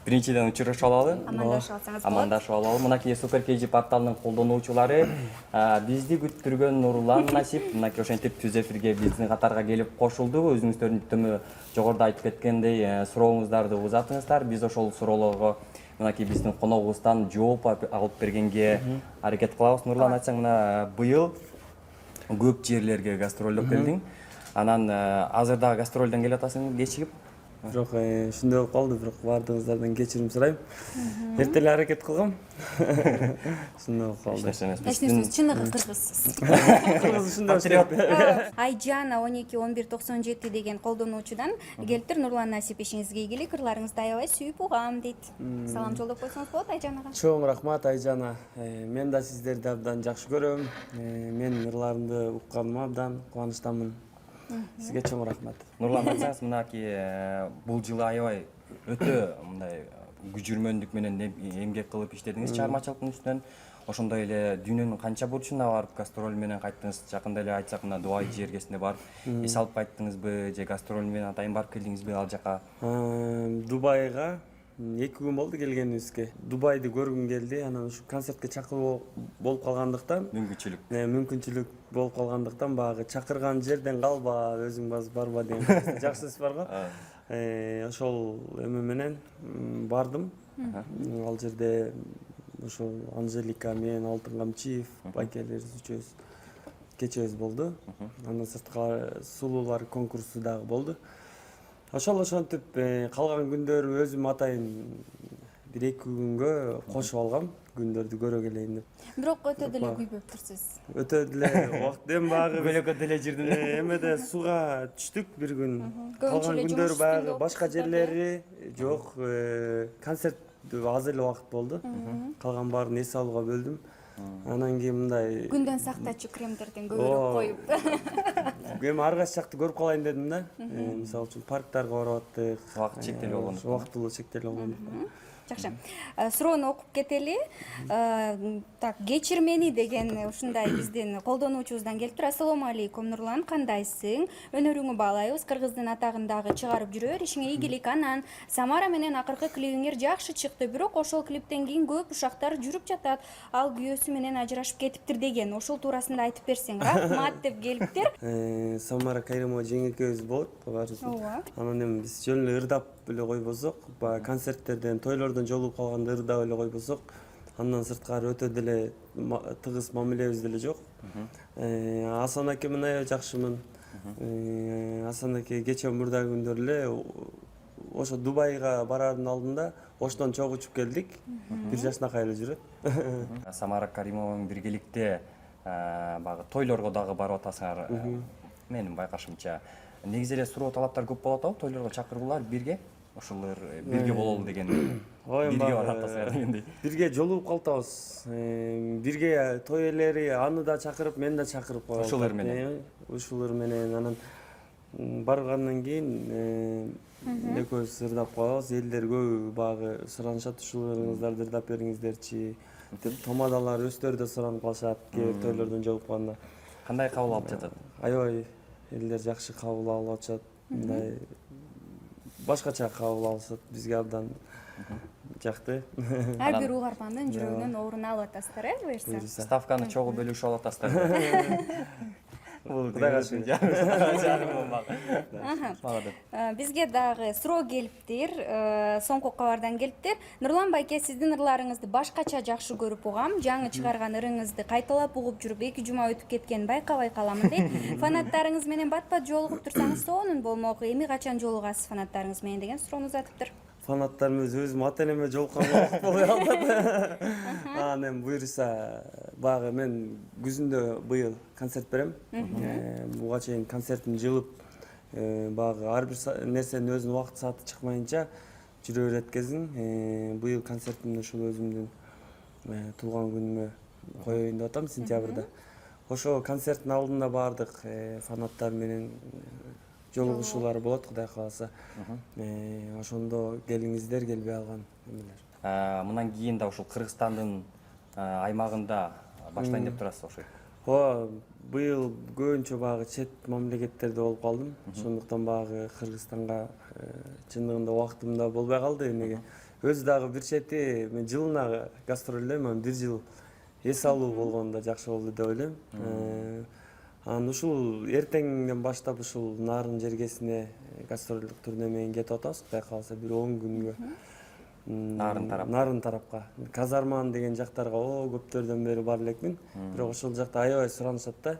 Биринчиден учурашып алалы. Амандашып алсаңыз болот. Амандашып алалы. Мынакей Супер KG порталынын колдонуучулары бизди күттүргөн Нурлан Насип мынакей ошентип түз эфирге биздин катарга келип кошулду. Өзүңүздөрдүн жогоруда айтып кеткендей сурооңуздарды узатыңыздар. Биз ошол суроолорго мынакей биздин коногубуздан жооп алып бергенге аракет кылабыз. Нурлан, айтсаң, мына быйыл көп жерлерге гастролдоп келдиң. Анан азыр дагы гастролдон келатасың кечигип? Жок, ушундай болуп калды, бирок баардыгыңыздардан кечирим сурайм. Эрте эле аракет кылгам. Ушундай болуп калды. Эсиңиздө чыныгы кыргызсыз. Кыргыз ушундай болуп Айжана 121197 деген колдонуучудан келиптир. Нурлан Насип, ишиңизге ийгилик, ырларыңызды аябай сүйүп угам дейт. Салам жолдоп койсоңуз болот Айжанага. Чоң рахмат Айжана. Мен да сиздерди абдан жакшы көрөм. Мен ырларыңды укканыма абдан кубанычтамын. Сизге чоң рахмат. Нурлан, айтсаңыз, мынакей бул жылы аябай өтө мындай күжүрмөндүк менен эмгек кылып иштедиңиз чыгармачылыктын үстүнөн. Ошондой эле дүйнөнүн канча бурчуна барып гастроль менен кайттыңыз? Жакында эле айтсак, мына Дубай жергесине барып эс алып кайттыңызбы же гастроль менен атайын барып келдиңизби ал жака? Дубайга 2 күн болду келгенибизге. Дубайды көргүм келди. Анан ушу концертке чакыруу болуп калгандыктан, мүмкүнчүлүк болуп калгандыктан багы чакырган жерден калба, өзүң барба деген жакшы сөз бар го. Ошол эме менен бардым. Ал жерде ошо Анжелика, мен, Алтын Камчиев, байкелерибиз үчөөбүз кечебиз болду. Андан сырткары сулуулар конкурсу дагы болду. Ошентип калган күндөрү өзүм атайын 1-2 күнгө кошуп алгам, күндөрдү көрө келейин деп. Бирок өтө деле күйбөптүрсүз. Өтө деле убакыт багы Бөлөккө деле жүрдүм. Эмеде сууга түштүк бир күн. Калган күндөр багы башка жерлери жок, концерт аз эле убакыт болду. Калган баарын эс алууга бөлдүм. Анан кийин мындай Күндөн сактачу кремдерден көбүрөөк коюп. Эми ар кайсы жакты көрүп калайын дедим да. Мисалы үчүн парктарга барып аттык. Убакыт чектелүү болгондуктан. Убактылуу чектелүү болгондуктан. Жакшы. Суроону окуп кетели. Так, кечирмени деген ушундай биздин колдонуучубуздан келиптир. Ассалому алейкум Нурлан, кандайсың? Өнөрүңү баалайбыз. Кыргыздын атагын дагы чыгарып жүрө бер. Ишиңе ийгилик. Анан Самара менен акыркы клибиңер жакшы чыкты, бирок ошол клиптен кийин көп ушактар жүрүп жатат. Ал күйөөсү менен ажырашып кетиптир деген. Ошол туурасында айтып берсең. Рахмат деп келиптир. Самара Кайрымова жеңекебиз болот, баарыбыз. Анан эми биз жөн эле ырдап эле койбосок, баягы концерттерден, тойлордон жолугуп калганда ырдап эле койбосок, андан сырткары өтө деле тыгыз мамилебиз деле жок. Асан аке менен аябай жакшымын. Асан аке кече мурдагы күндөр эле ошо Дубайга бараардын алдында оштон чогуу учуп келдик. 1 жашынакай эле жүрөт. Самара Каримованы биргеликте багы тойлорго дагы барып атасыңар. Менин байкашымча, негизи эле суроо талаптар көп болот атабы тойлорго чакыруулар бирге? Ошолор бирге бололу деген. Бирге барып атасыңар дегендей. Бирге жолугуп калтабыз. Бирге той элери аны да чакырып, мен да чакырып коебуз. Ушулар менен. Ушулар менен анан баргандан кийин экөөбүз ырдап коебуз. Элдер көбү багы суранышат, ушуларыңыздарды ырдап бериңиздерчи деп. Томадалар өздөрү да суранып калышат, кээ бир тойлордон жолугуп калганда. Кандай кабыл алып жатат? Аябай элдер жакшы кабыл алып атышат. Мындай башкача кабыл алышат, бизге абдан жакты. Ар бир угармандын жүрөгүнөн орун алып атасыздар, буюрса. Ставканы чогуу бөлүшүп алып атасыздар. Кудайга шүкүр. Бизге дагы суроо келиптир, соңку кабардан келиптир. Нурлан байке, сиздин ырларыңызды башкача жакшы көрүп угам. Жаңы чыгарган ырыңызды кайталап угуп жүрүп 2 жума өтүп кеткен байкабай каламын дейт. Фанаттарыңыз менен бат-бат жолугуп турсаңыз сонун болмок. Эми качан жолугасыз фанаттарыңыз менен деген суроону узатыптыр. Фанаттарымыз өзүм ата-энеме жолукканга убакыт болбой калат. Анан эми буюрса багы мен күзүндө быйыл концерт берем. Буга чейин концертим жылып, багы ар бир нерсенин өзүнүн убакыт сааты чыкмайынча жүрө берет кезиң. Быйыл концертимди ушул өзүмдүн туулган күнүмө коеюн деп атам, сентябрда. Ошо концерттин алдында бардык фанаттар менен жолугушуулар болот, Кудай кааласа. Ошондо келиңиздер, келбей алган эмелер. Мындан кийин да ушул Кыргызстандын аймагында баштайын деп турасыз окшойт. Быйыл көбүнчө багы чет мамлекеттерде болуп калдым. Ошондуктан багы Кыргызстанга чындыгында убактым да болбой калды. Эмеге өзү дагы бир чети мен жылына гастролдойм, анан 1 жыл эс алуу болгондо жакшы болду деп ойлойм. Анан ушул эртеңден баштап ушул Нарын жергесине гастролдук турне менен кетип атабыз. Кудай кааласа бир 10 күнгө. Нарын тарапка. Казарман деген жактарга көптөрдөн бери бар элекмин. Бирок ошол жакта аябай суранышат да.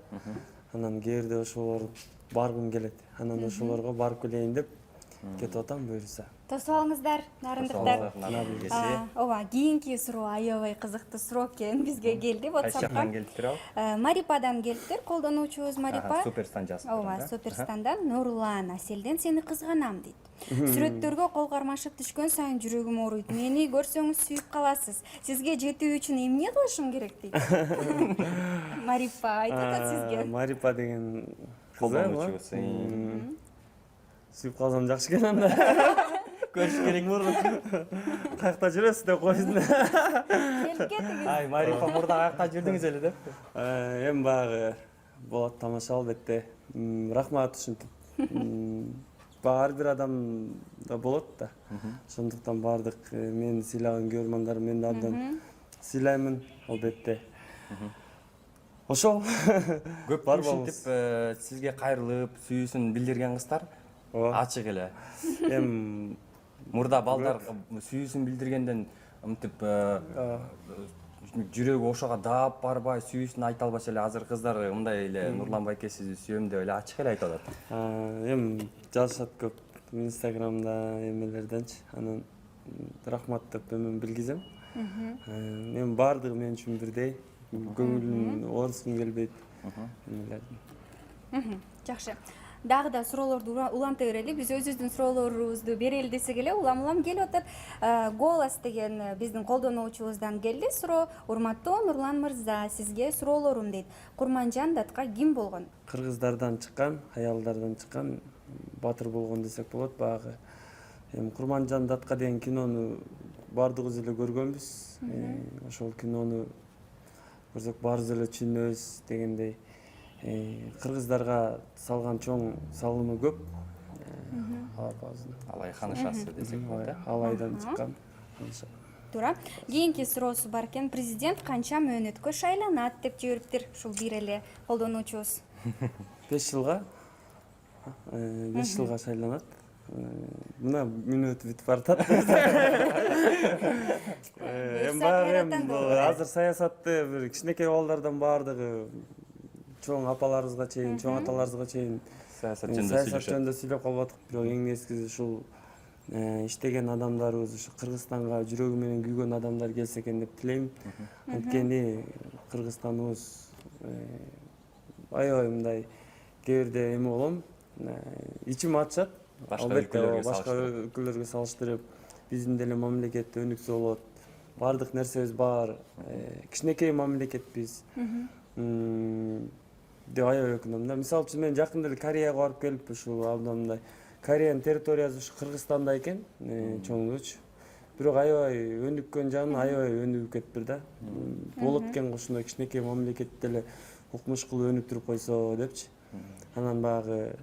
Анан кээ бирде ошолор баргым келет. Анан ошолорго барып келейин деп кетип атам буюрса. Тосуп алыңыздар, нарындыктар. Нарындыктар. Ооба, кийинки суроо аябай кызыктуу суроо экен, бизге келди WhatsApp'ка. Кайчактан келиптир ал? Марипадан келиптир, колдонуучубуз Марипа. Суперстан жазып. Ооба, Суперстандан Нурлан Аселден сени кызганам дейт. Сүрөттөргө кол кармашып түшкөн сайын жүрөгүм ооруйт. Мени көрсөңүз сүйүп каласыз. Сизге жетүү үчүн эмне кылышым керек дейт. Марипа айтып атат сизге. Марипа деген Колдонуучубуз. Сүйүп калсам жакшы экен анда. Көрүш керек мурун. Каякта жүрөсүз деп койсун. Келип кетиңиз. Ай, Марипа мурда каякта жүрдүңүз эле деп. Эми баягы болот тамаша албетте. Рахмат ушинтип. Ар бир адамда болот да. Ошондуктан баардык мени сыйлаган көрөрмандарым мен да абдан сыйлаймын албетте. Ошол Көп бар ушинтип сизге кайрылып, сүйүүсүн билдирген кыздар ачык эле. Эми Мурда балдар сүйүүсүн билдиргенден мынтип жүрөгү ошого даап барбай, сүйүүсүн айта албаса эле азыр кыздар мындай эле Нурлан байке сизди сүйөм деп эле ачык эле айтып атат. Эми жазышат көп Инстаграмда эмелерденчи. Анан рахмат деп эми билгизем. Эми баардыгы мен үчүн бирдей. Көңүлүн оорускум келбейт. Жакшы. Дагы да суроолорду уланта берели. Биз өзүбүздүн суроолорубузду берели десек эле улам келип атат. Голос деген биздин колдонуучубуздан келди суроо. Урматтуу Нурлан мырза, сизге суроолорум дейт. Курманжан Датка ким болгон? Кыргыздардан чыккан, аялдардан чыккан батыр болгон десек болот. Баягы эми Курманжан Датка деген кинону баардыгыбыз эле көргөнбүз. Ошол кинону көрсөк баарыбыз эле түшүнөбүз дегендей. Кыргыздарга салган чоң салымы көп. Алай ханышасы десек болот. Алайдан чыккан. Туура. Кийинки суроосу бар экен. Президент канча мөөнөткө шайланат деп жибериптир. Ушул бир эле колдонуучубуз. 5 жылга 5 жылга шайланат. Мына мүнөт бүтүп баратат. Азыр саясатты бир кичинекей балдардан баардыгы чоң апаларыбызга чейин, чоң аталарыбызга чейин Саясат жөнүндө сүйлөп калып атык. Бирок эң нечкиси ушул иштеген адамдарыбыз, ушу Кыргызстанга жүрөгү менен күйгөн адамдар келсе экен деп тилейм. Анткени Кыргызстаныбыз аябай мындай кээ бирде эме болом, ичим ачат. Албетте башка өлкөлөргө салыштырып биздин деле мамлекет өнүксө болот. Баардык нерсебиз бар. Кичинекей мамлекетпиз. Деп аябай өкүнөм да. Мисалы үчүн мен жакында эле Кореяга барып келип, ушул абдан мындай Кореянын территориясы ушу Кыргызстанда экен, чоңдучу. Бирок аябай өнүккөн жагын аябай өнүгүп кетиптир да. Болот экен ушундай кичинекей мамлекетти эле укмуш кылып өнүктүрүп койсо депчи. Анан баягы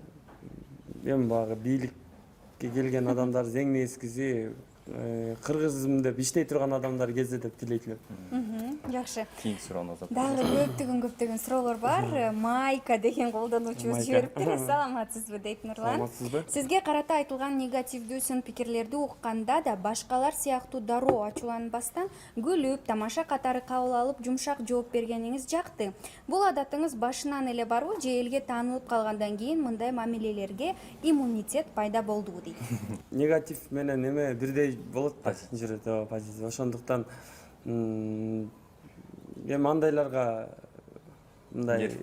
эми баягы бийликке келген адамдар эң нескиси кыргызым деп иштей турган адамдар келсе деп тилейт элем. Жакшы. Кийинки суроону узатып. Дагы көптөгөн суроолор бар. Майка деген колдонуучубуз жибериптир. Саламатсызбы дейт Нурлан. Саламатсызбы? Сизге карата айтылган негативдүү сын пикирлерди укканда да башкалар сыяктуу дароо ачууланбастан күлүп, тамаша катары кабыл алып, жумшак жооп бергениңиз жакты. Бул адатыңыз башынан эле барбы же элге таанылып калгандан кийин мындай мамилелерге иммунитет пайда болдубу дейт. Негатив менен эме бирдей болот да жүрөт, позиция. Ошондуктан эми андайларга мындай нерв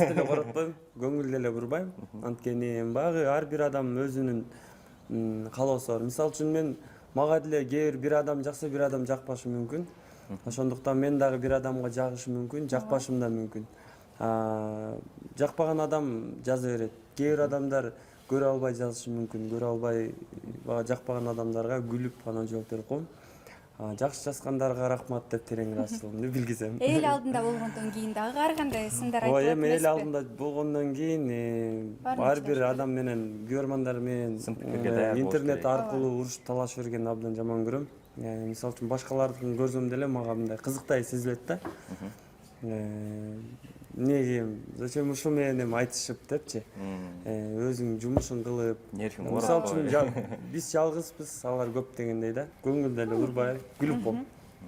деле коротпойм, көңүл деле бурбайм. Анткени баягы ар бир адам өзүнүн каалоосу бар. Мисалы үчүн мен мага деле кээ бир адам жакса, бир адам жакпашы мүмкүн. Ошондуктан мен дагы бир адамга жагышы мүмкүн, жакпашым да мүмкүн. Жакпаган адам жаза берет. Кээ бир адамдар көрө албай жазышы мүмкүн. Көрө албай жакпаган адамдарга күлүп анан жооп берип коем. Жакшы жазгандарга рахмат деп терең ыраазычылыгымды билгизем. Эл алдында болгондон кийин дагы ар кандай сындар айтып Ооба, эми эл элесизби? алдында болгондон кийин ар бир адам менен көрөрмандар менен Сын пикирге даяр болуш интернет керек. аркылуу урушуп талашып бергенди абдан жаман көрөм. Мисалы үчүн башкалардын көрсөм деле мага мындай кызыктай сезилет да. Эмнеге зачем ушу менен эми айтышып депчи. Өзүң жумушун кылып. Нервиң Мисалы оорап үчүн биз жалгызбыз, алар көп дегендей да. Көңүл деле урбай, күлүп коп.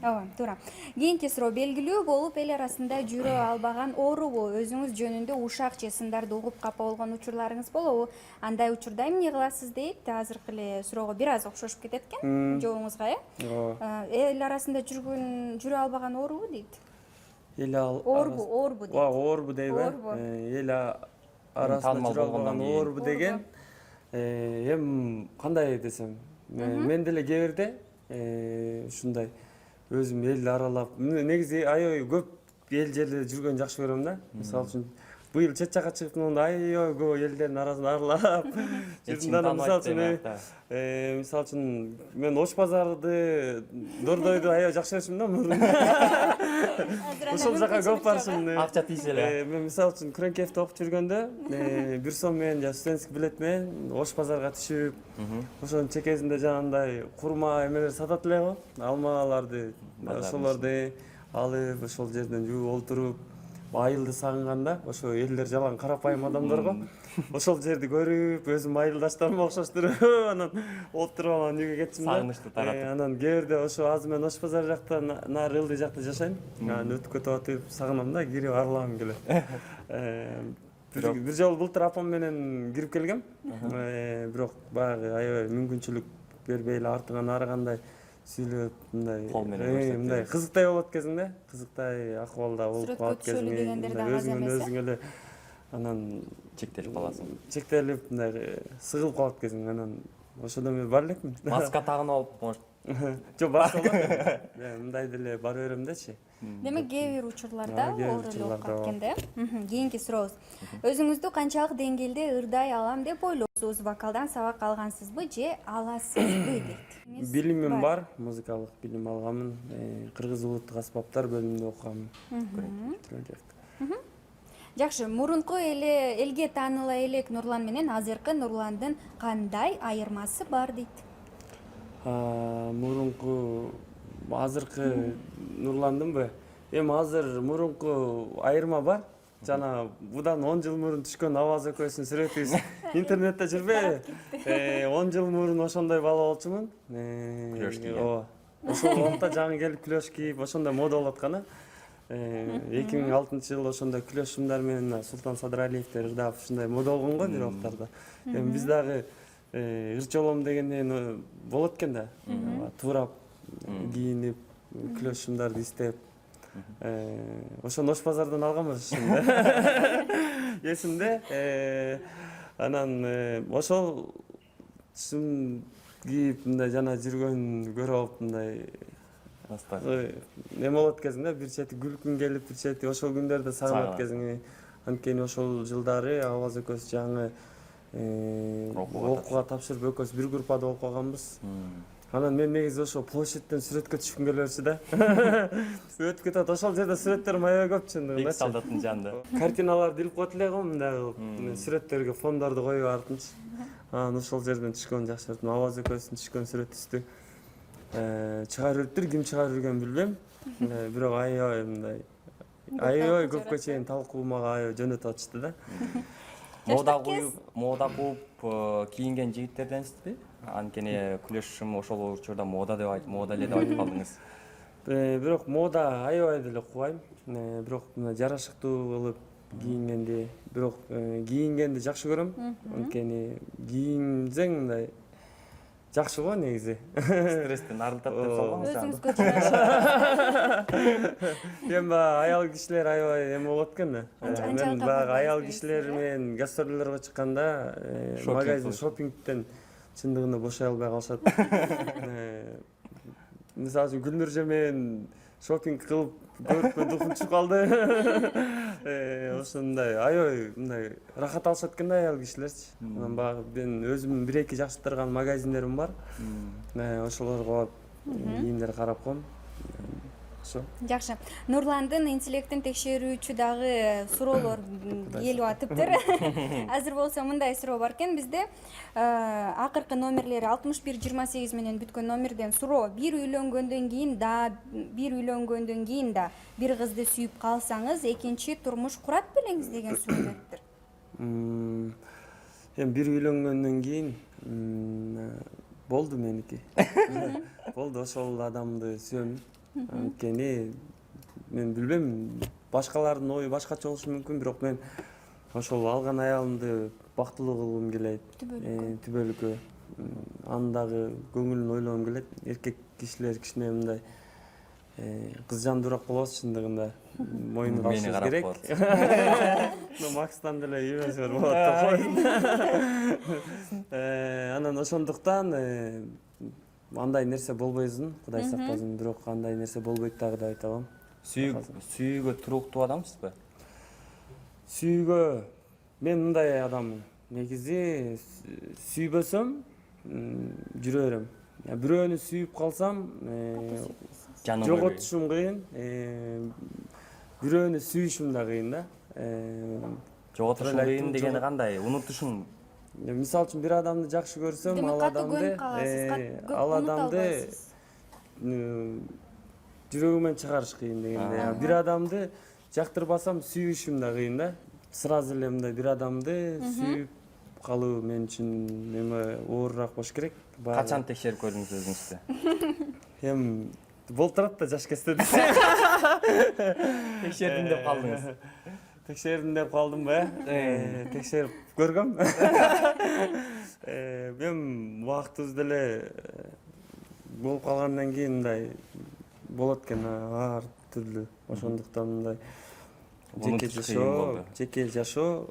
Ооба, туура. Кийинки суроо белгилүү болуп эл арасында жүрө албаган оорубу? Өзүңүз жөнүндө ушак же сындарды угуп капа болгон учурларыңыз болобу? Андай учурда эмне кыласыз дейт. Азыркы эле суроого бир аз окшошуп кетет экен жообуңузга, Эл арасында жүрө албаган оорубу дейт. Оорбу дейт. Оорбу дейби? Эл арасында жүрө албаган оорбу деген эми кандай десем, мен деле кээ бирде ушундай өзүм эл аралап, негизи аябай көп эл жерде жүргөн жакшы көрөм да. Мисалы үчүн быйыл чет жака чыгып аябай көп элдердин арасын аралап жүрдүм да. Мисалы үчүн мен Ош базарды, Дордойду аябай жакшы көрчүмүн да мурун. Ошол жака көп барышым. Акча тийсе эле. Мен мисалы үчүн Кренкевде окуп жүргөндө 1 сом менен же студенттик билет менен Ош базарга түшүп, ошонун чекесинде жанагындай курма эмелер сатат эле го, алмаларды, ошолорду алып, ошол жерден жууп олтуруп, айылды сагынганда, ошо элдер жалаң карапайым адамдар го. Ошол жерди көрүп, өзүм айылдаштарыма окшоштуруп, анан отуруп анан үйгө кетчим да. Сагынычты таратып. Анан кээ бирде ошо азыр мен Ош базар жакта, нары ылдый жакта жашайм. Анан өтүп кетип атып сагынам да, кирип аралабам келет. Бир жолу былтыр апам менен кирип келгем. Бирок баягы аябай мүмкүнчүлүк бербей эле артынан ары кандай сүйлөп, мындай кызыктай болот кезиңде, кызыктай акыбалда болуп калат кезиңде, өзүң эле анан чектелип каласың. Чектелип, мындай сыгылып калат кезиң, анан ошодон мен бара элекмин. Маска тагынып алып, жок, барса болот. Мындай деле бара берем дечи. Демек кээ бир учурларда оорулуп калат экен да. Кийинки сурообуз. Өзүңүздү канчалык деңгээлде ырдай алам деп ойлойсуз? Вокалдан сабак алгансызбы же аласызбы дейт. Билимим бар, музыкалык билим алганмын. Кыргыз улуттук аспаптар бөлүмүндө окугам. Жакшы, мурунку элге тааныла элек Нурлан менен азыркы Нурландын кандай айырмасы бар дейт? Мурунку азыркы Нурландынбы? Эми азыр мурунку айырма бар. Жана будан 10 жыл мурун түшкөн Аваз экөөбүздүн сүрөтүбүз интернетте жүрбөйбү? 10 жыл мурун ошондой бала болчумун. Ооба. Ошол убакта жаңы келип күлөш кийип, ошондой мода болуп аткан. 2006 жыл ошондой күлөш шымдар менен Султан Садыралиевдер ырдап ушундай мода болгон го бир убактарда. Эми биз дагы ырчолом дегенден болот экен да. Туурап кийинип, күлөш шымдарды издеп. Ошону Ош базардан алганбыз эсимде. Анан ошол шым кийип мындай жана жүргөн көрүп мындай эме болот кезиңде, бир чети күлкүң келип, бир чети ошол күндөрдө сагынат кезиң. Анткени ошол жылдары Аваз экөөбүз жаңы окууга тапшырып экөөбүз бир группада болуп калганбыз. Анан мен негизи ошо площадьтен сүрөткө түшкүм келип берчү да. Өтүп кетет, ошол жерде сүрөттөрүм аябай көп чындыгында. Солдаттын жанында. Картиналарды илип коет эле го мындай кылып, сүрөттөргө фондорду коюп артынчы. Анан ошол жерден түшкөн жакшы көрдүм. Аваз экөөбүздүн түшкөн сүрөтүбүздү чыгарып ким чыгарып жүргөнүн билбейм. Бирок аябай мындай аябай көпкө чейин талкуумага аябай жөнөтүп атышты да. Мода кууп кийинген жигиттерденсизби? Анткени күлөшүм ошол учурда мода эле деп айтып калдыңыз. Бирок мода аябай деле кубайм. Бирок жарашыктуу кылып кийингенди, бирок кийингенди жакшы көрөм. Анткени кийинсең мындай жакшы го негизи. Стресстен арылтат деп салгонбуз. Өзүңүзгө жарашат. Эми аял кишилер аябай эме болот экен да. Мен баягы аял кишилер менен гастролдорго чыкканда магазин шопингден чындыгында бошой албай калышат. Мисалы үчүн Гүлнүржө менен шопинг кылып көрүп духум чыгып калды. Ошондой аябай мындай рахат алышат экен да аял кишилерчи. Анан баягы мен өзүм 1-2 жакшы турган магазиндерим бар. Ошолорго кийимдерге карап коем. Ошо. Жакшы. Нурландын интеллектин текшерүүчү дагы суроолор келип атыптыр. Азыр болсо мындай суроо бар экен бизде. Акыркы номерлери 6128 менен бүткөн номерден суроо: бир үйлөнгөндөн кийин да бир кызды сүйүп калсаңыз, экинчи турмуш курат белеңиз деген суроо келиптир. Эми бир үйлөнгөндөн кийин болду меники. Болду, ошол адамды сүйөм. Анткени мен билбейм, башкалардын ою башкача болушу мүмкүн, бирок мен ошол алган аялымды бактылуу кылгым келет. Түбөлүккө. Анын дагы көңүлүн ойлогум келет. Эркек кишилер кичине мындай кыз жандуураак болобуз чындыгында. Моюну калышыбыз керек. Макстан деле үйрөнсөөр болот деп коет. Анан ошондуктан андай нерсе болбойсун, Кудай сактасын, бирок андай нерсе болбойт дагы деп айта алам. Сүйүүгө туруктуу адамсызбы? Сүйүүгө мен мындай адаммын. Негизи сүйбөсөм жүрө берем. Бирөөнү сүйүп калсам жоготушум кыйын. Бирөөнү сүйүшүм да кыйын да. Жоготушум кыйын дегени кандай? Унутушуң? Мисалы үчүн бир адамды жакшы көрсөм, ал адамды жүрөгүмөн чыгарыш кыйын дегенде. Бир адамды жактырбасам сүйүшүм да кыйын да. Сразу эле мындай бир адамды сүйүп калуу мен үчүн эме оорураак болуш керек. Качан текшерип көрдүңүз өзүңүздү? Эми болуп турат да жаш кезде десе. Текшердим деп калдыңыз. Текшердим деп калдымбы, текшерип көргөм. Мен убактыбыз деле болуп калгандан кийин мындай болот экен, ар түрлүү. Ошондуктан мындай жеке жашоо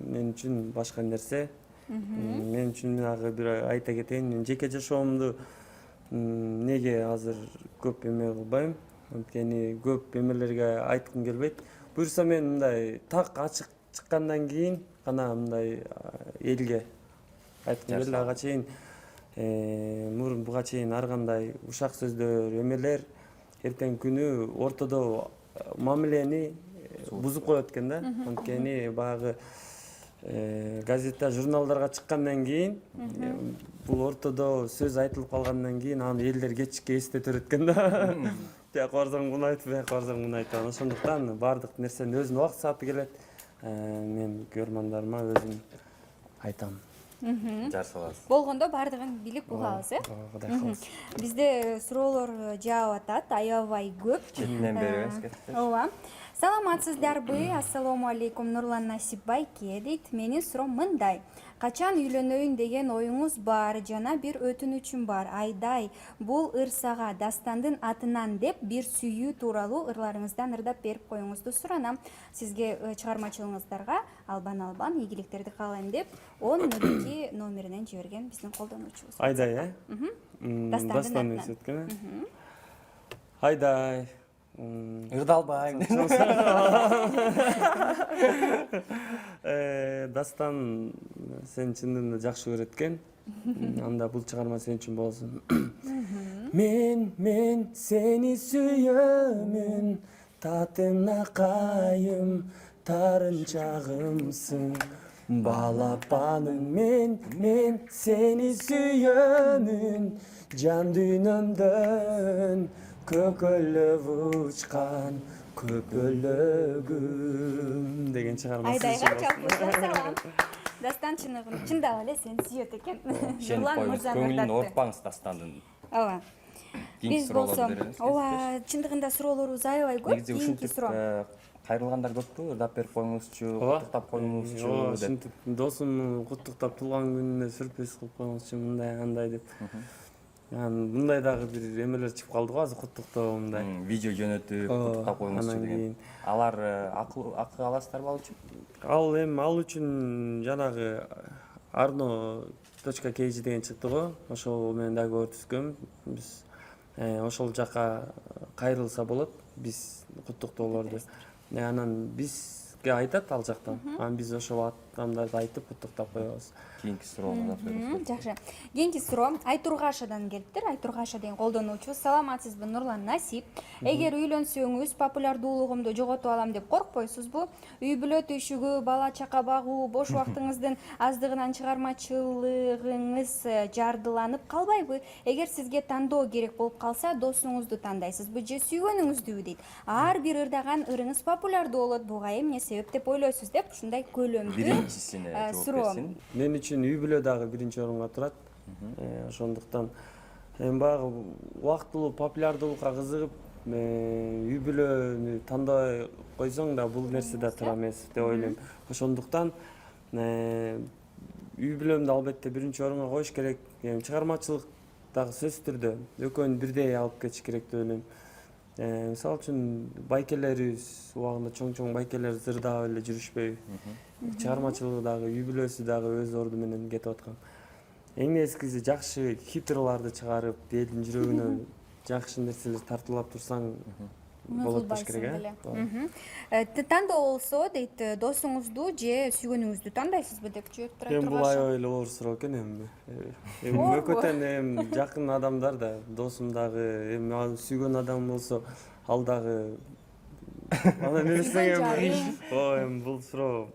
мен үчүн башка нерсе. Мен үчүн бир айта кетейин, мен жеке жашоомду неге азыр көп эме кылбайм, анткени көп эмелерге айткым келбейт. Буюрса мен мындай так ачык чыккандан кийин гана мындай элге айткым келди. Ага чейин мурун буга чейин ар кандай ушак сөздөр, эмелер эртең күнү ортодо мамилени бузуп коет экен да. Анткени баягы газета, журналдарга чыккандан кийин бул ортодо сөз айтылып калгандан кийин аны элдер кечикке эстете берет экен да. Тияка барсаң муну айтып, бияка барсаң муну айтып. Ошондуктан баардык нерсенин өзүнүн убакыт сааты келет. Мен көрөрмандарыма өзүм айтам. Жакшы кыласыз. Болгондо баардыгын билип угабыз, Кудай кааласа. Бизде суроолор жаап атат, аябай көп. Четинен беребиз кетти. Ооба. Саламатсыздарбы? Ассаламу алейкум, Нурлан Насипбайке дейт. Менин суроом мындай: качан үйлөнөйүн деген оюңуз бар жана бир өтүнүчүм бар. Айдай, бул ырсага Дастандын атынан деп бир сүйүү тууралуу ырларыңыздан ырдап берип коюңузду суранам. Сизге чыгармачылыгыңыздарга албан ийгиликтерди каалайм деп 1002 номеринен жиберген биздин колдонуучубуз. Айдай, Дастандын атынан. Айдай. Ырдалбайм. Дастан сени чындыгында жакшы көрөт экен. Анда бул чыгарма сен үчүн болсун. Мен сени сүйөмүн, татынакайым, тарынчагымсың. Балапаным мен сени сүйөмүн, жан дүйнөмдөн көкөлөп учкан көпөлөгүм деген чыгарма. Айдайга чапкылап Дастан чындап эле сени сүйөт экен. Нурлан мырза көңүлүн оорутпаңыз Дастандын. Ооба. Биз болсо, ооба, чындыгында суроолорубуз аябай көп. Кийинки суроо. Кайрылгандар көппү? Ырдап берип коюңузчу, куттуктап коюңузчу деп. Досум куттуктап туулган күнүнө сюрприз кылып коюңузчу, мындай андай деп. Мындай дагы бир эмелер чыгып калды го азыр, куттуктоо мындай. Видео жөнөтүп куттуктап коюңузчу деген. Алар акыл аласыздарбы ал үчүн? Ал үчүн жанагы arno.kg деген чыкты го. Ошол менен договор түзгөм. Биз ошол жака кайрылса болот. Биз куттуктоолорду. Анан бизге айтат ал жактан. Анан биз ошол адамдарды айтып куттуктап коебуз. Кийинки суроону да Жакшы. Кийинки суроо Айтургашадан келиптир. Айтургаша деген колдонуучубуз. Саламатсызбы, Нурлан Насип. Эгер үйлөнсөңүз популярдуулугумду жоготуп алам деп коркпойсузбу? Үй бүлө түйшүгүү, бала чака багуу, бош убактыңыздын аздыгынан чыгармачылыгыңыз жардыланып калбайбы? Эгер сизге тандоо керек болуп калса, досуңузду тандайсызбы же сүйгөнүңүздүбү дейт. Ар бир ырдаган ырыңыз популярдуу болот. Буга эмне себеп деп ойлойсуз деп ушундай көлөмдүү биринчисине жооп берсин. Мен үчүн үй бүлө дагы биринчи орунга турат. Ошондуктан эми баягы убактылуу популярдуулукка кызыгып үй бүлөнү тандабай койсоң да бул нерсе да туура эмес деп ойлойм. Ошондуктан үй бүлөмдү албетте биринчи орунга коюш керек. Чыгармачылык дагы сөзсүз түрдө экөөнү бирдей алып кетиш керек деп ойлойм. Мисалы үчүн байкелерибиз убагында чоң байкелер зырдап эле жүрүшпөйбү. Чыгармачылыгы дагы үй бүлөсү дагы өз орду менен кетип аткан. Эң нечкиси жакшы хитрыларды чыгарып, элдин жүрөгүнө жакшы нерселер тартуулап турсаң болот болуш керек. Тандоо болсо дейт, досуңузду же сүйгөнүңүздү тандайсызбы деп жооп берет. Эми бул аябай эле оор суроо экен эми. Эми экөөтөн эми жакын адамдар да, досум дагы, эми сүйгөн адам болсо ал дагы ана эмне десең эми бул суроо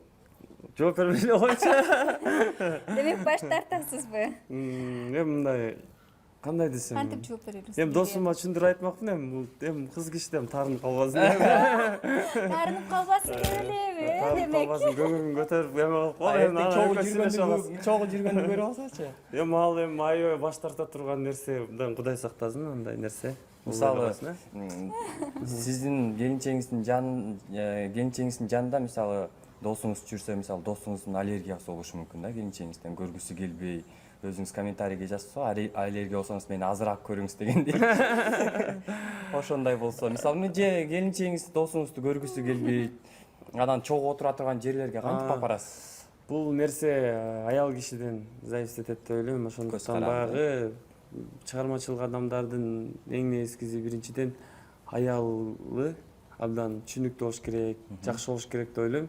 жооп бербей эле койчу. Демек баш тартасызбы? Эми мындай кандай десем? Кантип жооп беребиз? Эми досума чындыр айтмакмын эми кыз киши да таарынып калбасын. Таарынып калбасын деп элеби? Таарынып калбасын, көңүлүн көтөрүп эме кылып кой. Эми чогуу жүргөндү көрүп алсачы. Эми ал аябай баш тарта турган нерсе, мындай Кудай сактасын андай нерсе. Мисалы сиздин келинчегиңиздин жанында мисалы досуңуз жүрсө, мисалы досуңуздун аллергиясы болушу мүмкүн да, келинчегиңизден көргүсү келбей, өзүңүз комментарийге жазсо, аллергия болсоңуз мени азыраак көрүңүз дегендей. Ошондой болсо, мисалы же келинчегиңиз досуңузду көргүсү келбейт, анан чогуу отура турган жерлерге кантип алып барасыз? Бул нерсе аял кишиден зависит этет деп ойлойм. Ошондуктан баягы чыгармачылык адамдардын эң негизгиси биринчиден аялы абдан түшүнүктүү болуш керек, жакшы болуш керек деп ойлойм.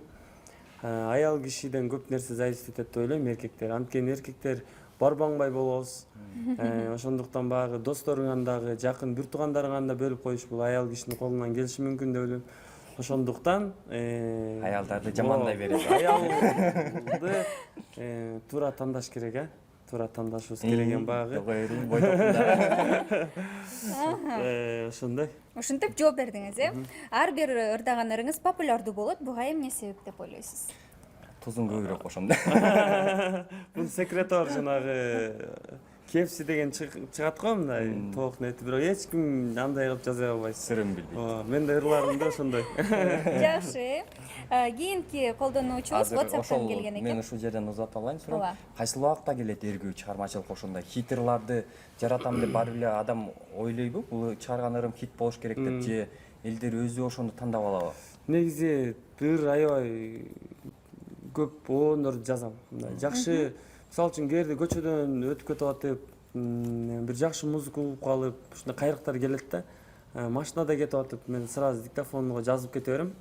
Аял кишиден көп нерсе зависит этет деп ойлойм эркектер. Анткени эркектер барбаңбай болобуз. Ошондуктан баягы досторуңан дагы, жакын бир туугандарыңан да бөлүп коюш бул аял кишинин колунан келиши мүмкүн деп ойлойм. Ошондуктан аялдарды жамандай берет. Аялды туура тандаш керек, туура тандашыбыз керек экен баягы. Ошондой. Ушинтип жооп бердиңиз, Ар бир ырдаган ырыңыз популярдуу болот. Буга эмне себеп деп ойлойсуз? Тузун көбүрөөк кошондо. Бул секретор жанагы KFC деген чыгат го мындай тоок нети, бирок эч ким андай кылып жаза албайт. Сырын билбейт. Менде ырларым да ошондой. Жакшы. Кийинки колдонуучубуз WhatsApp'тан келген экен. Мен ушул жерден узатып алайын суроо. Кайсыл убакта келет эргүү чыгармачылык ошондой хитрыларды жаратам деп баары эле адам ойлойбу? Бул чыгарган ырым хит болуш керек деп же элдер өзү ошону тандап алабы? Негизи ыр аябай көп оондорду жазам. Мындай жакшы, мисалы үчүн кээрде көчөдөн өтүп кетип атып, бир жакшы музыка угуп калып, ушундай кайрыктар келет да. Машинада кетип атып, мен сразу диктофонго жазып кете берем.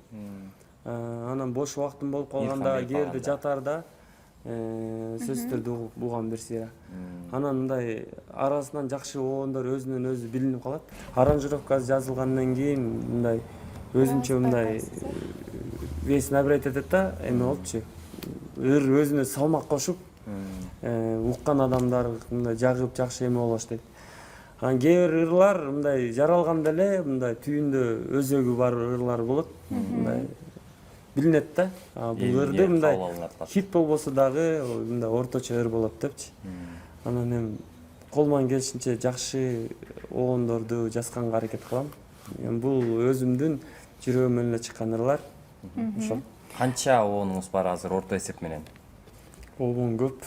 Анан бош убактым болуп калганда, кээрде жатарда сөзсүз түрдө угам бир сыйра. Анан мындай арасынан жакшы оондор өзүнөн өзү билинип калат. Аранжировкасы жазылгандан кийин мындай өзүнчө мындай весин набирать этет да, эме болчу. Ыр өзүнө салмак кошуп, уккан адамдар мындай жагып жакшы эме боло баштайт. Анан кээ бир ырлар мындай жаралганда эле мындай түйүндө өзөгү бар ырлар болот. Мындай билинет да. Бул ырды мындай хит болбосо дагы мындай орточо ыр болот депчи. Анан эми колуман келишинче жакшы оондорду жазганга аракет кылам. Бул өзүмдүн жүрөгүмөн эле чыккан ырлар. Ошол. Канча оонуңуз бар азыр орто эсеп менен? Оон көп.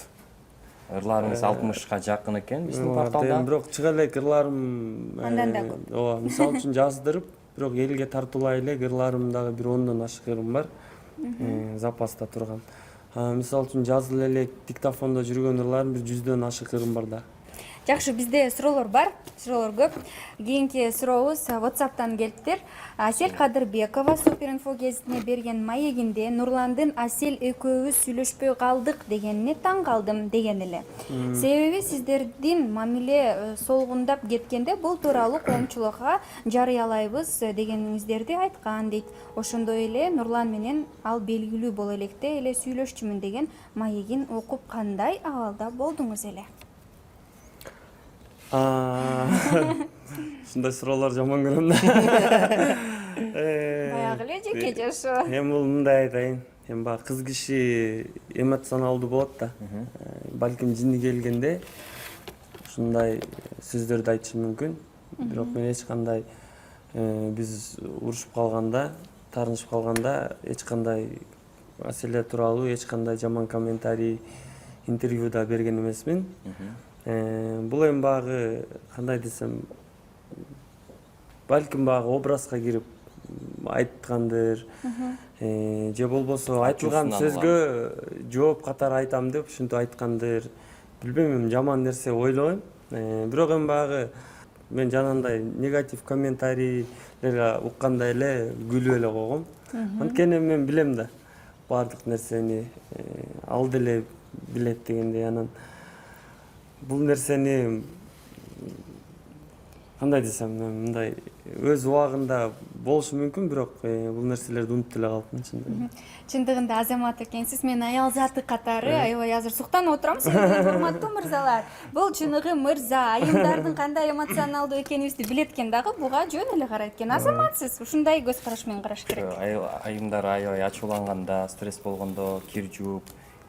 Ырларыңыз 60ка жакын экен биздин порталда. Бирок чыга элек ырларым андан да көп. Ооба, мисалы үчүн жаздырып, бирок элге тартуулай элек ырларым дагы бир 10дон ашык ырым бар. Запаста турган. Мисалы үчүн жазылып элек диктофондо жүргөн ырларым бир 100дөн ашык ырым бар да. Жакшы, бизде суроолор бар, суроолор көп. Кийинки сурообуз WhatsApp'тан келиптир. Асель Кадырбекова Суперинфо гезитине берген маегинде Нурландын Асель экөөбүз сүйлөшпөй калдык дегенине таң калдым деген эле. Себеби сиздердин мамиле солгундап кеткенде бул тууралуу коомчулукка жарыялайбыз дегениңиздерди айткан дейт. Ошондой эле Нурлан менен ал белгилүү боло электе эле сүйлөшчүмүн деген маегин окуп кандай абалда болдуңуз эле? Ушундай суроолор жаман көрөм да. Баягы эле жеке жашоо. Эми бул мындай айтайын. Эми баягы кыз киши эмоционалдуу болот да. Балким жини келгенде ушундай сөздөрдү айтышы мүмкүн. Бирок мен эч кандай биз урушуп калганда, таарынышып калганда эч кандай маселе тууралуу эч кандай жаман комментарий, интервьюда берген эмесмин. Бул эми баягы кандай десем, балким баягы образга кирип айткандыр, же болбосо айтылган сөзгө жооп катары айтам деп ушинтип айткандыр. Билбейм, эми жаман нерсе ойлобойм. Бирок эми баягы мен жанагындай негатив комментарийлерге укканда эле күлүп эле койгом. Анткени мен билем да баардык нерсени, ал деле билет дегендей. Анан бул нерсени кандай десем, мындай өз убагында болушу мүмкүн, бирок бул нерселерди унутуп эле калыптмын чындыгында. Чындыгында Азамат экенсиз, мен аял заты катары аябай азыр суктанып отурам сиздерден, урматтуу мырзалар. Бул чыныгы мырза, айымдардын кандай эмоционалдуу экенибизди билет экен дагы, буга жөн эле карайт экен. Азамат, сиз ушундай көз караш менен караш керек. Айымдар аябай ачууланганда, стресс болгондо кир жууп,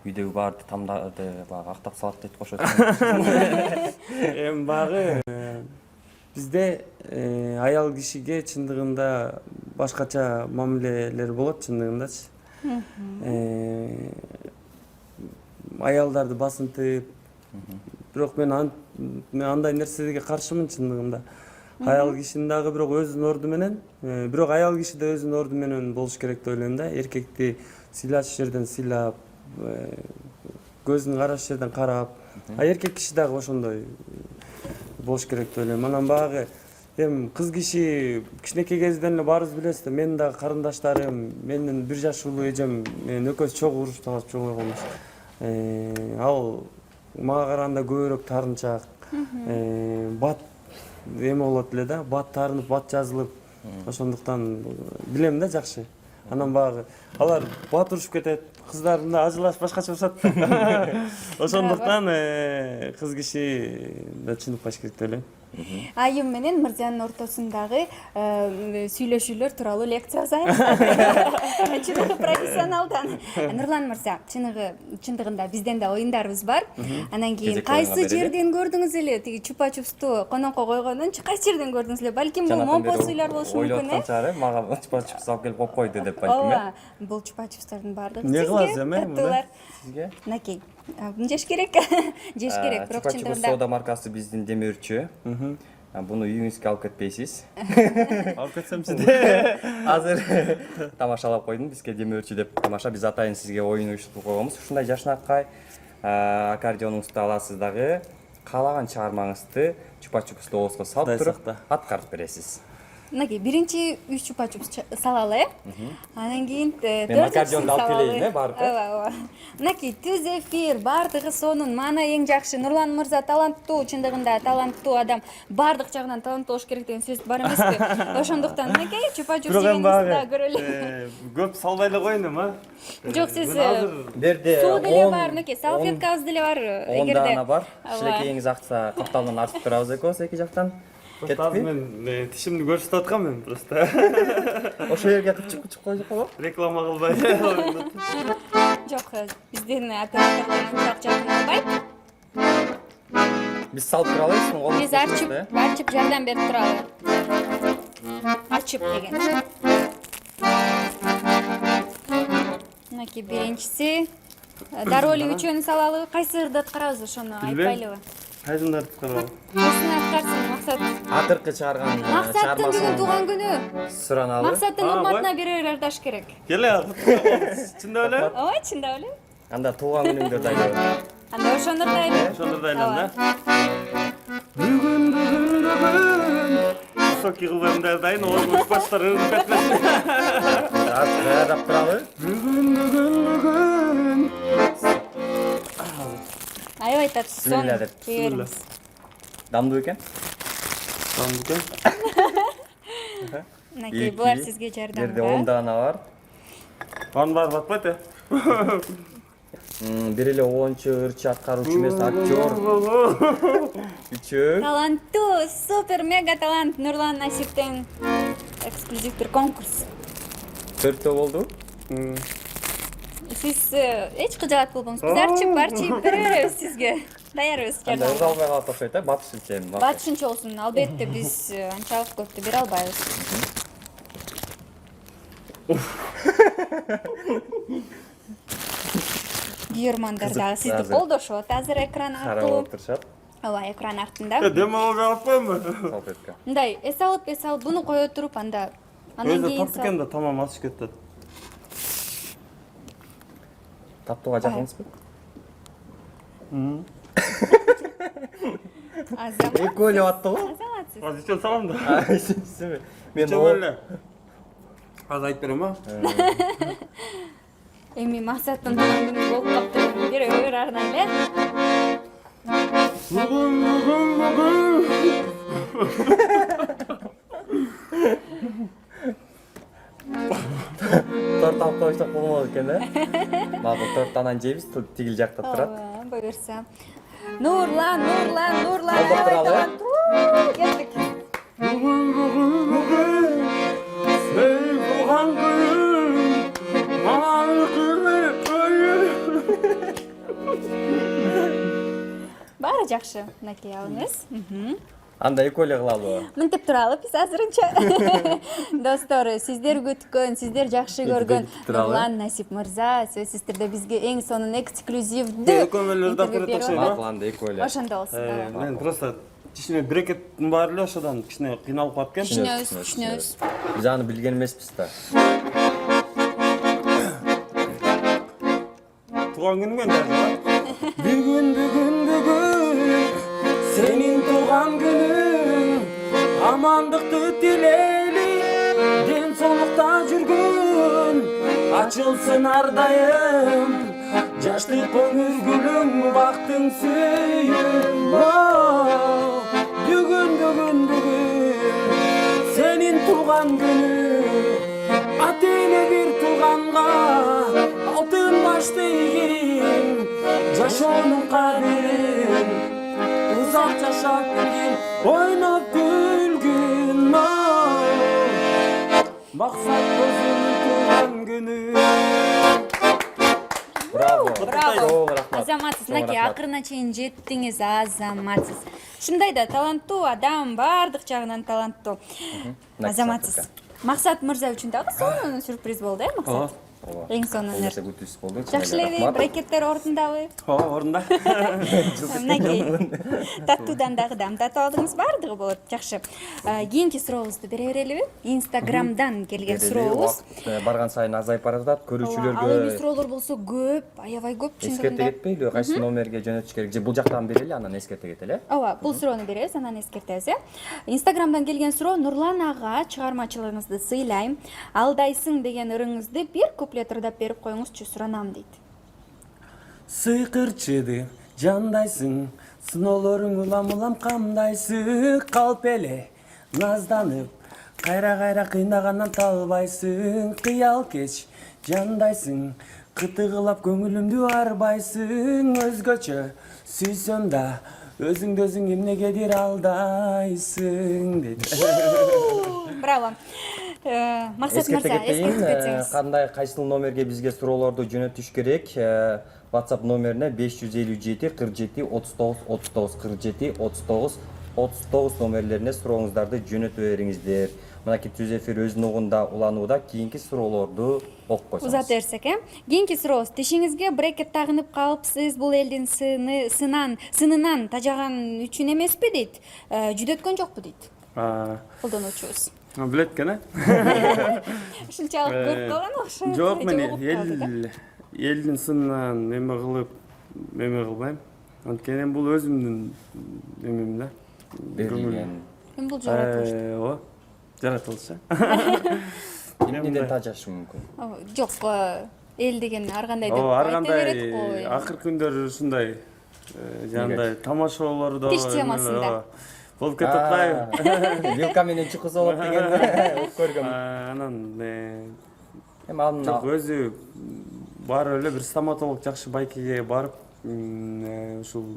үйдөгү баарды тамдарды баягы актап салат дейт кошот. Эми баягы бизде аял кишиге чындыгында башкача мамилелер болот чындыгындачы. Аялдарды басынтып, бирок мен андай нерсеге каршымын чындыгында. Аял кишинин дагы бирок өзүнүн орду менен, бирок аял киши да өзүнүн орду менен болуш керек деп ойлойм да. Эркекти сыйлаш жерден сыйлап, көзүн караш жерден карап, эркек киши дагы ошондой болуш керек деп ойлойм. Анан баягы эми кыз киши кичинекей кезден эле баарыбыз билебиз да, менин дагы карындаштарым, менин бир жаш улуу эжем, менин экөөбүз чогуу урушуп калып чоңой койгонбуз. Ал мага караганда көбүрөөк таарынчаак, бат эме болот эле да, бат таарынып, бат жазылып, ошондуктан билем да жакшы. Анан баягы алар бат урушуп кетет, кыздар мында ажылаш башкача урушат. Ошондуктан кыз киши да чыныгпаш керек деп ойлойм. Айым менен мырзанын ортосундагы сүйлөшүүлөр тууралуу лекция жасайбыз. Чыныгы профессионалдан. Нурлан мырза, чындыгында бизден да оюндарыбыз бар. Анан кийин кайсы жерден көрдүңүз эле тиги чупа-чупсту конокко койгондон кайсы жерден көрдүңүз эле? Балким бул момпосуйлар болушу мүмкүн, Ойлоткон чары, мага чупа-чупс алып келип коюп койду деп балким. Ооба, бул чупа-чупстардын баардыгы Не кыласыз эми таттуулар. Сизге? Накей. Жеш керек. Жеш керек, бирок Чупа-чупс чындыгында соода маркасы биздин демөөрчү. Буну үйүңүзгө алып кетпейсиз. Алып кетсемчи де. Азыр тамашалап койдум, бизге демөөрчү деп тамаша. Биз атайын сизге оюн уюштуруп койгонбуз. Ушундай жашнакай аккордеонуңузду аласыз дагы, каалаган чыгармаңызды чупа-чупсту оозго салып туруп аткарып бересиз. Мынакей, биринчи 3 чупа-чупс салалы. Анан кийин Мен аккордеонду алып келейин, барып. Ооба. Мынакей, түз эфир, баардыгы сонун, мана эң жакшы. Нурлан мырза таланттуу, чындыгында таланттуу адам. Баардык жагынан таланттуу болуш керек деген сөз бар эмеспи? Ошондуктан мынакей, чупа-чупс жегениңизди да көрөлү. Көп салбай эле коеюн эми, Жок, сиз Берде суу деле бар, мынакей, салфеткабыз деле бар. 10 даана бар. Шилекейиңиз акса, капталдан артып турабыз экөөбүз эки жактан. Азыр мен тишимди көрсөтүп аткам мен просто. Ошол жерге кычып коюп койбо. Реклама кылбай. Жок, биздин операторлор ушак жакын албайт. Биз салып туралыбыз, Биз арчып жардам берип туралы. Ачып деген. Мынакей биринчиси. Дароли үчөөнү салалы. Кайсы ырдат карабыз ошону айтпайлыбы? Кайдын артып карабы? Кайсыны аткарсын Максат? Атыркы чыгарган Максаттын бүгүн тууган күнү. сураналы. Максаттын урматына бирөө ырдаш керек. Келе, чында эле? Ооба, чындап эле. Анда тууган күнүңдөрдү айтып. Анда ошону ырдайлы. Ошондо да айлан да. Высокий кылымдар дайын, ойгуш баштарын бетмесин. Даярдап туралы. Аябай татуу сон. Бисмилля деп. Бериңиз. Дамдуу экен. Тамдыкен. Мынакей булар сизге жардамга. Жерде 10 дана бар. Анын баары батпайт э? Бир эле оончу, ырчы, аткаруучу эмес, актер. Үчөө. Таланттуу, супер мега талант Нурлан Насиптен эксклюзивдүү конкурс. 4төө болду. Сиз эч кыжаат болбоңуз. Биз арчып беребиз сизге. Даярбыз Анда жардамга. ыргалбай калат окшойт, батышынча эми. Батышынча болсун, албетте биз анчалык көптү бере албайбыз. Күйөрмандар дагы сизди колдошот азыр экран Карап аркылуу. отурушат. Ооба, экран артында. Дем алып алып коюмбу? Салфетка. Мындай эс алып буну кое туруп андан Өзү кийин таптыкен да тамам атыш кетет. Таптууга жакынсызбы? Азамат. Экөө эле аттı го. Азаматсыз. Азыр ичем салам да. Мен Ичем эле. Азыр айтып берем а? Эми максаттын туган күнү болуп каптыр. Бер арнан эле. торт алып коюштак болмок экен да. Макул торттан жейбиз, тигил жакта турат. Ооба, буюрса. Нурлан. Алдап туралы. Кеттик. Баары жакшы, мынакей алыңыз. Анда экөө эле кылалыбы? Мынтип туралы биз азырынча. Достор, сиздер күткөн, сиздер жакшы көргөн Нурлан Насип мырза сөзсүз түрдө бизге эң сонун эксклюзивдүү Экөөмөлөр да көрөт окшойт. Макул анда экөө эле. Ошондо болсун. Мен просто кичине брекеттин баары эле ошодон кичине кыйналып калып экен. Түшүнөбүз. Биз аны билген эмеспиз да. Туган күнүң да. Бүгүн сенин туган күнүң, амандыкты тилейли, ден соолукта жүргүн, ачылсын ар дайым, жаштык көңүл гүлүң, бактың сүйүн. Бүгүн сенин туган күнүң, ата эне бир туганга алтын башты ийгин, жашоонун кадырын узак жашап келгин, ойноп күлгүн. Максат көзүнүн туган күнү. Браво. Браво. Рахмат. Азаматсыз, мынакей акырына чейин жеттиңиз, азаматсыз. Ушундай да таланттуу адам, баардык жагынан таланттуу. Азаматсыз. Максат мырза үчүн дагы сонун сюрприз болду, Максат? Эң сонун нерсе. Күтүүсүз болду. Жакшы элеби, брекеттер ордундабы? Орунда. Мынакей таттуудан дагы дам татып алдыңыз, баардыгы болот. Жакшы. Кийинки сурообузду бере берелиби? Инстаграмдан келген сурообуз. Барган сайын азайып баратат. Ал эми Көрүүчүлөргө суроолор болсо көп, аябай көп эскерте чындыгында. кетпейлиби? Кайсы номерге жөнөтүш керек? Же бул жактан берели, анан эскерте кетели? Ооба, бул суроону беребиз, анан эскертебиз, э. Инстаграмдан келген суроо: Нурлан ага, чыгармачылыгыңызды сыйлайм. Алдайсың деген ырыңызды бир куплет ырдап берип коюңузчу, суранам дейт. Сыйкырчыды жандайсың, сыноолоруң улам камдайсың, калп эле назданып, кайра кыйнагандан талбайсың, кыял кеч жандайсың, кытыгылап көңүлүмдү арбайсың, өзгөчө сүйсөм да өзүңдү өзүң эмнегедир алдайсың дейт. Браво. Максат мырза, эскертип кетсеңиз. Кандай кайсыл номерге бизге суроолорду жөнөтүш керек? WhatsApp номерине 557 47 39 39 47 39 39 номерлерине сурооңуздарды жөнөтө бериңиздер. Мынакей түз эфир өзүнүн угунда уланууда, кийинки суроолорду окуп койсоңуз. Узат берсек, э? Кийинки сурообуз: тишиңизге брекет тагынып калыпсыз, бул элдин сынынан тажаган үчүн эмеспи дейт. Жүдөткөн жокпу дейт колдонуучубуз. Билет экен, э? Ушунчалык көрүп калган окшойт. Жок, мен элдин сынынан эме кылып, эме кылбайм. Анткени бул өзүмдүн эмем да. берилген. Эми бул жаратылыш. Ооба. Жаратылыш. Эмнеден тажашы мүмкүн? Жок, эл деген ар кандай деп Ооба, ар айта берет го. кандай акыркы күндөр ушундай жанагындай тамашалоолордо Тиш темасында. болуп кетип атпайбы? Вилка менен чукуза болот дегенди угуп көргөм. Анан Эми анын жок, өзү барып эле бир стоматолог жакшы байкеге барып, ушул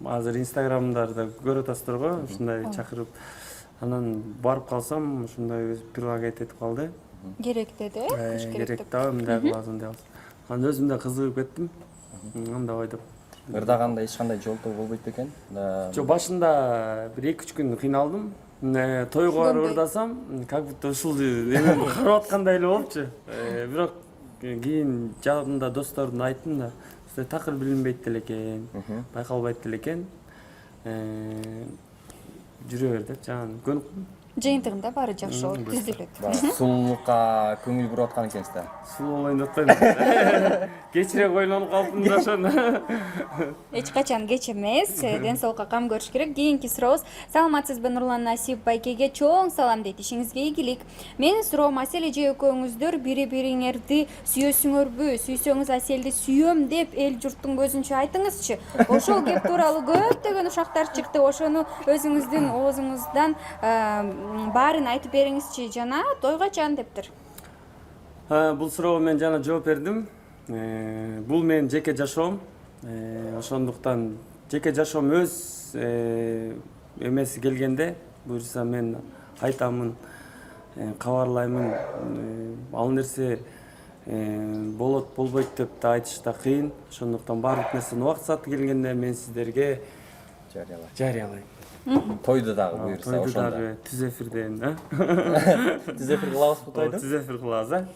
азыр инстаграмдарда көрүп атасыздар го, ушундай чакырып, анан барып калсам, ушундай өз прилагать этип калды. Керек деди, кыш керек Керек деп. да, мындай кыласың деп. Анан өзүм да кызыгып кеттим. Анда ойдоп. ырдаганда эч кандай жолтоо болбойт бекен? Жок, башында бир 2-3 күн кыйналдым. Тойго барып ырдасам, как будто ушул эмени карап аткандай эле болупчу. Бирок кийин жанымда достордун айттым да, такыр билинбейт деле экен, байкалбайт деле экен. Жүрө бер деп, жана көнүктүм. Жыйынтыгында баары жакшы болуп түзүлөт. Сулуулукка көңүл буруп аткан экенсиз да. Сулуу болоюн деп атпайм. Кечирээк ойлонуп калдым да ошону. Эч качан кеч эмес, ден соолукка кам көрүш керек. Кийинки сурообуз: саламатсызбы Нурлан Насип байкеге чоң салам дейт. Ишиңизге ийгилик. Менин суроом: Асель эже экөөңүздөр бири-бириңерди сүйөсүңөрбү? Сүйсөңүз Аселди сүйөм деп эл журттун көзүнчө айтыңызчы. Ошол кеп тууралуу көптөгөн ушактар чыкты. Ошону өзүңүздүн оозуңуздан баарын айтып бериңизчи. Жана той качан дептир. Бул суроого мен жана жооп бердим. Бул менин жеке жашоом. Ошондуктан жеке жашоом өз эмеси келгенде буюрса мен айтамын, кабарлаймын. Ал нерсе болот, болбойт деп да айтыш да кыйын. Ошондуктан баардык нерсени убакыт сааты келгенде мен сиздерге жарыялайм. Тойду дагы буюрса Тойду ошондо. дагы түз эфирден, Түз эфир кылабызбы тойду? Түз эфир кылабыз,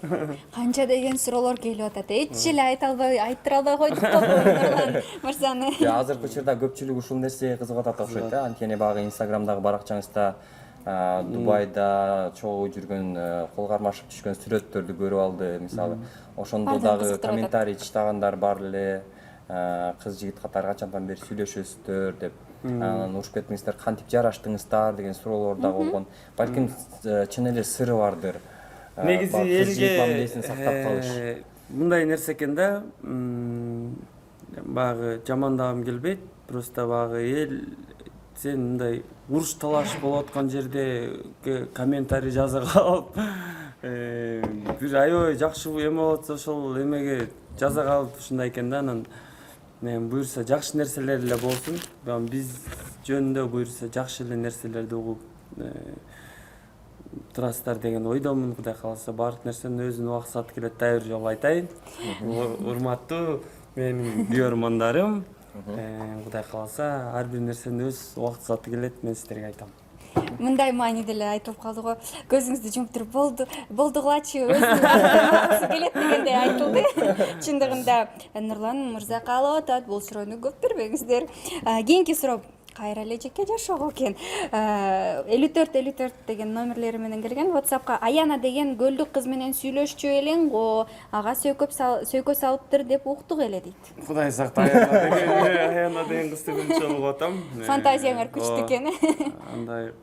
Канча деген суроолор келип атат. Эч эле айттыра албай койдук го Нурлан мырзаны. Азыркы учурда көпчүлүк ушул нерсеге кызыгып атат окшойт да. Анткени багы инстаграмдагы баракчаңызда Дубайда чогуу жүргөн, кол кармашып түшкөн сүрөттөрдү көрүп алды. Мисалы, ошондо дагы комментарий чыштагандар бар эле. Кыз жигит катары качандан бери сүйлөшөсүздөр деп. Анан урушуп кеттиңиздер, кантип жараштыңыздар деген суроолор дагы болгон. Балким чын эле сыры бардыр. Негизи элге сактап калыш. Мындай нерсе экен да, багы жамандагым келбейт, просто багы эл сен мындай уруш талаш болуп аткан жерде комментарий жаза калып, бир аябай жакшы эме болуп атса ошол эмеге жаза калып ушундай экен да. Анан мен буюрса жакшы нерселер эле болсун, биз жөнүндө буюрса жакшы эле нерселерди угуп турасыздар деген ойдомун. Кудай кааласа баардык нерсенин өзүнүн убакыт сааты келет. Дагы бир жолу айтайын, урматтуу менин көрөрмандарым, Кудай кааласа ар бир нерсенин өз убакыт сааты келет, мен сиздерге айтам. Мындай мааниде эле айтылып калды го. Көзүңүздү жумуп туруп болдугулачы, өзү келет дегендей айтылды. Чындыгында Нурлан мырза каалап атат, бул суроону көп бербеңиздер. Кийинки суроо кайра эле жеке жашоого экен. 54 деген номерлери менен келген. WhatsAppка Аяна деген көлдүк кыз менен сүйлөшчү элең го. Ага сөйкө салыптыр деп уктук эле дейт. Кудай сакта, Аяна деген кызды күнчө угуп атам. Фантазияңар күчтүү экен. Андай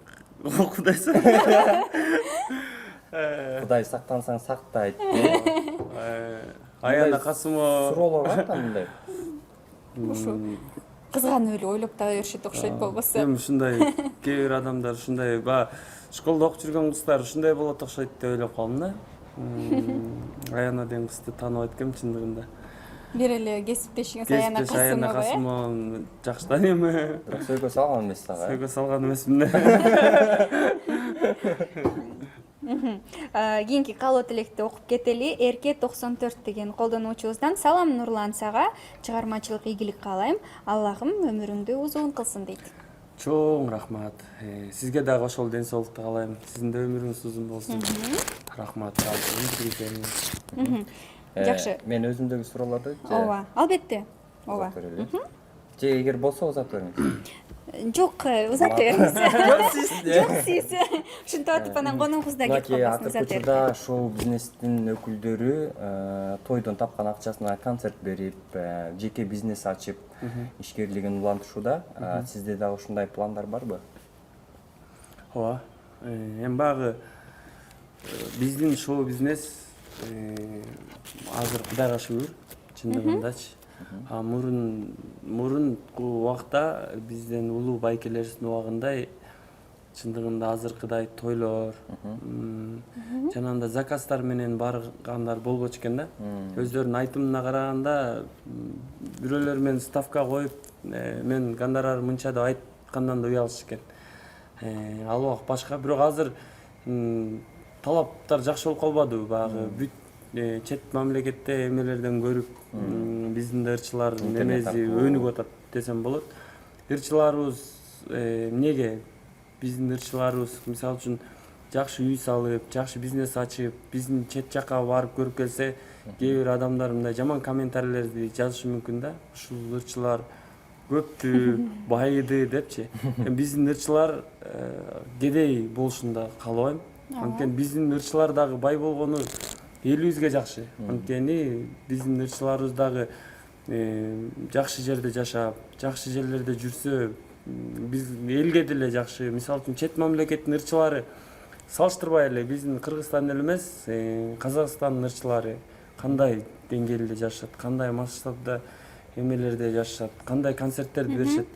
Кудай сакта. Кудай сактансаң сактайт. Аяна Касымова Суроолор бар да мындай. Кызганып эле ойлоп таба беришет окшойт болбосо. Эми ушундай кээ бир адамдар ушундай школдо окуп жүргөн кыздар ушундай болот окшойт деп ойлоп калдым да. Аяна деген кызды тааныбайт экенмин чындыгында. Бир эле кесиптешиңиз Аяна Аяна Касымова. Касымова жакшы тааныйм. Бирок сөйкө салган эмес ага. Сөйкө салган эмесмин да. Кийинки каалоо тилекти окуп кетели. Эрке 94 деген колдонуучубуздан: салам Нурлан, сага чыгармачылык ийгилик каалайм. Аллахым өмүрүңдү узун кылсын дейт. Чоң рахмат. Сизге дагы ошол ден соолукту каалайм. Сиздин да өмүрүңүз узун болсун. Рахмат. Жакшы. Мен өзүмдөгү суроолорду Ооба, албетте. Ооба. Же эгер болсо узатып бериңиз. Жок, узатып бериңиз. Жок, сиз. Ушинтип атып анан конугубуз да кетип калбасын, узатып бериңиз. Учурда шоу бизнестин өкүлдөрү тойдон тапкан акчасына концерт берип, жеке бизнес ачып, ишкерлигин улантышууда. Сизде дагы ушундай пландар барбы? ооба эми баягы биздин шоу бизнес азыр Кудайга шүгүр чындыгындачы. Мурунку убакта бизден улуу байкелерибиздин убагында чындыгында азыркыдай тойлор жанагындай заказдар менен баргандар болбочу экен да. Өздөрүнүн айтымына караганда бирөөлөр менен ставка коюп, мен гонорар мынча деп айткандан да уялышчу экен. Ал убакыт башка, бирок азыр талаптар жакшы болуп калбадыбы? Баягы бүт чет мамлекетте эмелерден көрүп биздин да ырчылар немеси өнүгүп атат десем болот. Ырчыларыбыз эмнеге биздин ырчыларыбыз мисалы үчүн жакшы үй салып, жакшы бизнес ачып, биздин чет жакка барып көрүп келсе, кээ бир адамдар мындай жаман комментарийлерди жазышы мүмкүн да. Ушул ырчылар көптү, байыды депчи. Биздин ырчылар кедей болушун да каалабайм. Анткени биздин ырчылар дагы бай болгону элибизге жакшы. Анткени биздин ырчыларыбыз дагы жакшы жерде жашап, жакшы жерлерде жүрсө, биз элге деле жакшы. Мисалы үчүн чет мамлекеттин ырчылары салыштырбай эле биздин Кыргызстан эле эмес, Казакстандын ырчылары кандай деңгээлде жашашат, кандай масштабда эмелерде жашашат, кандай концерттерди беришет.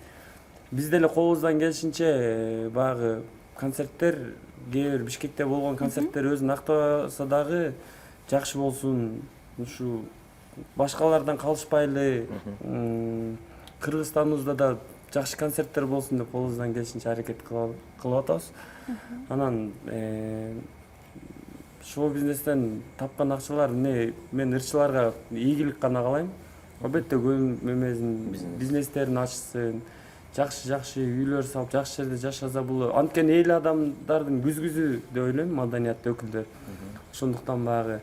Биз деле колубуздан келишинче баягы концерттер, кээ бир Бишкекте болгон концерттер өзүн актабаса дагы жакшы болсун, ушу башкалардан калышпайлы, Кыргызстаныбызда да жакшы концерттер болсун деп колубуздан келишинче аракет кылып атабыз. Анан шоу бизнестен тапкан акчалар мен ырчыларга ийгилик гана каалайм. Албетте бизнестерин ачсын, жакшы үйлөр салып, жакшы жерде жашаса бул. Анткени эл адамдардын күзгүзү деп ойлойм, маданият өкүлдөр. Ошондуктан баягы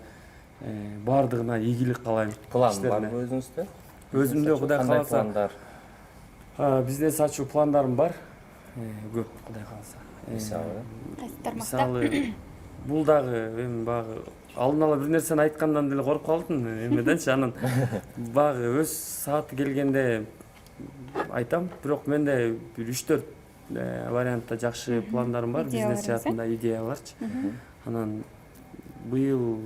бардыгына ийгилик каалайм. План барбы өзүңүздө? Өзүмдө Кудай кааласа пландар? Бизнес ачуу пландарым бар. Көп, Кудай кааласа. Кайсы тармакта? Мисалы, бул дагы эми баягы алдын ала бир нерсени айткандан деле коркуп калдым эмеденчи. Анан баягы өз сааты келгенде айтам, бирок менде бир 3-4 вариантта жакшы пландарым бар, бизнес жаатында идеяларчы. Анан быйыл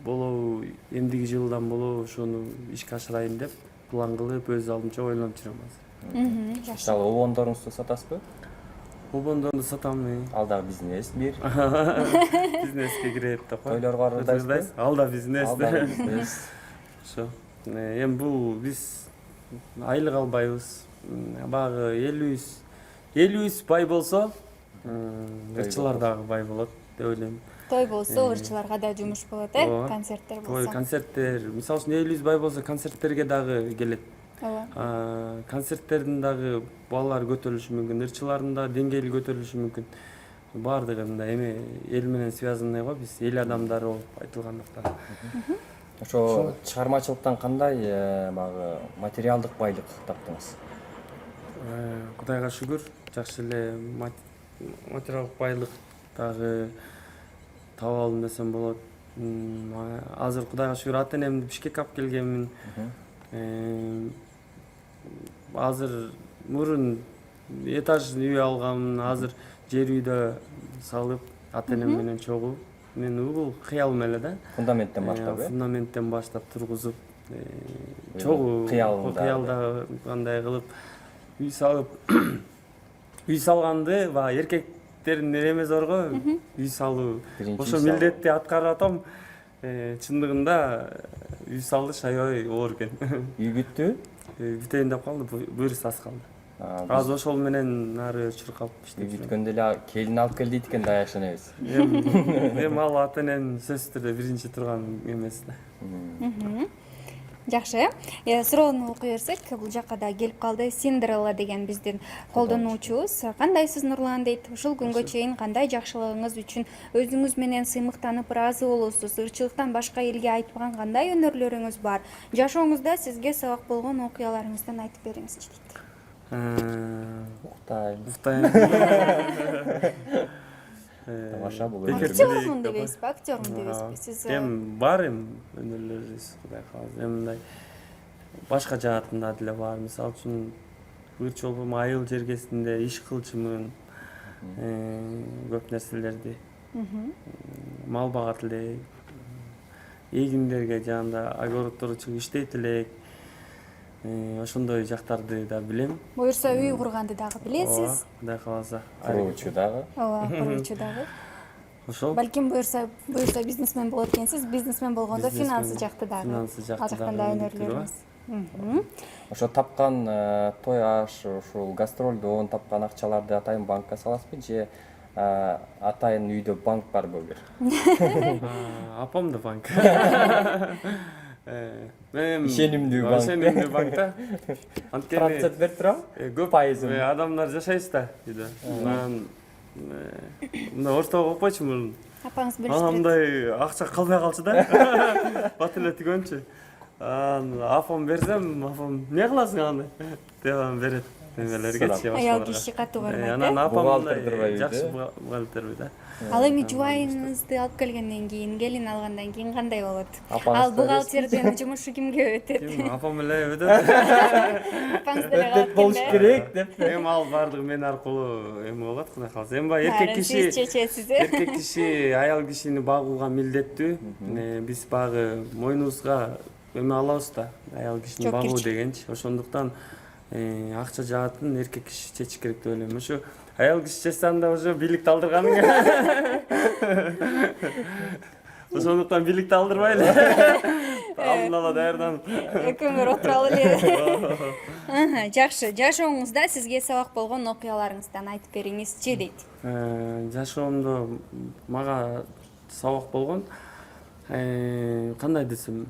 болобу, эмдиги жылдан болобу ошону ишке ашырайын деп план кылып, өз алдымча ойлонуп жүрөм азыр. Жакшы. Мисалы, обондоруңузду сатасызбы? Обондорду сатам. Ал дагы бизнес бир. Бизнеске кирет деп кой. Тойлорго аралашпайсызбы? Ал да бизнес. Ал дагы бизнес. Ошо. Эми бул биз айлык албайбыз. Баягы элибиз бай болсо, ырчылар дагы бай болот деп ойлойм. Той болсо ырчыларга да жумуш болот, концерттер болсо. Концерттер, мисалы үчүн элибиз бай болсо, концерттерге дагы келет. Ооба. Концерттердин дагы баллары көтөрүлүшү мүмкүн, ырчылардын да деңгээли көтөрүлүшү мүмкүн. Бардыгы мындай эми эл менен связанный го, биз эл адамдары болуп айтылгандыктан. Ошо чыгармачылыктан кандай баягы материалдык байлык таптыңыз? Кудайга шүгүр, жакшы эле материалдык байлык дагы таап алдым десем болот. Азыр Кудайга шүгүр ата-энемди Бишкекке алып келгенмин. Азыр мурун этажный үй алганмын, азыр жер үйдө салып, ата-энем менен чогуу. Мен бул кыялым эле да. Фундаменттен баштап, Фундаменттен баштап тургузуп, чогуу кыялда кандай кылып үй салып, үй салганды баягы эркектердин эмеси бар го, үй салуу. Ошо милдетти аткарып атам. Чындыгында үй салыш аябай оор экен. Үй бүттү? Бүтөйүн деп калды, буйрус аз калды. Азыр ошол менен ары чуркап иштеп жүрөм. Бүткөндө эле келин алып кел дейт экен да, аяшынабыз. Эми ал ата-эненин сөзсүз түрдө биринчи турган эмеси да. Жакшы. Суроону окуй берсек, бул жакка да келип калды. Синдрелла деген биздин колдонуучубуз. Кандайсыз Нурлан дейт. Ушул күнгө чейин кандай жакшылыгыңыз үчүн өзүңүз менен сыймыктанып ыраазы болосуз? Ырчылыктан башка элге айтпаган кандай өнөрлөрүңүз бар? Жашооңузда сизге сабак болгон окуяларыңыздан айтып бериңизчи дейт. Уктайм. Тамаша бул. Актёрмун дебейсизби? Актёрмун дебейсизби? Сиз Эми бар өнөрлөрүбүз, Кудай кааласа. Эми мындай башка жаатында деле бар. Мисалы үчүн ырчы болбойм, айыл жергесинде иш кылчумун. көп нерселерди мал багат элек, эгиндерге жанагындай огороддорго чыгып иштейт элек. Ошондой жактарды да билем. Буюрса үй курганды дагы билесиз. Кудай кааласа. Куруучу дагы. Ооба, куруучу дагы. Ошол. Балким буюрса бизнесмен болот экенсиз. Бизнесмен болгондо финансы жакты дагы. Финансы жакты Ал жактан да өнөрлөрүңүз. Ошо тапкан той аш, ушул гастролдон тапкан акчаларды атайын банкка саласызбы же атайын үйдө банк барбы бир? Апам да банк. Ишенимдүү банк. Ишенимдүү банк да. Анткени Процент берип турабы? көп пайызын. Адамдар жашайбыз да үйдө. Анан мына ортого койпойчумун мурун. Апаңыз Анандай акча калбай калчу да. Бат эле түгөнчү. Апам берсем, апам эмне кыласың аны деп анан берет. Немелергечи аял киши катуу барбайт. Анан апам Бухгалтердирбайбы, жакшы бухгалтерби да. Ал эми жубайыңызды алып келгенден кийин, келин алгандан кийин кандай болот? Апаңыз Ал бухгалтердин жумушу кимге өтөт? Апам эле өтөт. Апаңыз деле Өтөт калат болуш экен керек деп. Эми ал баардыгы мен аркылуу эми болот, кудай кааласа. Эми баягы эркек Сиз киши чечесиз, эркек киши аял кишини багууга милдеттүү. Биз багы мойнубузга эме алабыз да, аял кишини багуу дегенчи. Ошондуктан акча жаатын эркек киши чечиш керек деп ойлойм. Ошо аял киши чечсе анда уже бийликти алдырганың. Ошондуктан бийликти алдырбайлы. Алдын ала даярданып. экөөңөр отуралы эле. Жакшы. Жашооңузда сизге сабак болгон окуяларыңыздан айтып бериңизчи дейт. Жашоомдо мага сабак болгон кандай десем,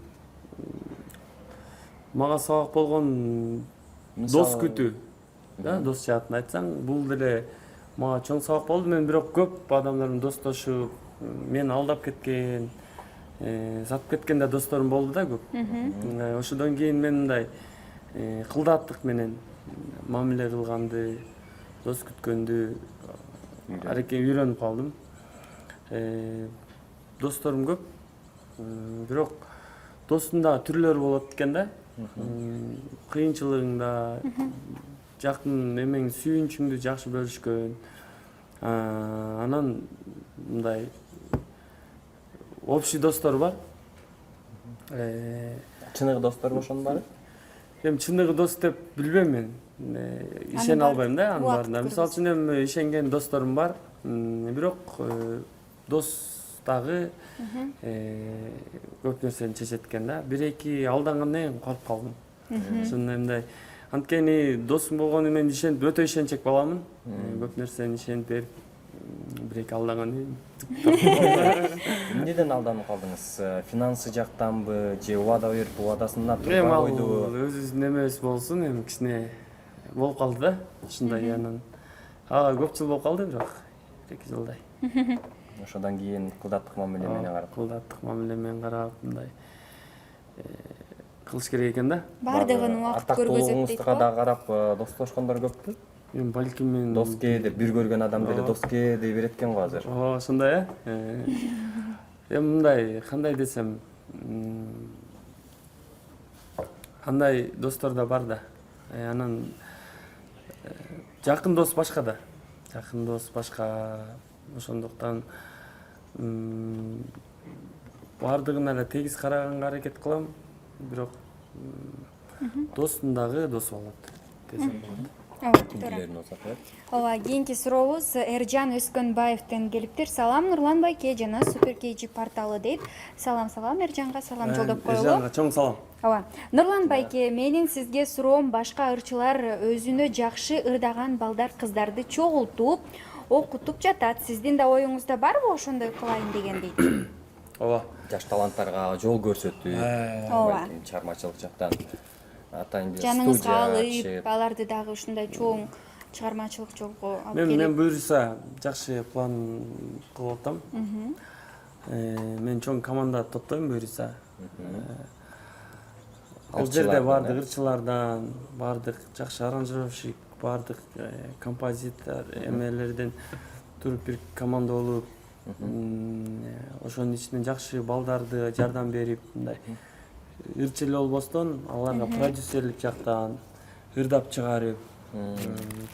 мага сабак болгон дос күтүү. Да, дос жаатын айтсаң, бул деле мага чоң сабак болду. Мен бирок көп адамдардын достошуп, мен алдап кеткен, сатып кеткен да досторум болду да көп. Ошодон кийин мен мындай кылдааттык менен мамиле кылганды, дос күткөндү үйрөнүп калдым. Досторум көп. Бирок достун да түрлөрү болот экен да. Кыйынчылыгыңда жакын эмең сүйүнчүңдү жакшы бөлүшкөн. Анан мындай общий достор бар. Чыныгы досторбу ошонун баары? Эми чыныгы дос деп билбейм мен. Ишене албайм да анын баарына. Мисалы үчүн эми ишенген досторум бар. Бирок дос дагы көп нерсени чечет экен да. Бир-эки алдангандан кийин калып калдым. Ошондой мындай анткени досум болгону мен өтө ишенчек баламын. Көп нерсени ишенип берип, бир-эки алдангандан кийин. Эмнеден алданып калдыңыз? Финансы жактанбы же убада берип убадасына Эми турбай ал койдубу? өзүбүздүн эмебиз болсун, эми кичине болуп калды да. Ушундай анан көп жыл болуп калды, бирок 1-2 жылдай. Ошондон кийин кылдаттык мамиле менен карап. Кылдаттык мамиле менен карап, мындай кылыш керек экен да. Бардыгын убакыт көргөзөт дейт Аттактуулугуңузга го. да карап достошкондор көппү? Эми балким мен Доске деп бир көргөн адам деле доске дей берет экен го азыр. Ошондой Эми мындай, кандай десем, андай достор да бар да. Анан жакын дос башка да. Жакын дос башка. Ошондуктан бардыгына эле тегиз караганга аракет кылам. Бирок достун дагы досу болот. Десем болот. Ооба, туура. Кимдилердин болсо да. Ооба, кийинки сурообуз Эржан Өскөнбаевден келиптир. Салам Нурлан байке жана Супер KG порталы дейт. Салам Эржанга салам жолдоп коелу. Эржанга чоң салам. Ооба. Нурлан байке, менин сизге суроом башка ырчылар өзүнө жакшы ырдаган балдар кыздарды чогултуп, окутуп жатат. Сиздин да оюңузда барбы ошондой кылайын деген дейт. Ооба. Жаш таланттарга жол көрсөтүп, Ооба. чыгармачылык жактан атайын бир Жаныңызга студия алып, ачып, аларды дагы ушундай чоң чыгармачылык жолго алып Мен келип. буюрса жакшы план кылып атам. Мен чоң команда топтойм буюрса. Ал жерде бардык ырчылардан, бардык жакшы аранжировщик, бардык композитор эмелерден туруп бир команда болуп, ошонун ичинен жакшы балдарды жардам берип, мындай ырчы эле болбостон аларга продюсерлик жактан ырдап чыгарып,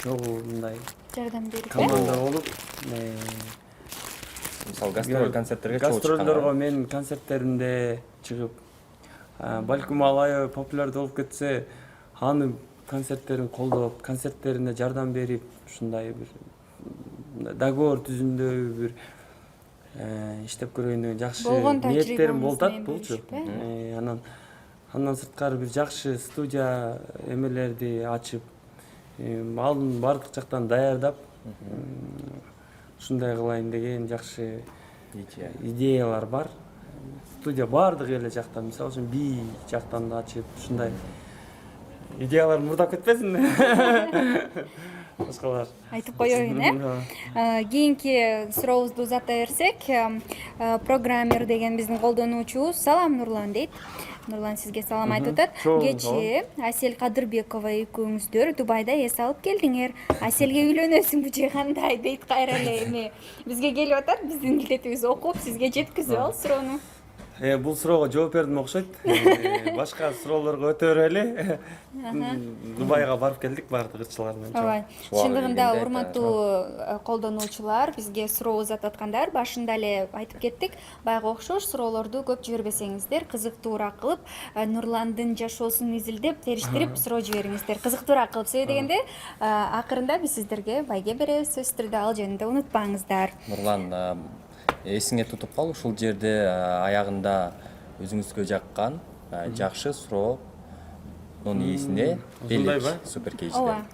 чогуу мындай жардам берип команда болуп, Мисалы гастроль концерттерге чогуу гастролдорго менин концерттеримде чыгып, балким ал аябай популярдуу болуп кетсе, анын концерттерин колдоп, концерттерине жардам берип, ушундай бир договор түзүмдөй бир иштеп көрөйүн деген жакшы ниеттерим болуп атат булчу. Андан сырткары бир жакшы студия эмелерди ачып, аны бардык жактан даярдап, ушундай кылайын деген жакшы идеялар бар. Студия бардык эле жактан, мисалы үчүн би жактан да ачып, ушундай идеялар мурдап кетпесин. Башкалар айтып коеюн, кийинки сурообузду узата берсек, программер деген биздин колдонуучубуз салам Нурлан дейт. Нурлан сизге салам айтып атат. Кечээ Асель Кадырбекова экөөңүздөр Дубайда эс алып келдиңер. Аселге үйлөнөсүңбү же кандай дейт кайра эле эми бизге келип атат. Биздин илдетибиз окуп сизге жеткизип ал суроону. Бул суроого жооп бердим окшойт. Башка суроолорго өтө берели. Дубайга барып келдик баардык ырчылар менен. Ооба. Чындыгында урматтуу колдонуучулар, бизге суроо узатып аткандар, башында эле айтып кеттик, баягы окшош суроолорду көп жибербесеңиздер, кызыктуураак кылып, Нурландын жашоосун изилдеп, териштирип суроо жибериңиздер. Кызыктуураак кылып, себеби дегенде акырында биз сиздерге байге беребиз, сөзсүз түрдө ал жөнүндө унутпаңыздар. Нурлан, эсиңе тутуп кал, ушул жерде аягында өзүңүзгө жаккан жакшы суроонун ээсине белек супер кейжден.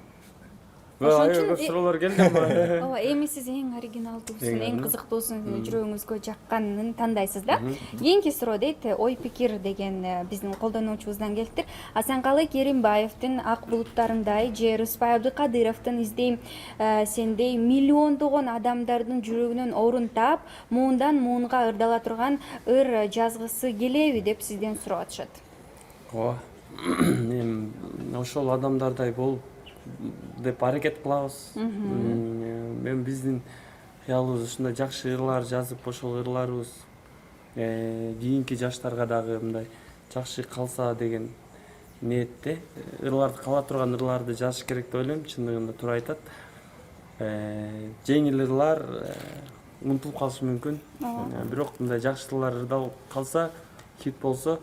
Көп суроолор келди ама. Ооба, эми сиз эң оригиналдуусун, эң кызыктуусун, жүрөгүңүзгө жакканын тандайсыз да. Кийинки суроо дейт, ой пикир деген биздин колдонуучубуздан келиптир. Асанкалы Керимбаевдин Ак булуттарымдай же Рыспай Абдыкадыровдун Издейм сендей миллиондогон адамдардын жүрөгүнөн орун таап, муундан муунга ырдала турган ыр жазгысы келеби деп сизден сурап атышат. Ооба. Эми ошол адамдардай болуп деп аракет кылабыз. Мен биздин кыялыбыз ушундай жакшы ырлар жазып, ошол ырларыбыз кийинки жаштарга дагы мындай жакшы калса деген ниетте. Ырларды кала турган ырларды жазыш керек деп ойлойм, чындыгында туура айтат. Жеңил ырлар унутулуп калышы мүмкүн. Бирок мындай жакшы ырлар ырдалып калса, хит болсо,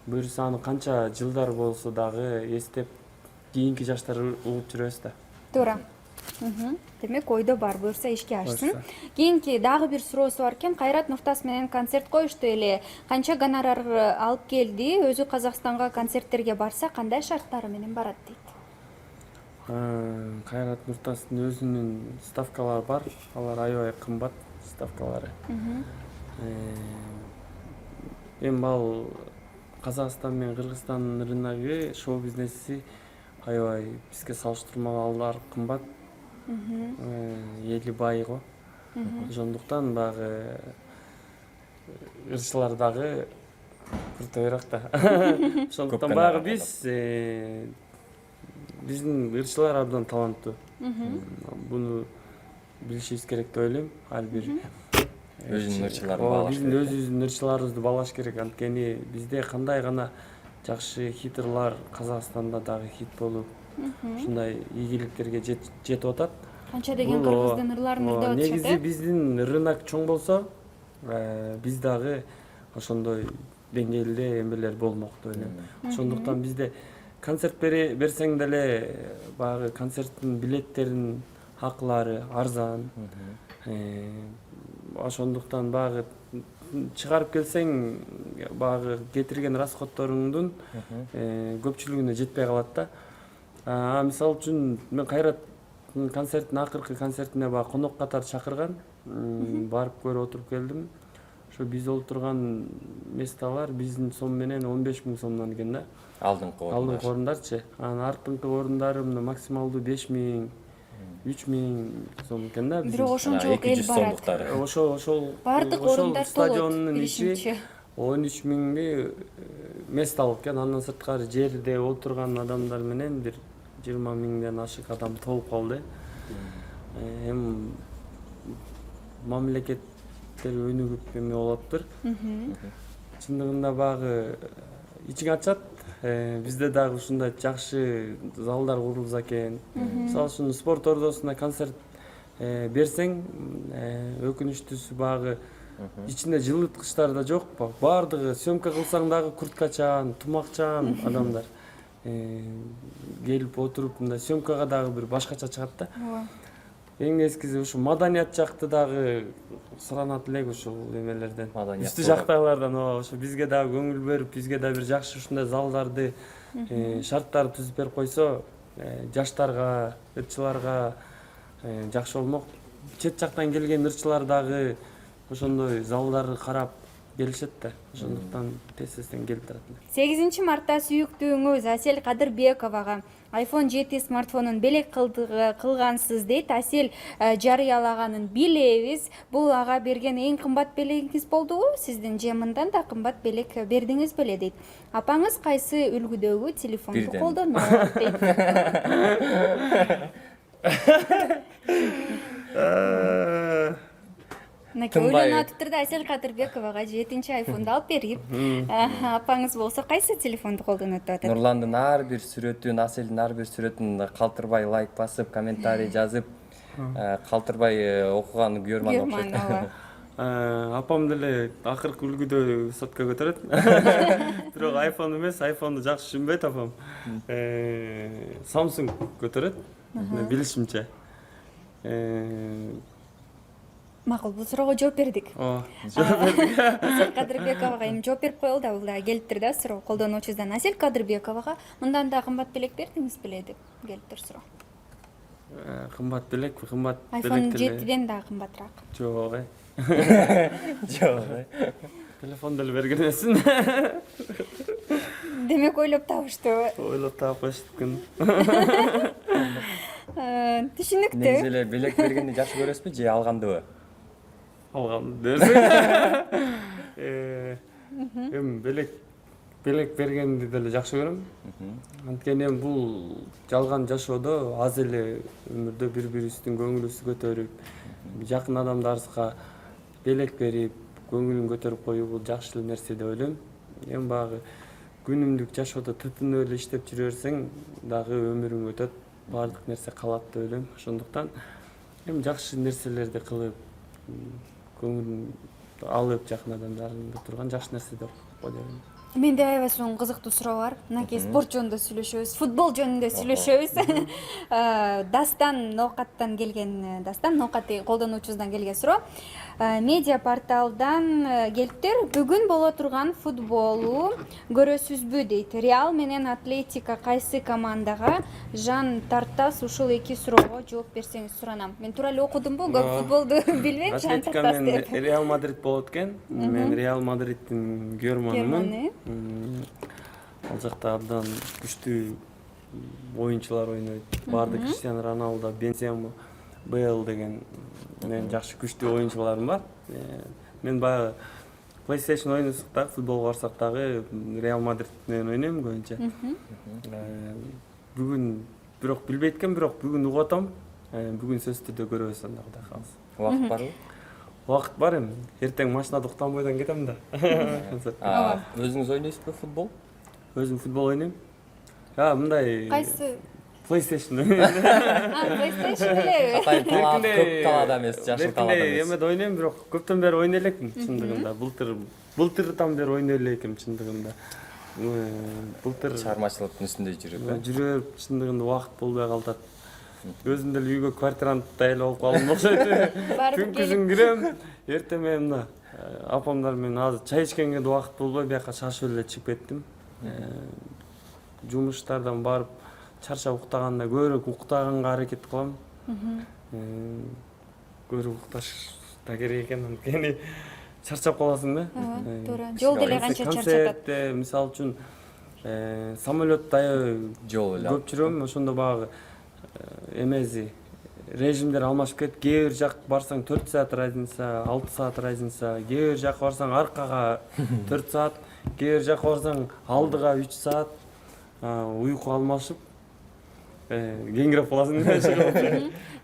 буюрса аны канча жылдар болсо дагы эстеп кийинки жаштар угуп жүрөбүз да. Туура. Демек ойдо бар, буюрса ишке ашсын. Кийинки дагы бир суроосу бар экен. Кайрат Нуртас менен концерт коюшту эле. Канча гонорар алып келди? Өзү Казакстанга концерттерге барса, кандай шарттары менен барат дейт. Кайрат Нуртастын өзүнүн ставкалары бар. Алар аябай кымбат ставкалары. Эми ал Казакстан менен Кыргызстандын рыногу, шоу бизнеси аябай бизге салыштырмалуу алар кымбат. Эли бай го. Ошондуктан багы ырчылар дагы куртойраак да. Ошондуктан багы биздин ырчылар абдан таланттуу. Буну билишибиз керек деп ойлойм. Ар бир өзүнүн ырчыларын баалаш керек. Биздин өзүбүздүн ырчыларыбызды баалаш керек. Анткени бизде кандай гана жакшы хиттерлар Казакстанда дагы хит болуп, ушундай ийгиликтерге жетип атат. Канча деген кыргыздын ырларын ырдап атышат. Негизи биздин рынок чоң болсо, биз дагы ошондой деңгээлде эмелер болмок деп ойлойм. Ошондуктан бизде концерт берсең деле баягы концерттин билеттеринин акылары арзан. Ошондуктан баягы чыгарып келсең, баягы кетирген расходторуңдун көпчүлүгүнө жетпей калат да. Мисалы үчүн мен Кайрат концерттин акыркы концертине баягы конок катары чакырган, барып көрүп отуруп келдим. Ошо биз отурган месталар биздин сом менен 15 000 сомдон экен да. Алдыңкы орундарчы. Анан артыңкы орундары максималдуу 5 000 3 000 сом экен да. Бирок ошончолук эл барат. Ошол бардык орундар стадиондун ичи 13 000 мест алып экен. Андан сырткары жерде отурган адамдар менен бир 20 000ден ашык адам толуп калды. Эми мамлекеттер өнүгүп эме болуптур. Чындыгында багы ичиң ачат. Бизде дагы ушундай жакшы залдар курулса экен. Мисалы үчүн спорт ордосуна концерт берсең, өкүнүчтүүсү багы ичинде жылыткычтар да жок. Баардыгы съемка кылсаң дагы курткачан, тумакчан адамдар келип отуруп мындай съемкага дагы бир башкача чыгат да. Эң эскиси ушу маданият жакты дагы суранат элек ушул эмелерден. Үстү жактагылардан ошо бизге дагы көңүл берип, бизге да бир жакшы ушундай залдарды, шарттарды түзүп берип койсо, жаштарга, ырчыларга жакшы болмок. Чет жактан келген ырчылар дагы ошондой залдарды карап келишет да. Ошондуктан тез-тезден келип турат. 8 мартта сүйүктүүңүз Асел Кадырбековага iPhone 7 смартфонун белек кылгансыз дейт. Асел жарыялаганын билебиз. Бул ага берген эң кымбат белегиңиз болдубу? Сиздин же мындан да кымбат белек бердиңиз беле дейт. Апаңыз кайсы үлгүдөгү телефонду колдонот дейт. Ойлонуп атыптыр да Асел Кадырбековага 7-чи айфонду алып берип, апаңыз болсо кайсы телефонду колдонот деп атат? Нурландын ар бир сүрөтүн, Аселдин ар бир сүрөтүн калтырбай лайк басып, комментарий жазып, калтырбай окуган көрмөн окшойт. Апам деле акыркы үлгүдө сотко көтөрөт. Бирок айфон эмес, айфонду жакшы түшүнбөйт апам. Samsung көтөрөт, билишимче. Макул, бул суроого жооп бердик. Асел Кадырбековага эми жооп берип коелу да, бул да келиптир да суроо колдонуучубуздан. Асел Кадырбековага мындан да кымбат белек бердиңиз беле деп келиптир суроо. Кымбат белек, кымбат белек. iPhone 7ден да кымбатыраак. Жок. Жок. Телефон деле берген эмесмин. Демек ойлоп табыштыбы? Ойлоп таап коюштукун. Түшүнүктүү. Негизи эле белек бергенди жакшы көрөсүзбү же алгандыбы? Алганды. Эми белек бергенди деле жакшы көрөм. Анткени бул жалган жашоодо аз эле өмүрдө бири-бирибиздин көңүлүбүздү көтөрүп, жакын адамдарыбызга белек берип, көңүлүн көтөрүп коюу бул жакшы нерсе деп ойлойм. Эми багы күнүмдүк жашоодо тытынып эле иштеп жүрө берсең дагы өмүрүң өтөт, баардык нерсе калат деп ойлойм. Ошондуктан эми жакшы нерселерди кылып, көңүлүн алып жакын адамдарыңды турган жакшы нерсе деп ойлойм. Менде аябай сонун кызыктуу суроо бар. Мынакей спорт жөнүндө сүйлөшөбүз, футбол жөнүндө сүйлөшөбүз. Дастан Ноокаттан келген, Дастан Ноокаты колдонуучубуздан келген суроо. Медиа порталдан келиптир. Бүгүн боло турган футболу көрөсүзбү дейт. Реал менен Атлетика кайсы командага жан тартас? Ушул эки суроого жооп берсеңиз суранам. Мен туура эле окудумбу? Көп футболду билбейм, жан тартас деп. Атлетика менен Реал Мадрид болот экен. Мен Реал Мадридтин көрмөнүмүн. Ал жакта абдан күчтүү оюнчулар ойнойт. Баардык Криштиану Роналдо, Бензема, Бейл деген мен жакшы күчтүү оюнчуларым бар. Мен баягы PlayStation ойносок дагы, футболго барсак дагы Реал Мадрид менен ойнойм көбүнчө. Бүгүн бирок билбейт экен, бирок бүгүн угуп атам. Бүгүн сөзсүз түрдө көрөбүз анда Кудай кааласа. Убакыт барбы? Убакыт бар эми. Эртең машинада уктанбойдон кетем да. Өзүңүз ойнойсузбу футбол? Өзүм футбол ойнойм. Мындай Кайсы? PlayStation. PlayStation элеби? Көп талаада эмес, жашыл талаада эмес. Эмеде ойнойм, бирок көптөн бери ойной элекмин чындыгында. Былтырдан бери ойной элекмин чындыгында. Былтыр Чыгармачылыктын үстүндө жүрүп, жүрүп чындыгында убакыт болбой калат. Өзүм деле үйгө квартиранттай эле болуп калдым окшойт. Күн кирем, эртең мына апамдар менен азыр чай ичкенге да убакыт болбой бияка шашып эле чыгып кеттим. Жумуштардан барып чарчап уктаганда көбүрөөк уктаганга аракет кылам. Көбүрөөк укташ да керек экен, анткени чарчап каласың да. Туура. Жол деле канча чарчатат. Концертте, мисалы үчүн, самолетто жол эле көп жүрөм, ошондо багы эмези режимдер алмашып кетип, кээ бир жак барсаң 4 саат разница, 6 саат разница, кээ бир жакка барсаң аркага 4 саат, кээ бир жакка барсаң алдыга 3 саат, уйку алмашып, кеңирээк боласың.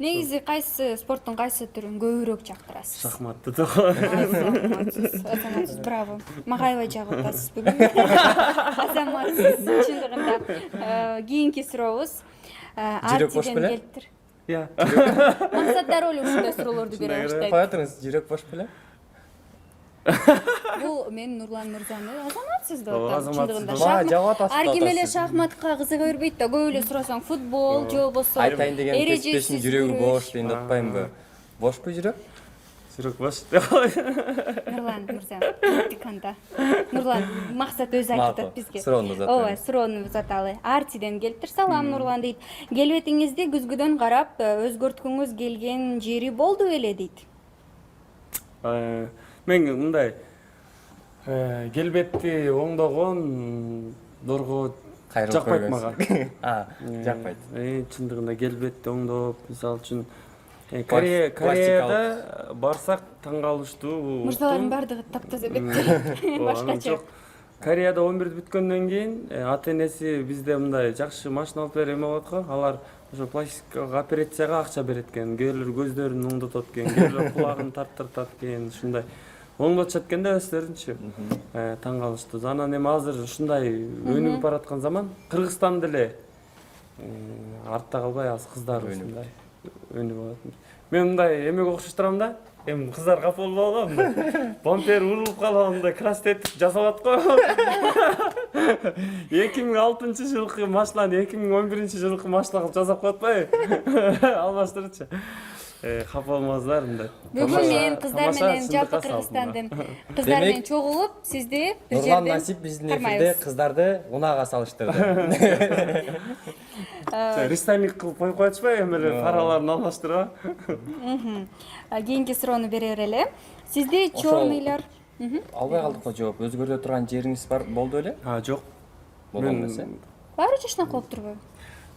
Негизи кайсы спорттун кайсы түрүн көбүрөөк жактырасыз? Шахматты да. Азаматсыз, браво. Мага аябай жагып атасыз бүгүн. Азаматсыз, чындыгында. Кийинки сурообуз Жүрөк бош беле? келиптир. Иә. Максат дароо ушундай суроолорду бере баштайт. Кое туруңуз, жүрөк бош беле? Бул мен Нурлан мырзаны азаматсыз деп атам. Азаматсыз Чындыгында деп. Мага жагып атасыз ар деп ким эле атасыз. шахматка кызыга бербейт да, көп эле сурасаң футбол же болбосо Айтайын деген кесиптешим жүрөгү бош дейин деп атпаймынбы? Бошпу жүрөк? Жүрөк бош. Нурлан мырза, кеттик анда. Нурлан, Максат өзү айтып атат бизге. Суроону узаталы. Ооба, суроону узаталы. Артиден келиптир. Салам Нурлан дейт. Келбетиңизди күзгүдөн карап өзгөрткүңүз келген жери болду беле дейт. Мен мындай келбетти оңдогон дорго жакпайт мага. Жакпайт. Чындыгында келбетти оңдоп, мисалы үчүн Кореяда барсак таң калыштуу. Мырзалардын баардыгы таптаза беттер. Башкача. Кореяда 11 бүткөндөн кийин ата-энеси бизде мындай жакшы машина алып бер эме болот го. Алар ошо пластикалык операцияга акча берет экен. Кээрлер көздөрүн оңдотот экен, кээрлер кулагын тарттыртат экен, ушундай. Оңдотушат экен да өздөрүнчү. Таң калыштуу. Анан эми азыр ушундай өнүгүп бараткан заман Кыргызстан деле артта калбай аз кыздар ушундай өнүгүп атат. Мен мындай эмеге окшоштурам да. Эми кыздар капа болбогу мындай. Бампер урулуп калып мындай крастет жасалат го. 2006-жылкы машинаны 2011-жылкы машина кылып жасап коет атпайбы? Алмаштырчы. Капа болмаңыздар мындай. Бүгүн мен кыздар менен жалпы Кыргызстандын кыздар менен чогулуп сизди бир Нурлан жерден Насип биздин эфирде кыздарды унага салыштырды. Рестайлинг кылып коюп коечпайбы эми эле параларын алмаштырып. Кийинки суроону бере берели. Сизди чорныйлар Албай калдык го жооп. Өзгөртө турган жериңиз бар болду беле? Жок. Болгон эмес. баары жашына кылып турбайбы?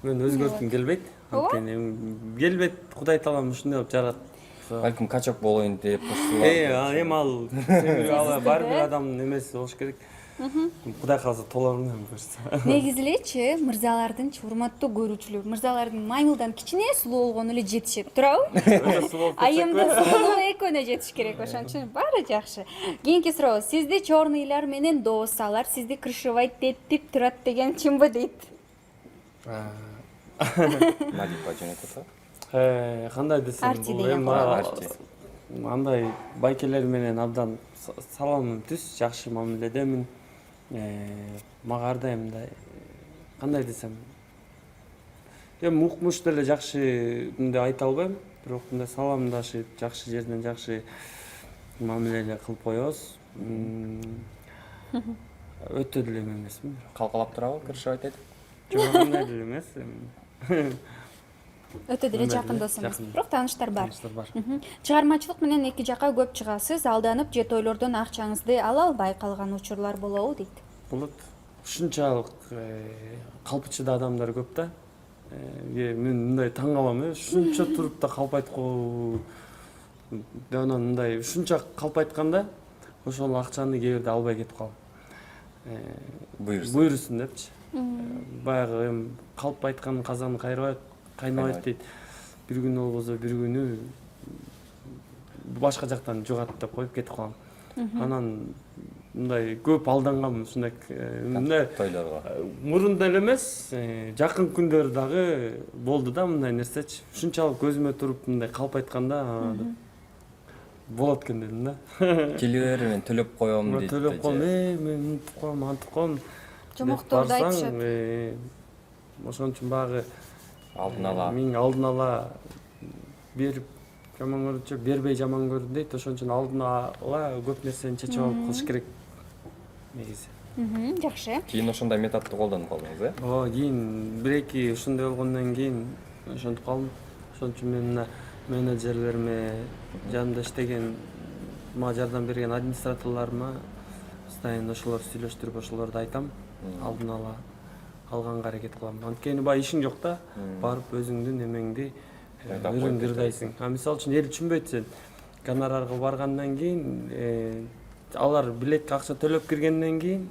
Мен өзгөрткүм келбейт. Анткени келбет Кудай таалам ушундай кылып жарат. Балким качок болоюн деп курсулар. Эми ал баары бир адамдын эмеси болуш керек. Кудай кааласа толорунан көрсө. Негизи элечи мырзалардын урматтуу көрүүчүлөр, мырзалардын майнылдан кичине сулуу болгону эле жетишет, туурабы? Айымдын сулуулугу экөөнө жетиш керек, ошон үчүн баары жакшы. Кийинки суроо, сизди чорныйлар менен дос, алар сизди крышевать этип турат деген чынбы дейт? Малипа жөнөтөт. Кандай десем, Арти бул деген эми андай байкелер менен абдан саламым түз, жакшы мамиледемин. Мага ар дайым мындай кандай десем, эми укмуш деле жакшы мындай айта албайм, бирок мындай саламдашып, жакшы жерден жакшы мамиле кылып коебуз. Өтө деле эмесмин. Калкалап турабы, крышевать этип? Жок, андай деле эмес. Өтө деле жакын досумуз, бирок тааныштар бар. Бар. Чыгармачылык менен эки жака көп чыгасыз, алданып же тойлордон акчаңызды ала албай калган учурлар болобу дейт. Болот. Ушунчалык калпычыда адамдар көп да. Мен мындай таң калам, ушунча туруп да калпайтку. Анан мындай ушунча калпайтканда ошол акчаны кээ бирде албай кетип калам. Буйрусун депчи. Баягы эми калпайткан казан кайнабайт дейт. Бир күн болбосо бир күнү башка жактан жугат деп коюп кетип калам. Анан мындай көп алдангам ушундай Тойлорго. мурунда эле эмес, жакын күндөр дагы болду да мындай нерсечи. Ушунчалык көзүмө туруп мындай калпайтканда болот экен дедим да. Келип мен төлөп коем дейт. Төлөп коем, мен унутуп коем, антып коем. Жомокторду айтышат. Ошон үчүн багы Алдын ала. Мен алдын ала берип жаман көрүнчү, бербей жаман көрдүм дейт. Ошон үчүн алдын ала көп нерсени чечип алып кылыш керек. Негизи. Жакшы. Кийин ошондой методду колдонуп калдыңыз, э? Кийин бир-эки ушундай болгондон кийин ошентип калдым. Ошон үчүн мен мына менеджерлериме, жанымда иштеген, мага жардам берген администраторлорума постоянно ошолор сүйлөштүрүп ошолорду айтам. Алдын ала алганга аракет кылам. Анткени баягы ишиң жок да, барып өзүңдүн эмеңди ырдайсың. Мисалы үчүн эл түшүнбөйт сен. Гонорарга баргандан кийин алар билетке акча төлөп киргенден кийин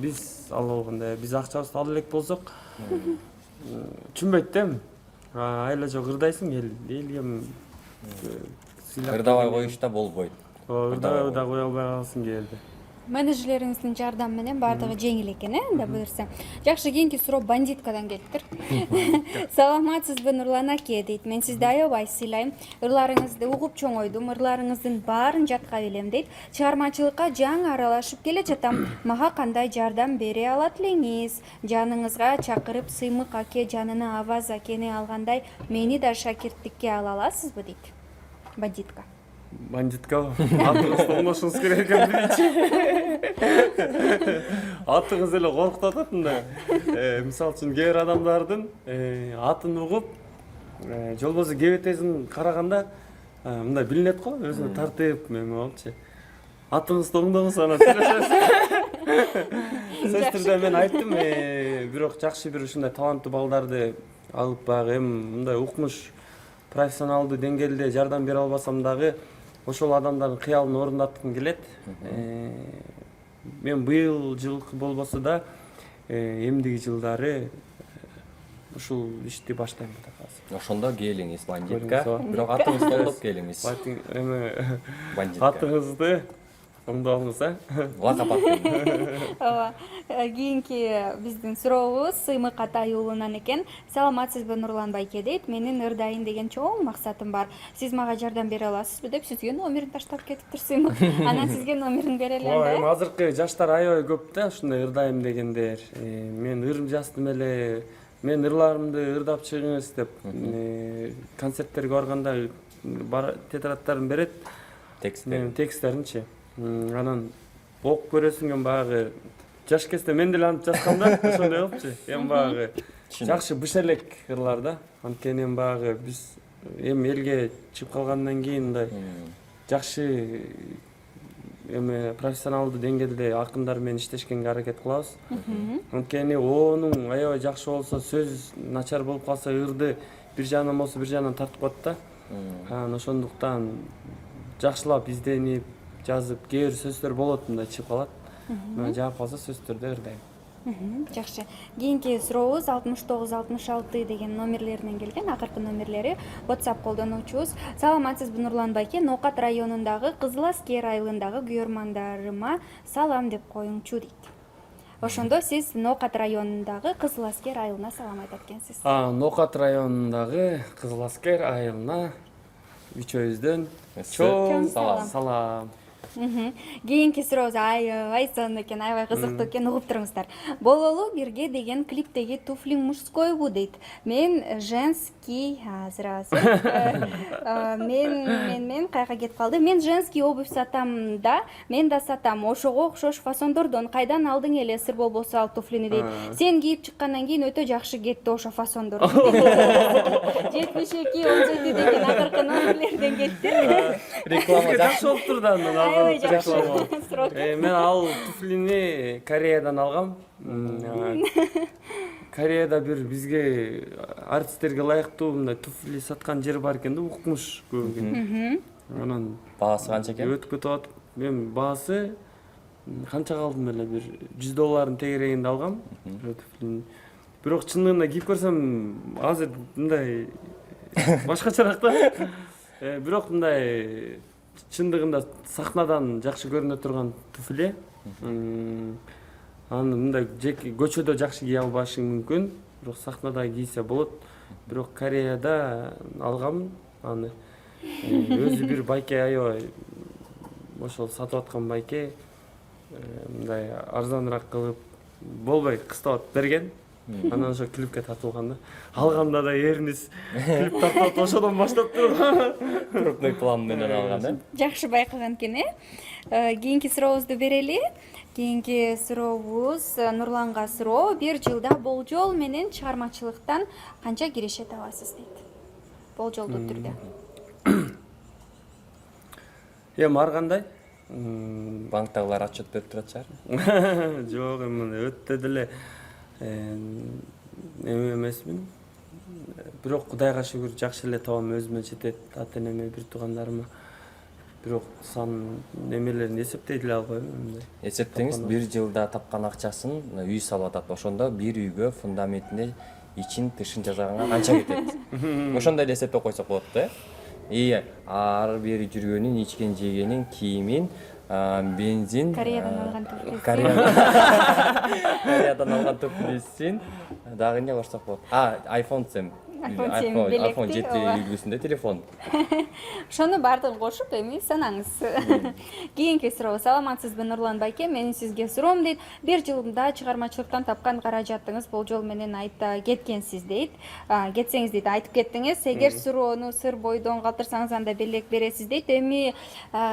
биз ал болгондо биз акчабызды ала элек болсок, Түшүнбөйт да эми. Айла жок ырдайсың элге ырдабай коюшта болбойт. ырдабай да кое албай каласың келди. Менеджериңиздин жардамы менен баардыгы жеңил экен, Анда буюрса. Жакшы, кийинки суроо бандиткадан келиптир. Саламатсызбы, Нурлан аке дейт. Мен сизди аябай сыйлайм. Ырларыңызды угуп чоңойдум. Ырларыңыздын баарын жатка билем дейт. Чыгармачылыкка жаңы аралашып келе жатам. Мага кандай жардам бере алат элеңиз? Жаныңызга чакырып Сыймык аке жанына Аваз акени алгандай мени да шакирттикке ала аласызбы дейт. Бандитка. Бандитка атыңызды оңдошуңуз керек экен биринчи. Атыңыз эле коркутуп атат мындай. Мисалы үчүн кээ бир адамдардын атын угуп, же болбосо кебетесин караганда мындай билинет го, өзүнө тартып эме болупчу. Атыңызды оңдоңуз, анан сүйлөшөбүз. Сөз түрдө мен айттым, бирок жакшы бир ушундай таланттуу балдарды алып баягы мындай укмуш профессионалдуу деңгээлде жардам бере албасам дагы ошол адамдардын кыялын орундаткым келет. Мен быйыл жылкы болбосо да эмдиги жылдары ушул ишти баштайм деп атасыз. Ошондо келиңиз бандитка, бирок атыңызды оңдоп келиңиз. Эме Бандитка. атыңызды оңдоңуз, Ооба. Кийинки биздин сурообуз Сыймык Атай уулунан экен. Саламатсызбы, Нурлан байке дейт. Менин ырдайын деген чоң максатым бар. Сиз мага жардам бере аласызбы деп сизге номерин таштап кетиптир Сыймык. Анан сизге номерин берели Эми анда. азыркы жаштар аябай көп да ушундай ырдайм дегендер. Мен ырым жаздым эле, мен ырларымды ырдап чыгыңыз деп концерттерге барганда тетрадтарын берет. Тексттеринчи. Анан окуп көрөсүң, баягы жаш кезде мен деле антип жазгам да, ошондой болупчу. Эми баягы жакшы быш элек ырлар да. Анткени эми баягы биз эми элге чыгып калгандан кийин мындай жакшы эми профессионалдуу деңгээлде акындар менен иштешкенге аракет кылабыз. Анткени оонуң аябай жакшы болсо, сөз начар болуп калса, ырды бир жагынан болсо бир жагынан тартып коет да. Анан ошондуктан жакшылап изденип жазып, кээ бир сөздөр болот мындай чыгып калат. Мына жаап калса сөздөрдө ырдайм. Жакшы. Кийинки сурообуз 6966 деген номерлеринен келген, акыркы номерлери. WhatsApp колдонуучубуз. Саламатсызбы, Нурлан байке. Нокат районундагы Кызыл Аскер айылындагы күйөрмандарыма салам деп коюңчу дейт. Ошондо сиз Нокат районундагы Кызыл Аскер айылына салам айтат экенсиз. Нокат районундагы Кызыл Аскер айылына үчөөбүздөн чоң салам. Кийинки сурообуз аябай сонун экен, аябай кызыктуу экен, угуп туруңуздар. Бололу бирге деген клиптеги туфлиң мужскойбу дейт. Мен женский, мен каяка кетип калды. Мен женский обувь сатам да, мен да сатам. Ошого окшош фасондордон кайдан алдың эле, сыр болбосо ал туфлини дейт. Сен кийип чыккандан кийин өтө жакшы кетти ошо фасондор. 72-17 деген акыркы номерлерден келиптир. Реклама жакшы болуптур да анан. Жакшы. Мен ал туфлини Кореядан алгам. Кореяда бир бизге артисттерге ылайыктуу мындай туфли саткан жер бар экен да, укмуш көп. Анан баасы канча экен? Өтүп кетип атып, мен баасы канча калдым эле, бир $100 тегерегинде алгам туфлини. Бирок чындыгында кийип көрсөм азыр мындай башкачараак да. Бирок мындай чындыгында сахнадан жакшы көрүнө турган туфли. Аны мындай жеке көчөдө жакшы кие албашың мүмкүн, бирок сахнада кийсе болот. Бирок Кореяда алгам аны. Өзү бир байке аябай ошол сатып аткан байке мындай арзаныраак кылып болбой кыстап берген. Анан ошо клипке тартылган да. Алганда да эриниз клип тартып ошодон баштап турган. Крупный план менен алган да. Жакшы байкаган экен, Кийинки сурообузду берели. Кийинки сурообуз Нурланга суроо. Бир жылда болжол менен чыгармачылыктан канча киреше табасыз дейт. Болжолдуу түрдө. Эми ар кандай? Банктагылар отчет берип турат чыгар. Жок, эми өтө деле эме эмесмин. Бирок Кудайга шүгүр жакшы эле табам, өзүмө жетет, ата-энеме, бир туугандарыма. бирок сан немелерин эсептей деле албайм мындай. Эсептеңиз, бир жылда тапкан акчасын үй салып атат. Ошондо бир үйгө фундаментине ичин тышын жасаганга канча кетет? Ошондой эле эсептеп койсок болот да. Ар бир жүргөнүн, ичкен, жегенин, кийимин, бензин, Кореядан алган туфлиси. Кореядан алган туфлисин дагы эмне корсок болот? iPhone 7. iPhone 7 үлгүсүндө телефон. Ошону баардыгын кошуп эми санаңыз. Кийинки суроо. Саламатсызбы Нурлан байке? Менин сизге суроом дейт. Бир жылда чыгармачылыктан тапкан каражатыңыз болжол менен айта кеткенсиз дейт. Кетсеңиз дейт, айтып кеттиңиз. Эгер суроону сыр бойдон калтырсаңыз анда белек бересиз дейт. Эми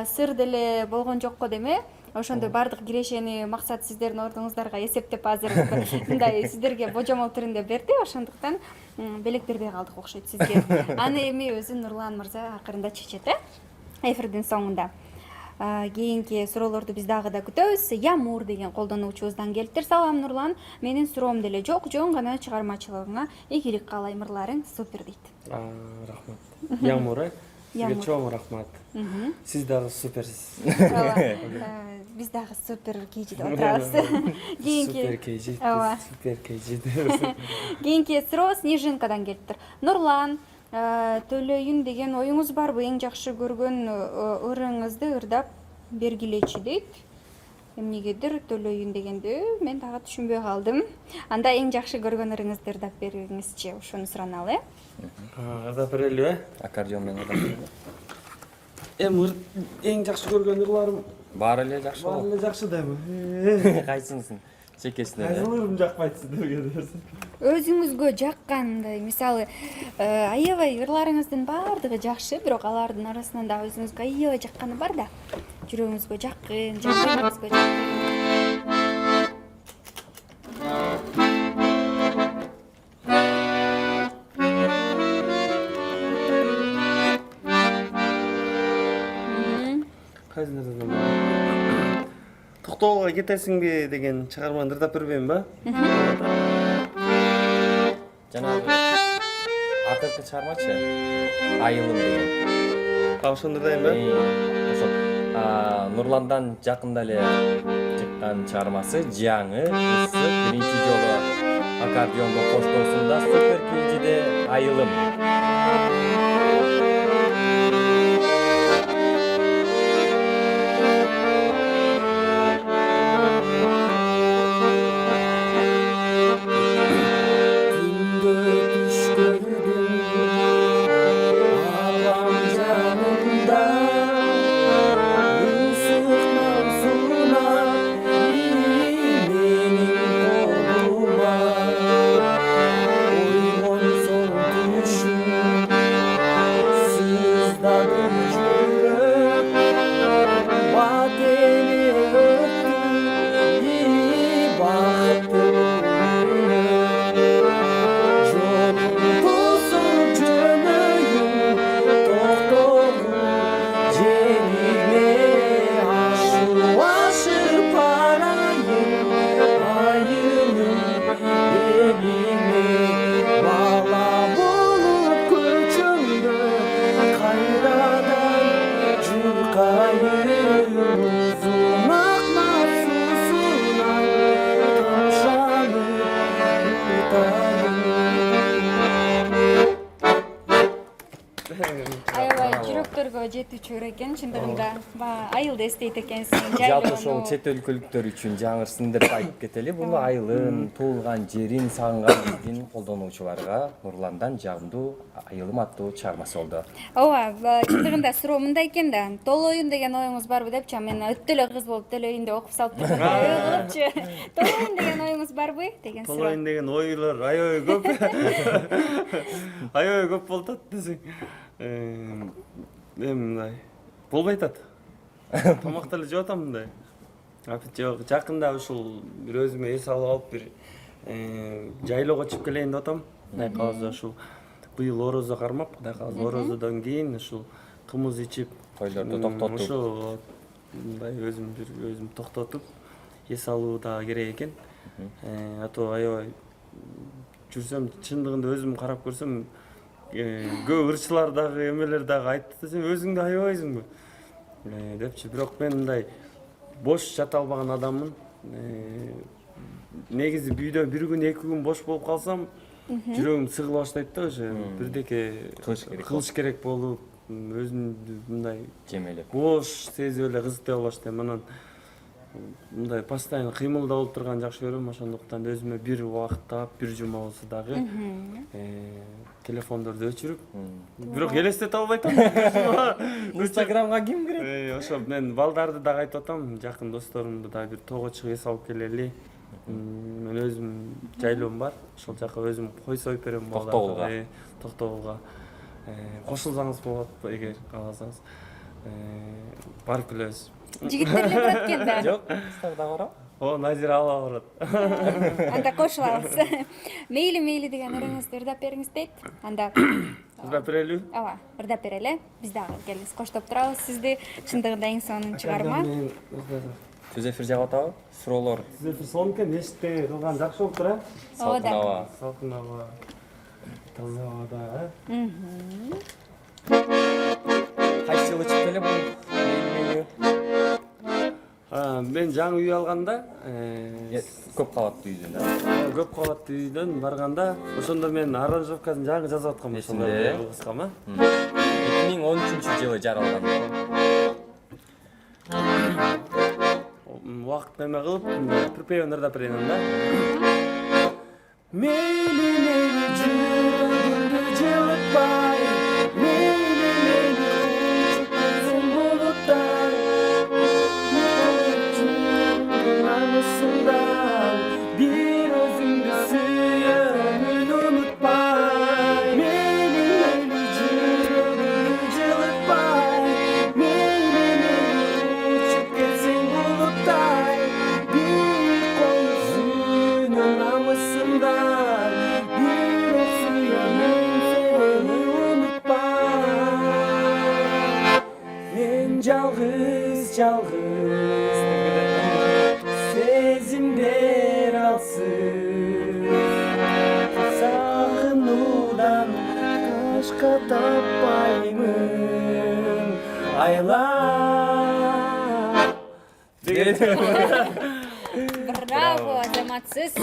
сыр деле болгон жокко деме? Ошондой баардык кирешени максат сиздердин ордуңуздарга эсептеп азыр мындай сиздерге божомол түрүндө берди. Ошондуктан белек бербей калдык окшойт сизге. Аны эми өзү Нурлан мырза акырында чечет, эфирдин соңунда. Кийинки суроолорду биз дагы да күтөбүз. Ямур деген колдонуучубуздан келиптир. Салам Нурлан, менин суроом деле жок, жөн гана чыгармачылыгыңа ийгилик каалайм, ырларың супер дейт. Рахмат. Ямур, сизге чоң рахмат. Сиз дагы суперсиз. Биз дагы супер кейжи деп отурабыз. Супер кейжи. Супер кейжи. Кийинки суроо Снежинкадан келиптир. Нурлан, төлөйүн деген оюңуз барбы? Эң жакшы көргөн ырыңызды ырдап бергилечи дейт. Эмнегедир төлөйүн дегенди мен дагы түшүнбөй калдым. Анда эң жакшы көргөн ырыңызды ырдап бериңизчи, ошону сураналы. Ырдап берелиби? Аккордеон менен ырдап берели. Эми эң жакшы көргөн ырларым Баары эле жакшы болот. баары эле жакшы дайбы. Кайсынысын? Чекесине. Кайсылырым жакпайт сиздерге дерсиң? Өзүңүзгө жаккандай, мисалы, аябай ырларыңыздын баардыгы жакшы, бирок алардын арасынан да өзүңүзгө аябай жакканы бар да. Жүрөгүңүзгө жаккын, жакыныңызга жаккын. Кайсылырым? Токтоого кетесиңби деген чыгарманы ырдап бербейм ба? Жанагы акыркы чыгармачы айылым деген. Ошону ырдайм ба? Ошо Нурландан жакында эле чыккан чыгармасы жаңы ысык биринчи жолу аккордеондо коштоосунда супер кейжиде айылым. Аябай жүрөктөргө жетүүчү ыр экен, чындыгында. Айылды эстейт экенсиң, Жалпы ошол чет өлкөлүктөр үчүн жаңы синдирип айтып кетели. Бул айылын, туулган жерин сагынган биздин колдонуучуларга Нурландан жагымдуу айылым аттуу чыгармасы болду. Ооба, чындыгында суроо мындай экен да. Толоюн деген оюңуз барбы депчи, мен өтө эле кыз болуп төлөйүн деп окуп салып турдум. Кылыпчы. Толоюн деген оюңуз барбы деген суроо. Толоюн деген оюлар аябай көп. Аябай көп болуп атат десең. Эми мындай болбой атат. Тамак деле жеп атам мындай. Жок, жакында ушул бир өзүмө эс алып бир жайлоого чыгып келейин деп атам. Кудай кааласа ушул быйыл орозо кармап, кудай кааласа орозодон кийин ушул кымыз ичип, Тойлорду токтотуп. Ошо мындай өзүм токтотуп эс алуу дагы керек экен. А то аябай жүрсөм чындыгында өзүм карап көрсөм көп ырчылар дагы эмелер дагы айтты десем өзүң да аябайсыңбы? депчи. Бирок мен мындай бош жата албаган адаммын. Негизи үйдө бир күн, 2 күн бош болуп калсам, жүрөгүм сыгыла баштайт да, уже бирдеке кылыш керек болуп, өзүмдү мындай жемелеп бош сезип эле кызыктай баштайм. Анан мындай постоянно кыймылда болуп турганды жакшы көрөм. Ошондуктан өзүмө бир убакыттап, бир жума болсо дагы телефондорду өчүрүп, бирок элестете албайт атам. Инстаграмга ким кирет? Ошо мен балдарды дагы айтып атам, жакын досторумду дагы бир тоого чыгып эс алып келели. Мен өзүм жайлоом бар, ошол жака өзүм кой союп берем балдарга. Токтогулга кошулсаңыз болот, эгер кааласаңыз. Барып келебиз. Жигиттер эле барат экен да. Жок, кыздар да барат. Назира ала барат. Анда кошулабыз. Мейли деген ырыңызды ырдап бериңиз дейт. Анда Ырдап берелиби? ооба, ырдап берели. Биз дагы келиңиз, коштоп турабыз сизди. Чындыгында эң сонун чыгарма. Түз эфир жагып атабы? Суроолор. Түз эфир сонун экен, эшикте кылган жакшы болуптур, э? Салкын аба. Салкын аба. Таза абада, Кайсы жылы чыкты эле бул? Мен жаңы үй алганда, Көп кабаттуу үйдөн да. көп кабаттуу үйдөн барганда, ошондо мен аранжировкасын жаңы жазып аткам ошондо кыскама. 2013-жылы жаралган. Убакыт неме кылып, припевин ырдап берейин анда. Мейли жүрөгүмдү жылытпай, мейли көзүм булуттай, намысыңдан бир өзүңдү сүйүүнү унутпай, мейли жүрөгүмдү жылытпай, мейли учуп кетсең булуттай, бир көзүнү намысыңдан бир сүйүүнү унутпай, мен жалгыз сезимдер алсыз, сагынуудан башка таппаймын айлап. Браво, азаматсыз.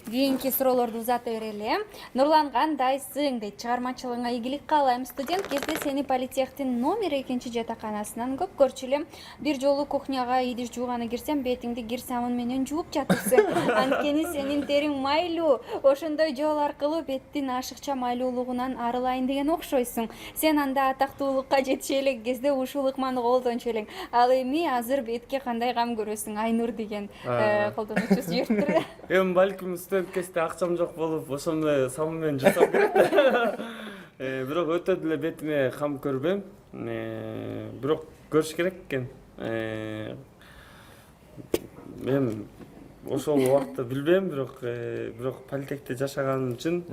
Кийинки суроолорду узата берели. Нурлан, кандайсың дейт. Чыгармачылыгыңа ийгилик каалайм. Студент кезде сени политехтин номер 2 жатаканасынан көп көрчү элем. Бир жолу кухняга идиш жууганы кирсем, бетиңди кир сабын менен жууп жатырсың. Анткени сенин териң майлуу. Ошондой жол аркылуу беттин ашыкча майлуулугунан арылайын деген окшойсуң. Сен анда атактуулукка жетише элек кезде ушул ыкманы колдончу элең. Ал эми азыр бетке кандай кам көрөсүң? Айнур деген колдонуучубуз жибериптир. Эми балким студент кезде акчам жок болуп, ошондой сабын менен жуусам керек. Бирок өтө деле бетиме кам көрбөйм. Бирок көрүш керек экен. Мен ошол убакытта билбейм, бирок политехте жашаганым үчүн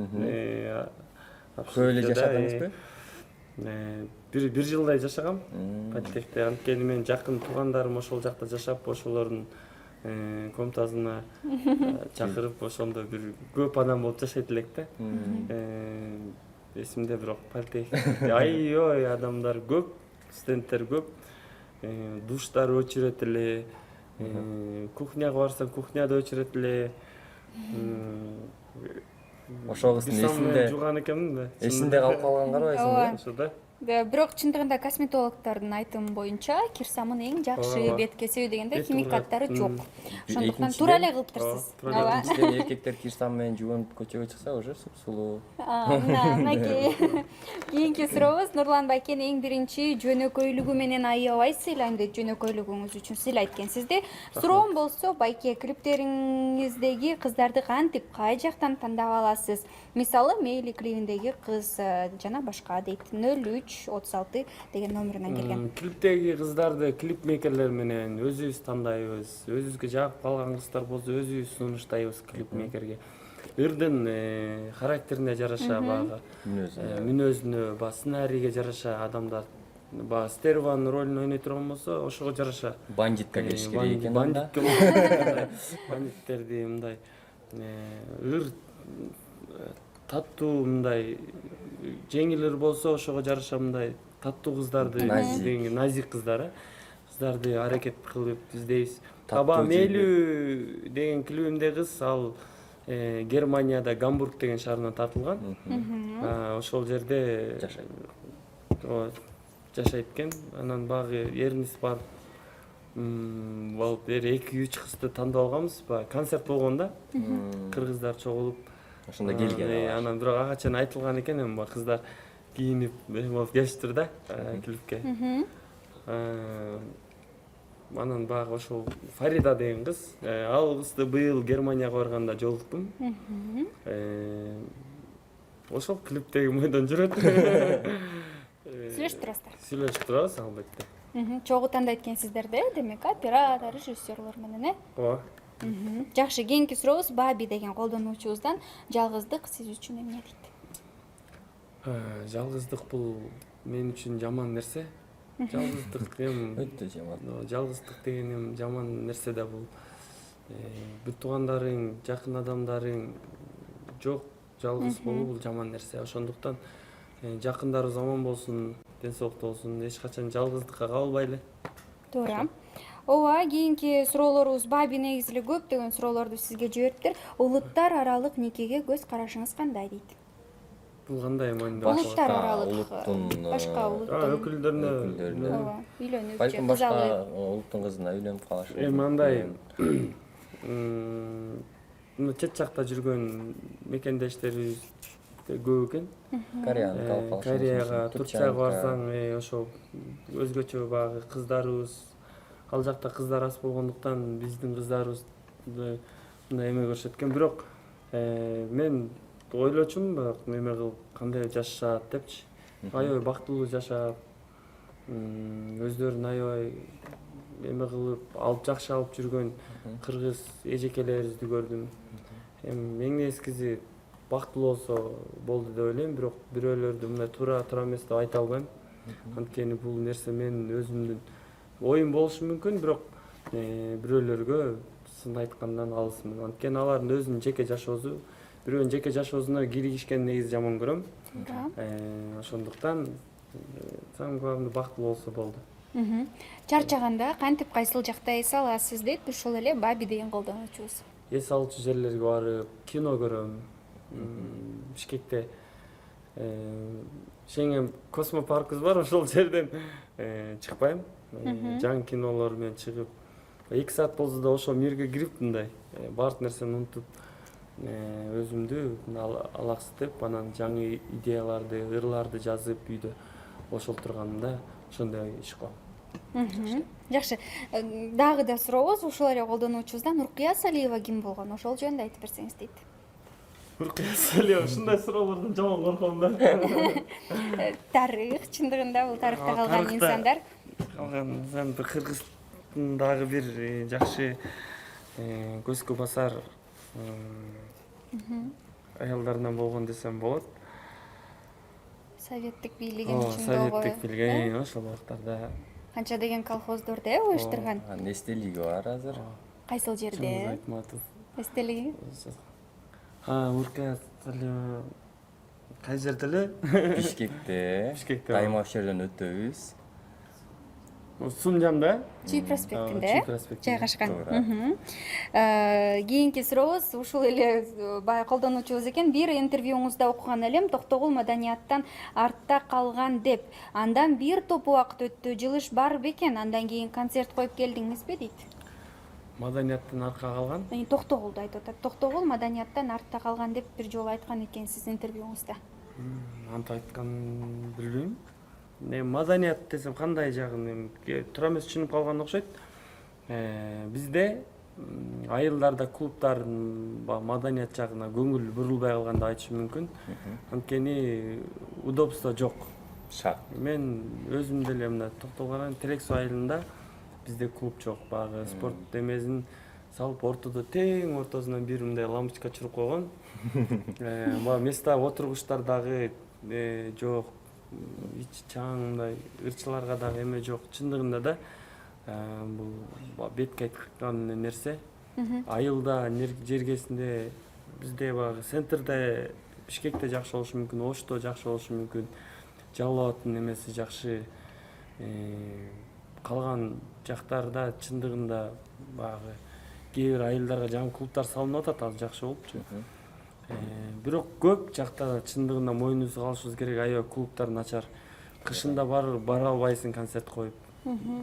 Көп эле жашадыңызбы? бир жылдай жашагам политехте. Анткени мен жакын туугандарым ошол жакта жашап, ошолордун комнатасына чакырып, ошондо бир көп адам болуп жашайт элек да. Эсимде, бирок политехте ой адамдар көп, студенттер көп, душтар өчүрөт эле, кухняга барсаң кухняда өчүрөт эле. Ошол кыздын эсинде жууган экенмин да. Эсинде калып калган карабайсың да? Ошо да. Бирок чындыгында косметологдордун айтымы боюнча кирсамын эң жакшы бетке себеби дегенде химикаттары жок. Ошондуктан туура эле кылыптырсыз. Ооба. Экинчиден эркектер кирсам менен жуунуп көчөгө чыкса уже сулуу. Мынакей. Кийинки сурообуз Нурлан байкен эң биринчи жөнөкөйлүгү менен аябай сыйлайм дейт. Жөнөкөйлүгүңүз үчүн сыйлайт экенсизди. Суроом болсо, байке, клиптериңиздеги кыздарды кантип, кай жактан тандап аласыз? Мисалы, мейли клибиндеги кыз жана башка дейт. 0336 деген номеринен келген. Клиптеги кыздарды клипмейкерлер менен өзүбүз тандайбыз. Өзүбүзгө жагып калган кыздар болсо өзүбүз сунуштайбыз клипмейкерге. Ырдын характерине жараша, баягы мүнөзүнө, сценарийге жараша адамдар стерванын ролун ойной турган болсо, ошого жараша Бандитка келиш керек экен анда. Бандиттерди мындай таттуу мындай жеңил болсо, ошого жараша мындай таттуу кыздарды, назик кыздар. кыздарды аракет кылып издейбиз. Таттуу Таба жегиле. Мелүү деген клубунда кыз ал Германияда Гамбург деген шаарынан тартылган. Ошол жерде Жашайт. Жашайт экен. Анан багы эрибиз барып бир 2-3 кызды тандап алганбыз. Концерт болгон да. Кыргыздар чогулуп. Ошондо келген. Анан бирок ага чейин айтылган экен, эми бул кыздар кийинип болуп келиптир да клубке. Анан багы ошол Фарида деген кыз, ал кызды быйыл Германияга барганда жолуктум. Ошол клубтеги мойдон жүрөт. Сүйлөшүп турасыздар. Сүйлөшүп турабыз албетте. Чогуу тандайт экенсиздер да, демек оператор, режиссерлор менен, Ооба. Жакшы, кийинки сурообуз Баби деген колдонуучубуздан. Жалгыздык сиз үчүн эмне дейт? Жалгыздык бул мен үчүн жаман нерсе. Жалгыздык Өтө жаман. жалгыздык деген жаман нерсе да бул. Бүт туугандарың, жакын адамдарың жок, жалгыз болуу бул жаман нерсе. Ошондуктан жакындарыбыз аман болсун, ден соолукта болсун, эч качан жалгыздыкка кабылбайлы. Туура. Ооба, кийинки суроолорубуз Баби негизи эле көптөгөн суроолорду сизге жибериптир. Улуттар аралык никеге көз карашыңыз кандай дейт? Бул кандай мааниде? Улуттар аралык, улуттун, башка улуттун Өкүлдөрүнө ооба, үйлөнүп же Балким кыз башка алып. улуттун кызына үйлөнүп калышы. Эми андай чет жакта жүргөн мекендештерибиз көп экен. Кореянка алып калышы. Кореяга, Турцияга барсаң, ошо өзгөчө багы кыздарыбыз, ал жакта кыздар аз болгондуктан биздин кыздарыбызды мындай эме көрүшөт экен. Бирок мен ойлочумун, бирок неме кылып кандай жашашат депчи. Аябай бактылуу жашап, өздөрүн аябай эме кылып, алып жакшы алып жүргөн кыргыз эжекелерибизди көрдүм. Эми эң нескиси бактылуу болсо болду деп ойлойм, бирок бирөөлөрдү мындай туура эмес деп айта албайм. Анткени бул нерсе менин өзүмдүн оюм болушу мүмкүн, бирок бирөөлөргө сын айткандан алысмын. Анткени алардын өзүнүн жеке жашоосу, бирөөнүн жеке жашоосуна киргишкени негизи жаман көрөм. Ошондуктан самый главный бактылуу болсо болду. Чарчаганда кантип кайсыл жакта эс аласыз дейт ушул эле Баби деген колдонуучубуз. Эс алуучу жерлерге барып, кино көрөм. Бишкекте Шенген космопаркыбыз бар, ошол жерден чыкпайм. Жаңы кинолор менен чыгып, 2 саат болсо да ошол мирге кирип, мындай баардык нерсени унутуп, өзүмдү алаксытып, анан жаңы идеяларды, ырларды жазып үйдө ошол турганымда ошондой иш кылам. Жакшы. Дагы да сурообуз ушул эле колдонуучубуздан. Уркуя Салиева ким болгон? Ошол жөнүндө айтып берсеңиз дейт. Уркуя Салиева ушундай суроолордон жаман корком да. Тарых, чындыгында бул тарыхта калган Тарыхта инсандар. Калган инсан бир кыргыздын дагы бир жакшы көзгө басар аялдарынан болгон десем болот. Советтик бийлигин ичинде Советтик бийлик, ошол убактарда канча деген колхоздорду уюштурган. Эстелиги бар азыр. Кайсыл жерде? Айтматов. Эстелиги? Уркуя Салиева кай жерде эле? Бишкекте. Бишкекте. Дайыма ошол жерден өтөбүз. Сунжанда? Чүй проспектинде Чүй проспектинде. жайгашкан. Кийинки сурообуз ушул эле баягы колдонуучубуз экен. Бир интервьюңузда окуган элем, Токтогул маданияттан артта калган деп. Андан бир топ убакыт өттү, жылыш бар бекен. Андан кийин концерт коюп келдиңизби дейт. Маданияттан артка калган? Токтогулду айтып атат. Токтогул маданияттан артта калган деп бир жолу айткан экенсиз интервьюңузда. Антип айтканын билбейм. Маданият десем кандай жагын туура эмес түшүнүп калган окшойт. Бизде айылдарда клубдардын маданият жагына көңүл бурулбай калган деп айтышым мүмкүн. Анткени удобство жок. Шарт. Мен өзүм деле мына Токтогул Терек суу айылында бизде клуб жок. Багы спорт демесин салып ортодо тең ортосунан бир мындай лампочка чуруп койгон. Баа места отургучтар дагы жок. Ич чаң мындай ырчыларга дагы эме жок. Чындыгында да бул бетке айткан нерсе. Айылда жергесинде бизде багы центрде Бишкекте жакшы болушу мүмкүн, Ошто жакшы болушу мүмкүн. Жалал Абадтын эмеси жакшы. Калган жактарда чындыгында баягы кээ бир айылдарга жаңы клубтар салынып атат, ал жакшы болупчу. Бирок көп жакта чындыгында мойнубузду калышыбыз керек, аябай клубтар начар. Кышында бара албайсың концерт коюп.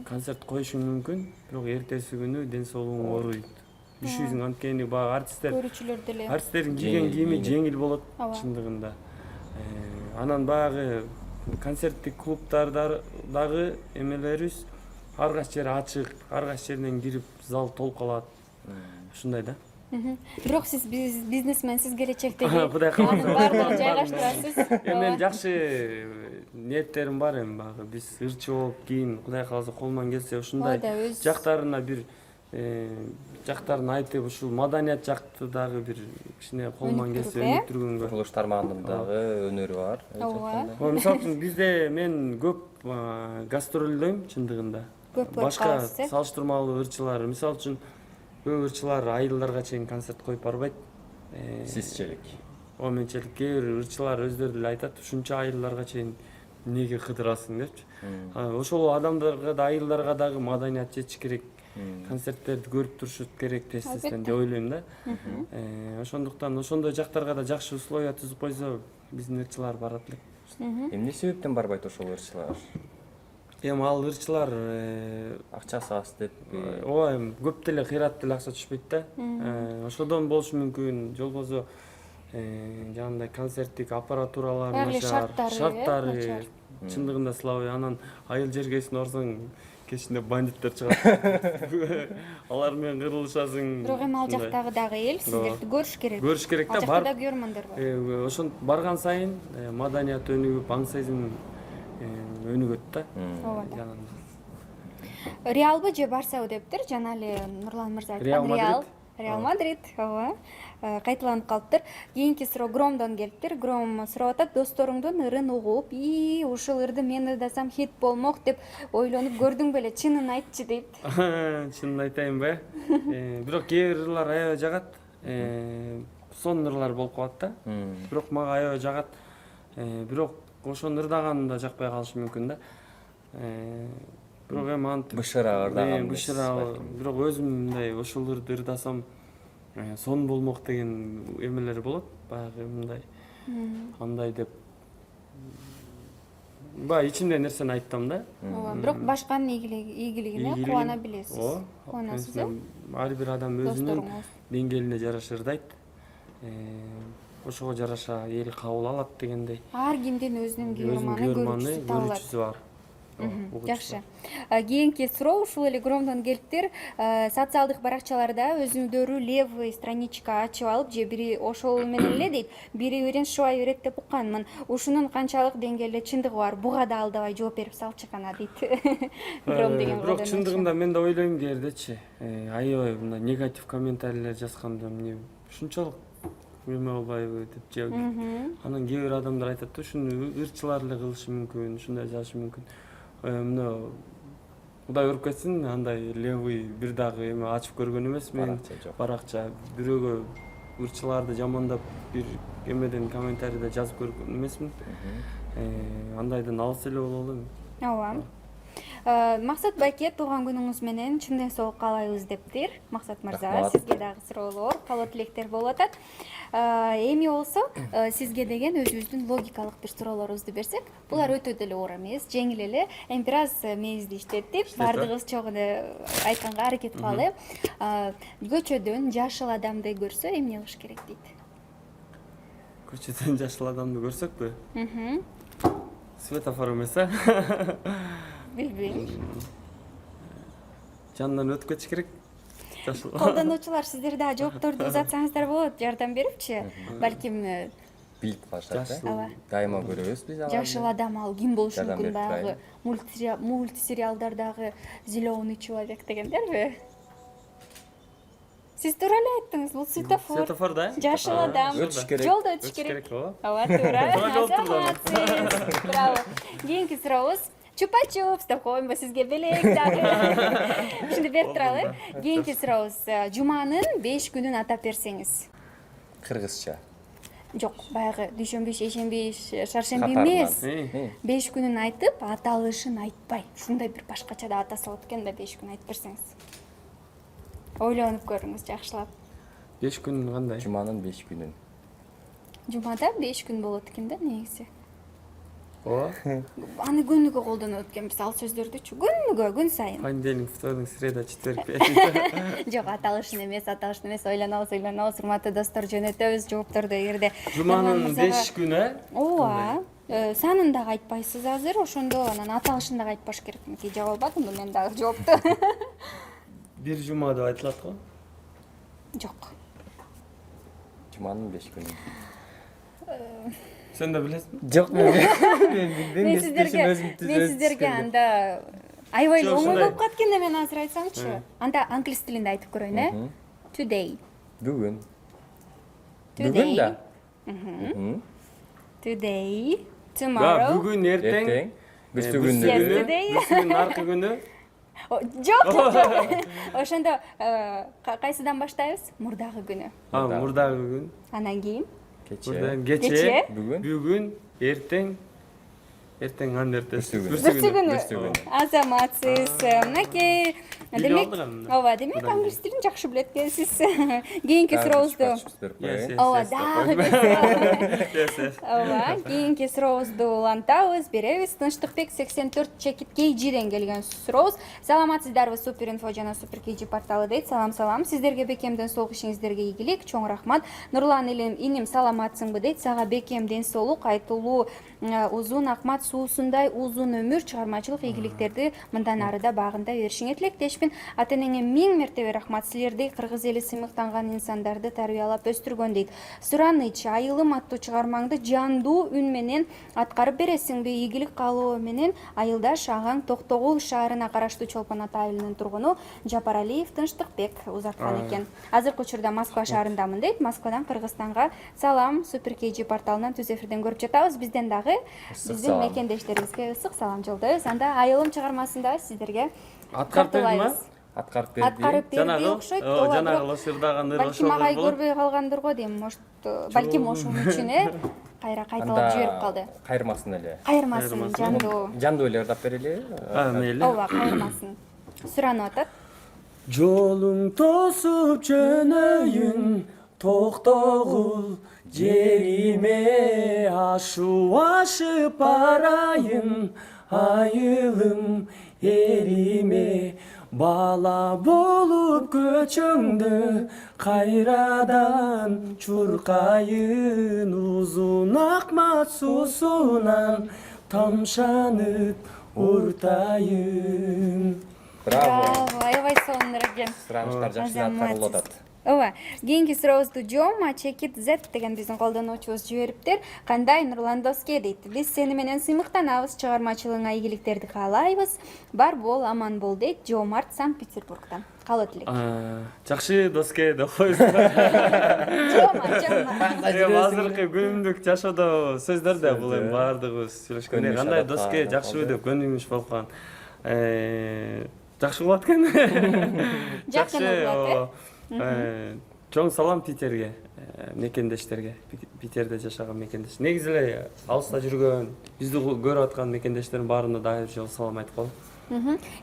Концерт коюшуң мүмкүн, бирок эртеси күнү ден соолугуң ооруйт. Üşüйсүң, анткени баягы көрүүчүлөр деле артисттердин кийген кийими жеңил болот чындыгында. Анан баягы концерттик клубтардагы эмелерибиз ар кайсы жери ачык, ар кайсы жеринен кирип зал толуп калат. Ушундай да. бирок сиз бизнесменсиз, келечектеги Кудай анын кааласа. баардыгын жайгаштырасыз. Мен жакшы ниеттерим бар эми баягы биз ырчы болуп кийин Кудай кааласа колунан келсе ушундай жактарына бир жактарын айтып ушул маданият жакты дагы бир кичине колунан келсе өнүктүргөнгө. Курулуш тармагындагы өнөрү бар. Ооба. Мисалы үчүн бизде мен көп гастролдойм чындыгында. Башка салыштырмалуу ырчылар, мисалы үчүн көп ырчылар айылдарга чейин концерт коюп барбайт. Сизчелик. Менчелик кээ бир ырчылар өздөрү эле айтат, ушунча айылдарга чейин эмнеге кыдырасың депчи. Ошол адамдарга да айылдарга дагы маданият жетиш керек. Концерттерди көрүп турушут керек тез-тезден деп ойлойм да. Ошондуктан ошондой жактарга да жакшы условия түзүп койсо, биздин ырчылар барат элек. Эмне себептен барбайт ошол ырчылар? Эми ал ырчылар Акчасы аз деп. ооба, эми көп деле кыйрат деле акча түшпөйт да. Ошодон болушу мүмкүн. Же болбосо жагындай концерттик аппаратуралар начар, шарттары чындыгында слабый. Анан айыл жергесине барсаң, кечинде бандиттер чыгат. Алар менен кырылышасың. Бирок эми ал жактагы дагы эл сиздерди көрүш керек. Көрүш керек да, Ал жакта да көрмөндөр бар. Ошон барган сайын маданият өнүгүп, аң сезим өнүгөт да. Ооба. Реалбы же Барсабы дептир, жана эле Нурлан мырза айткан Реал Мадрид, ооба. Кайталанып калыптыр. Кийинки суроо Громдон келиптир. Гром сурап атат, досторуңдун ырын угуп, ушул ырды мен ырдасам хит болмок деп ойлонуп көрдүң беле, чынын айтчы дейт. Чынын айтайынбы? Бирок кээ бир ырлар аябай жагат. Сонун ырлар болуп калат да. Бирок мага аябай жагат. Бирок ошону ырдаганым да жакпай калышы мүмкүн да. Бирок эми антип Бышыра ырдаган. бирок өзүм мындай ошол ырды ырдасам сонун болмок деген эмелер болот. Баягы мындай андай деп баягы ичимден нерсени айттым да. Ооба, бирок башканын ийгилигине кубана билесиз. Кубанасыз э? Ар бир адам өзүнүн деңгээлине жараша ырдайт. Ошого жараша эл кабыл алат дегендей. Ар кимдин өзүнүн көрүүчүсү табылат. Көрүүчүсү бар. Жакшы. Кийинки суроо ушул эле Громдон келиптир. Социалдык баракчаларда өзүңдөрү левый страничка ачып алып, же бири ошол менен эле дейт, бири-бирин шубай берет деп укканмын. Ушунун канчалык деңгээлде чындыгы бар? Буга да алдабай жооп берип салчы кана дейт. Гром деген бирок чындыгында мен да ойлойм кээрдечи. Аябай мындай негатив комментарийлер жазганда эмне ушунчалык эме болбойбу деп же. Анан кээ бир адамдар айтат да, ушуну ырчылар эле кылышы мүмкүн, ушундай жазышы мүмкүн. Мына Кудай өөрүп кетсин, андай левый бир дагы эме ачып көргөн эмесмин. Баракча бирөөгө ырчыларды жамандап бир эмеден комментарийде жазып көргөн эмесмин. Андайдан алыс эле бололу эми. Ооба. Максат байке, туулган күнүңүз менен чын ден соолук каалайбыз дептир. Максат мырза, сизге дагы суроолор, каалоо тилектер болуп атат. Эми болсо сизге деген өзүбүздүн логикалык бир суроолорубузду берсек, булар өтө деле оор эмес, жеңил эле. Эми бир аз мээңизди иштетип, баардыгыбыз чогуу айтканга аракет кылалы. Көчөдөн жашыл адамды көрсө эмне кылыш керек дейт? Көчөдөн жашыл адамды көрсөкпү? Светофор эмес, а? Билбейм. Жанынан өтүп кетиш керек. Колдонуучулар, сиздер да жоопторду узатсаңыздар болот, жардам берипчи. Балким Билип калышат. Дайыма көрөбүз биз аларды. Жашыл адам ал ким болушу мүмкүн, баягы мультсериалдардагы зеленый человек дегендерби? Сиз туура эле айттыңыз, бул светофор. Светофор да? Жашыл адам. Өтүш керек. Жолдо өтүш керек. Ооба, туура. Браво. Кийинки сурообуз. Чупа-чупс деп коеюнбу сизге, белек дагы. Ушунду берип туралы. Кийинки сурообуз. Жуманын 5 күнүн атап берсеңиз. Кыргызча. Жок, баягы дүйшөмбү, шейшемби, шаршемби Катарынан. эмес. 5 күнүн айтып, аталышын айтпай. Ушундай бир башкача да атасы болот экен да 5 күн айтып берсеңиз. Ойлонуп көрүңүз жакшылап. 5 күн кандай? Жуманын 5 күнүн. Жумада 5 күн болот экен да негизи. Ооба. Аны күнүгө колдонот экенбиз ал сөздөрдүчү. Күнүгө, күн сайын. Понедельник, вторник, среда, четверг, пятница. Жок, аталышын эмес, ойлонобуз, урматтуу достор, жөнөтөбүз жоопторду эгерде. Жуманын 5 күнү. Ооба. Санын дагы айтпайсыз азыр, ошондо анан аталышын дагы айтпаш керек. Мынтип жаап албадымбы мен дагы жоопту. Бир жума деп айтылат го. Жок. Жуманын 5 күнүн. Сен да билесиңби? Жок, мен Мен сиздерге анда аябай Жок, оңой ушундай. болуп калат экен да мен азыр айтсамчы. Анда англис тилинде айтып көрөйүн, Today. Бүгүн. Today. Бүгүн да. Today. Tomorrow. Бүгүн, эртең. Эртең. Бүрсү Бүрсү күндү. күнү, Yesterday. бүрсү күнүн аркы күнү. Жок. Ошондо кайсыдан баштайбыз? Мурдагы күнү. Мурдагы күн. Анан кийин Кече. Кече. Бүгүн. Бүгүн, эртең. Эртең анын эртеси. бүрсү күнү. Бүрсү күнү. Азаматсыз. Мынакей. Билип Демек, алдык аны. ооба, демек англис тилин жакшы билет экенсиз. Кийинки сурообузду ооба, дагы ооба, кийинки сурообузду улантабыз, беребиз. Тынчтыкбек 84 чекит KG-ден келген сурообуз. Саламатсыздарбы, Супер инфо жана Супер KG порталы дейт. Салам. Сиздерге бекемден соолук, ишиңиздерге ийгилик. Чоң рахмат. Нурлан иним, саламатсыңбы дейт. Сага бекемден соолук, айтылуу узун акмат суусундай узун өмүр, чыгармачылык ийгиликтерди мындан ары да багында беришиңе тилектешмин. Ата-энеңе 1000 мертебе рахмат. Силердей кыргыз эли сыймыктанган инсандарды тарбиялап өстүргөн дейт. Сураныч, айылым аттуу чыгармаңды жандуу үн менен аткарып бересиңби? Ийгилик каалоо менен айылдаш агаң Токтогул шаарына караштуу Чолпон Ата айылынын тургуну Жапаралиев Тынчтыкбек узаткан экен. Азыркы учурда Москва шаарындамын дейт. Москвадан Кыргызстанга салам. Супер KG порталынан түз эфирден көрүп жатабыз. Бизден дагы биздин мекендештерибизге ысык салам жолдойбуз. Анда айылым чыгармасында сиздерге Аткарып бердиңби? Аткарып берди. Аткарып берди окшойт. Жанагы лошырдаган балким ага көрбөй калгандыр го дейм. Может, балким ошонун үчүн кайра кайталап жиберип калды. Кайырмасын эле. Кайырмасын жандуу. Жандуу эле ырдап берели. Мейли. Ооба, кайырмасын. Суранып атат. Жолуң тосуп жөнөйүн, Токтогул жериме ашып барайын, айылым эриме бала болуп көчөңдө кайрадан чуркайын, узун акмат суусунан тамшанып уртайын. Браво. Аябай сонун экен. Суранычтар жакшы аткарылып атат. Ооба, кийинки сурообузду Жома Чекит Z деген биздин колдонуучубуз жибериптир. Кандай Нурлан Доске дейт. Биз сени менен сыймыктанабыз, чыгармачылыгыңа ийгиликтерди каалайбыз. Бар бол, аман бол дейт. Жомарт Санкт-Петербургдан. Каалоо тилек. Жакшы Доске деп коебуз. Жома. Азыркы күнүмдүк жашоодо сөздөр да бул эми баардыгыбыз сүйлөшкөндө кандай Доске жакшыбы деп көнүмүш болуп калган. Жакшы кылат экен. Жакшы. Чоң салам Питерге, мекендештерге, Питерде жашаган мекендеш. Негизи эле алыста жүргөн, бизди көрүп аткан мекендештердин баарына дайыр жол салам айтып коелу.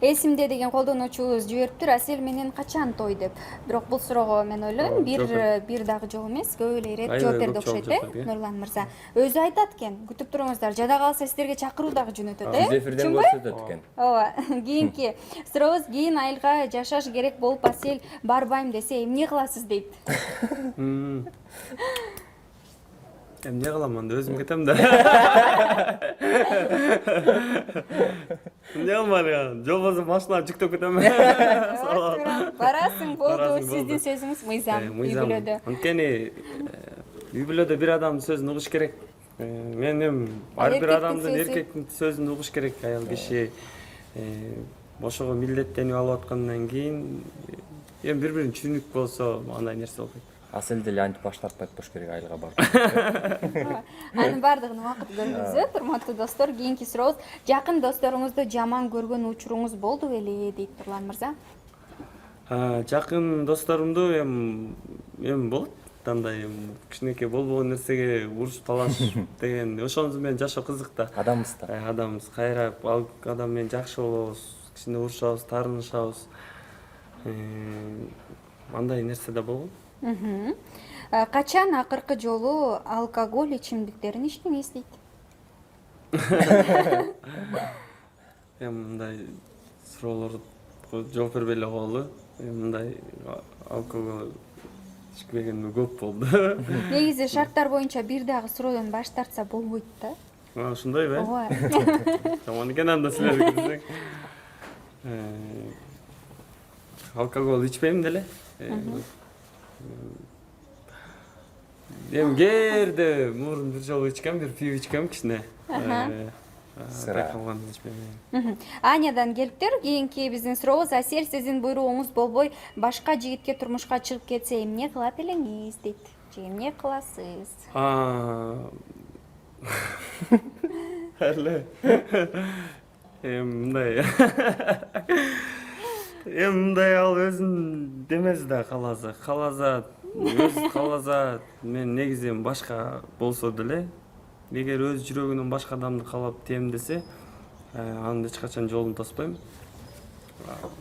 Эсимде деген колдонуучубуз жибериптир. Асел менен качан той деп. Бирок бул суроого мен ойлойм, бир дагы жол эмес, көп эле ирет жооп берди окшойт, Нурлан мырза. Өзү айтат экен, күтүп туруңуздар. Жада калса сиздерге чакыруу дагы жөнөтөт, Түз эфирден көрсөтөт экен. Ооба, кийинки сурообуз кийин айылга жашаш керек болуп Асел барбайм десе, эмне кыласыз дейт. Эмне кылам анда, өзүм кетем да. Эмне кылмайм, жол болсо машина жүктөп кетем. Барасың, болду, сиздин сөзүңүз мыйзам, үй бүлөдө. Анткени үй бүлөдө бир адамдын сөзүн угуш керек. Мен ар бир адамдын эркектин сөзүн угуш керек. Аял киши ошого милдеттенип алып аткандан кийин эми бири-бирин түшүнүк болсо андай нерсе болбойт. Асел деле антип баш тартпайт болуш керек айылга барып. Анын баардыгын убакыт көргүзөт, урматтуу достор. Кийинки сурообуз, жакын досторуңузду жаман көргөн учуруңуз болду беле дейт Нурлан мырза. Жакын досторумду эми болот. башта андай кичинекей болбогон нерсеге уруш талаш деген ошонусу менен жашоо кызык да. Адамбыз да. Адамбыз кайра ал адам менен жакшы болобуз, кичине урушабыз, таарынышабыз. Андай нерсе да болгон. Качан акыркы жолу алкоголь ичимдиктерин ичтиңиз дейт? Мындай суроолорго жооп бербей эле коелу. Мындай алкоголь ичпегеним көп болду. Негизи шарттар боюнча бир дагы суроодон баш тартса болбойт да. Ошондойбу? Ооба. Жаман экен анда силер десең. Алкоголь ичпейм деле. Кээде мурун бир жолу ичкем, бир пиво ичкем кичине. Сыра. Калган ичпейм. Анядан келиптир. Кийинки биздин сурообуз: Асель, сиздин буйругуңуз болбой башка жигитке турмушка чыгып кетсе эмне кылат элеңиз дейт. Же эмне кыласыз? Эле. Мындай. Мындай ал өзүн демес да каласа. Өзү каласа, мен негизи башка болсо деле, эгер өз жүрөгүнөн башка адамды каалап темдесе, анын эч качан жолун тоспойм.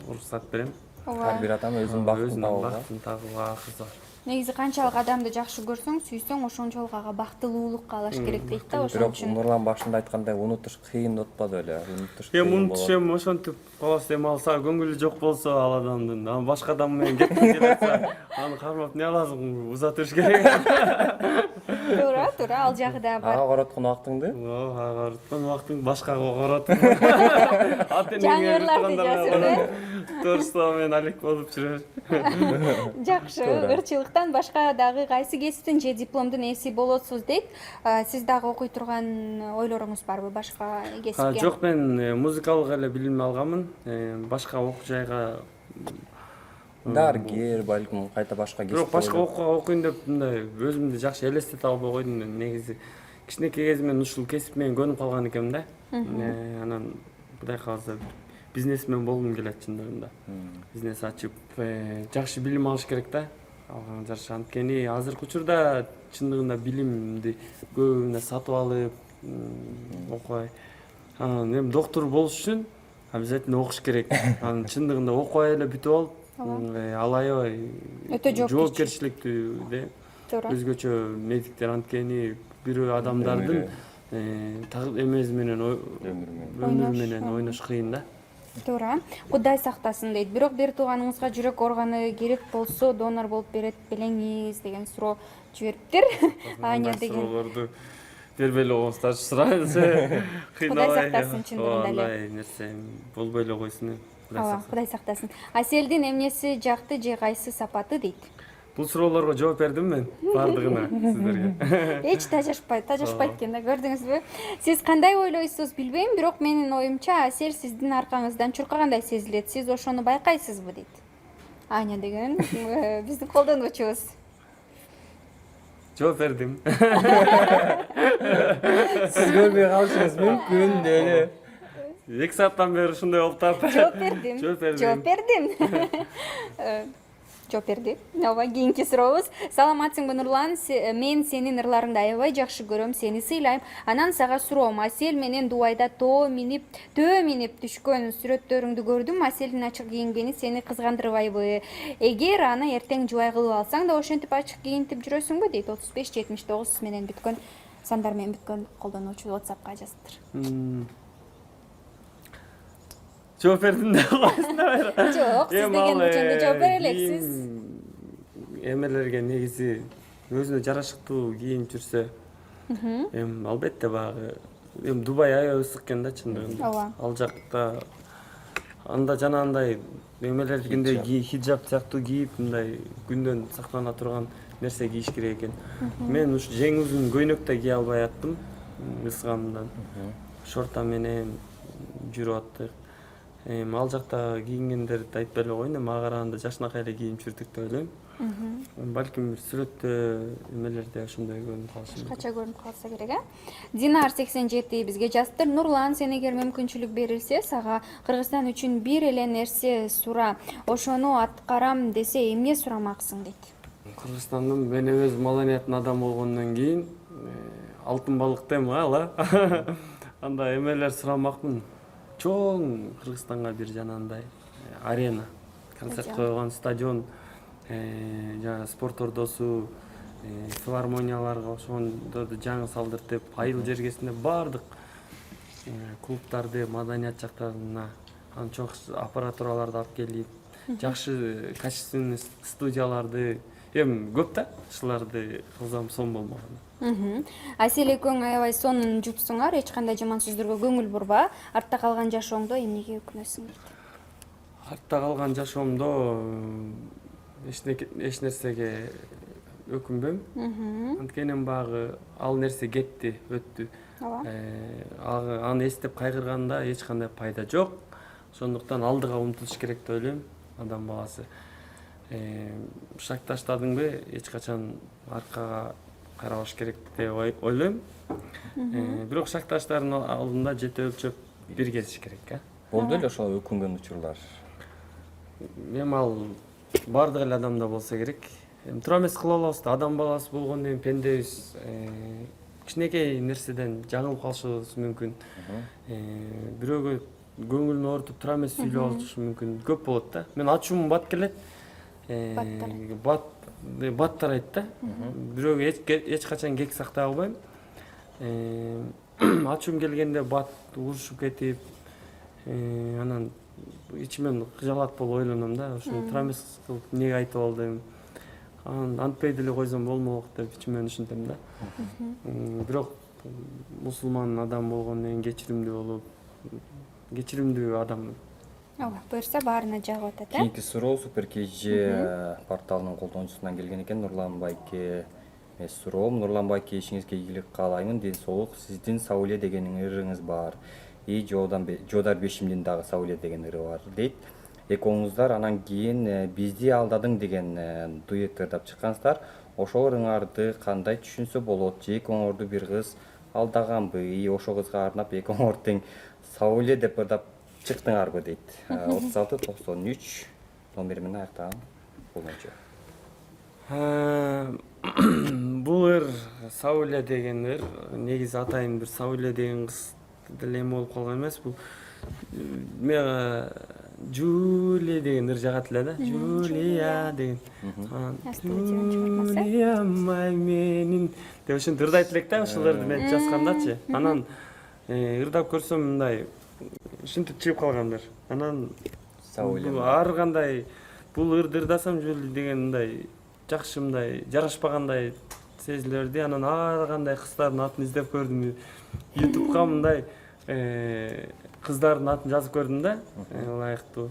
Уруксат берем. Ар бир адам өзүнүн бактын табууга. Бактын табууга акысы бар. Негизи канчалык адамды жакшы көрсөң, сүйсөң, ошончолук ага бактылуулукка алыш керек дейт да. Ошон Бирок үчүн Нурлан башында айткандай унутуш кыйын отподу эле. Унутушем ошентип каласы эми алса көңүлү жок болсо ал адамдын, анан башка адам менен кеткиң келатса, аны кармап эмне аласың? Узатыш керек. туура, ал жагы да бар. Ага короткон убактыңды? Ага короткон убактың башкага коротуп. Жаңырларды жасырып. Творчество менен алек болуп жүрөбүз. Жакшы, ырчылыктан башка дагы кайсы кесиптин же дипломдун ээси болосуз дейт. Сиз дагы окуй турган ойлоруңуз барбы башка кесипке? Жок, мен музыкалык эле билим алганмын. Башка окуу жайга Даргер, балким кайта башка кесип. Бирок башка окуйн деп мындай өзүмдү жакшы элестете албай койдум. Негизи кичинекей кезимден ушул кесип менен көнүп калган экенмин да. Анан Кудай кааласа бизнесмен болгум келет чындыгында. Бизнес ачып, жакшы билим алыш керек да. Алган жакшы. Анткени азыркы учурда чындыгында билимди көбүнө сатып алып, окубай. Эми доктор болуш үчүн обязательно окуш керек. Анын чындыгында окубай эле бүтүп алып, ал аябай өтө жоопкерчиликтүү де. Өзгөчө медиктер анткени бирөө адамдардын эмеси менен өмүрү менен ойнош кыйын да. Туура. Кудай сактасын дейт. Бирок бир тууганыңызга жүрөк органы керек болсо донор болуп берет белеңиз деген суроо жибериптир. Аня деген. Суроолорду бербей эле коңуздарчы сурайсыз. Кудай сактасын чындыгында эле. Андай нерсе болбой эле койсун. Ооба, Кудай сактасын. Аселдин эмнеси жакты же кайсы сапаты дейт? Бул суроолорго жооп бердим мен бардыгына сиздерге. Эч тажашпайт экен да, көрдүңүзбү? Сиз кандай ойлойсуз билбейм, бирок менин оюмча Асель сиздин аркаңыздан чуркагандай сезилет. Сиз ошону байкайсызбы дейт. Аня деген биздин колдонуучубуз. Жооп бердим. Сиз көрбөй калышыңыз мүмкүн деле. 2 сааттан бери ушундай болуп атат. Жооп бердим. Жооп берди. Ооба, кийинки сурообуз. Саламатсыңбы Нурлан? Мен сенин ырларыңды аябай жакшы көрөм, сени сыйлайм. Анан сага суроом, Асель менен Дубайда төө минип түшкөн сүрөттөрүңдү көрдүм. Аселдин ачык кийингени сени кызгандырбайбы? Эгер аны эртең жубай кылып алсаң да ошентип ачык кийинтип жүрөсүңбү дейт. 3579 менен бүткөн сандар менен бүткөн колдонуучу WhatsAppка жазыптыр. Жооп бердим деп койсуңдар. Жок, сиз деген ошондо жооп бере элексиз. Эмелерге негизи өзүнө жарашыктуу кийинип жүрсө, албетте багы Дубай аябай ысык экен да чындыгында. Ооба. Ал жакта анда жана андай эмелердикиндей хиджаб сыяктуу кийип, мындай күндөн сактана турган нерсе кийиш керек экен. Мен ушу жең узун көйнөк да кие албай аттым ысыгамдан. Шорта менен жүрүп аттык. Ал жакта кийингендерди айтпай эле коеюн, ага караганда жакшынакай эле кийинип жүрдүк деп ойлойм. Балким бир сүрөттө эмелерде ошондой көрүнүп калышы мүмкүн. Башкача көрүнүп калса керек, Динар 87 бизге жазыптыр. Нурлан, сен эгер мүмкүнчүлүк берилсе, сага Кыргызстан үчүн бир эле нерсе сура. Ошону аткарам десе эмне сурамаксың дейт. Кыргызстандын мен өз маданияттын адамы болгондон кийин алтын балык дейм ала. Андай эмелер сурамакмын. Чоң Кыргызстанга бир жанагындай арена, концерт койгон стадион, жана спорт ордосу, филармонияларга ошондорду жаңы салдыртып, айыл жергесинде бардык клубдарды, маданият жактарына анан чоң аппаратураларды алып келип, жакшы качественный студияларды, эми көп да ушуларды кылсам сон болмогон. Асель экөөң аябай сонун жупсуңар, эч кандай жаман сөздөргө көңүл бурба. Артта калган жашооңдо эмнеге өкүнөсүң? Артта калган жашоомдо эч нерсеге өкүнбөйм. Анткени багы ал нерсе кетти, өттү. Аны эстеп кайгырганда эч кандай пайда жок. Ошондуктан алдыга умтулуш керек деп ойлойм адам баласы. Шак таштадыңбы, эч качан аркага карабаш керек деп ойлойм. Бирок шак таштардын алдында жете өлчөп бир кезиш керек. Болду эле ошол өкүнгөн учурлар. Эми ал бардык эле адамда болсо керек. Туура эмес кыла алабыз да, адам баласы болгондон кийин пендебиз. Кичинекей нерседен жаңылып калышыбыз мүмкүн. Бирөөгө көңүлүн оорутуп туура эмес сүйлөп алышы мүмкүн. Көп болот да. Мен ачуум бат келет. Баттарайт да. Бирөөгө эч качан кек сактай албайм. Ачуум келгенде бат урушуп кетип, анан ичимен кыжалат болуп ойлоном да. Ушуну туура эмес кылып эмнеге айтып алдым? Антпей деле койсом болмок деп ичимен түшүнтөм да. Бирок мусулман адам болгондон кийин кечиримдүү адам. Ооба, буюрса баарына жагып атат, Кийинки суроо Супер KG порталынын колдонуучусунан келген экен. Нурлан Байке суроом. Нурлан Байке, ишиңизге ийгилик каалаймын. Ден соолук. Сиздин Сауле деген ырыңыз бар. Жодар Бешимдин дагы Сауле деген ыры бар дейт. Экөөңүздөр анан кийин бизди алдадың деген дуэт ырдап чыккансыздар. Ошол ырыңарды кандай түшүнсө болот? Же экөөңөрдү бир кыз алдаганбы? Ошол кызга арнап экөөңөр тең Сауле деп ырдап чыктыңарбы дейт. 3693 номер менен аяктаган болчу. Бул ыр Сауле деген ыр негизи атайын бир Сауле деген кыз деле эме болуп калган эмес. Бул мага Жулия деген ыр жагат эле да. Жулия деген. Жулия май менин деп ошентип ырдайт элек да, ошолорду мен жазгандачы. Анан ырдап көрсөм мындай ушинтип чыгып калгандыр. Анан Сауле ар кандай бул ырды ырдасам Жулия деген мындай жакшы мындай жарашпагандай сезилерди. Анан ар кандай кыздардын атын издеп көрдүм. YouTube'га мындай кыздардын атын жазып көрдүм да, ылайыктуу.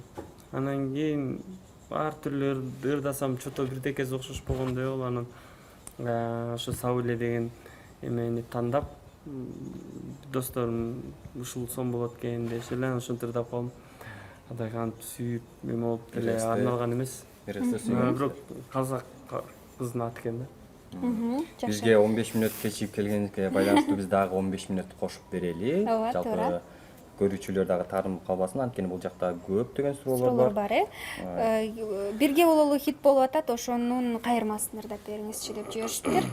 Анан кийин ар түрлүү ырдасам чото бирдекеси окшош болгондой болуп, анан ошо Сауле деген эмени тандап, досторум ушул сон болот экен деши эле, ошентип ырдап калдым. Адай кантип сүйүп эме болуп деле арналган эмес. Бирок казак кыздын аты экен да. Бизге 15 мүнөт кечигип келгенге байланыштуу биз дагы 15 мүнөт кошуп берели. Жалпы көрүүчүлөр дагы таарынып калбасын, анткени бул жакта көптөгөн суроолор бар. Бирге бололу хит болуп атат, ошонун кайырмасын ырдап бериңизчи деп жиберишиптир.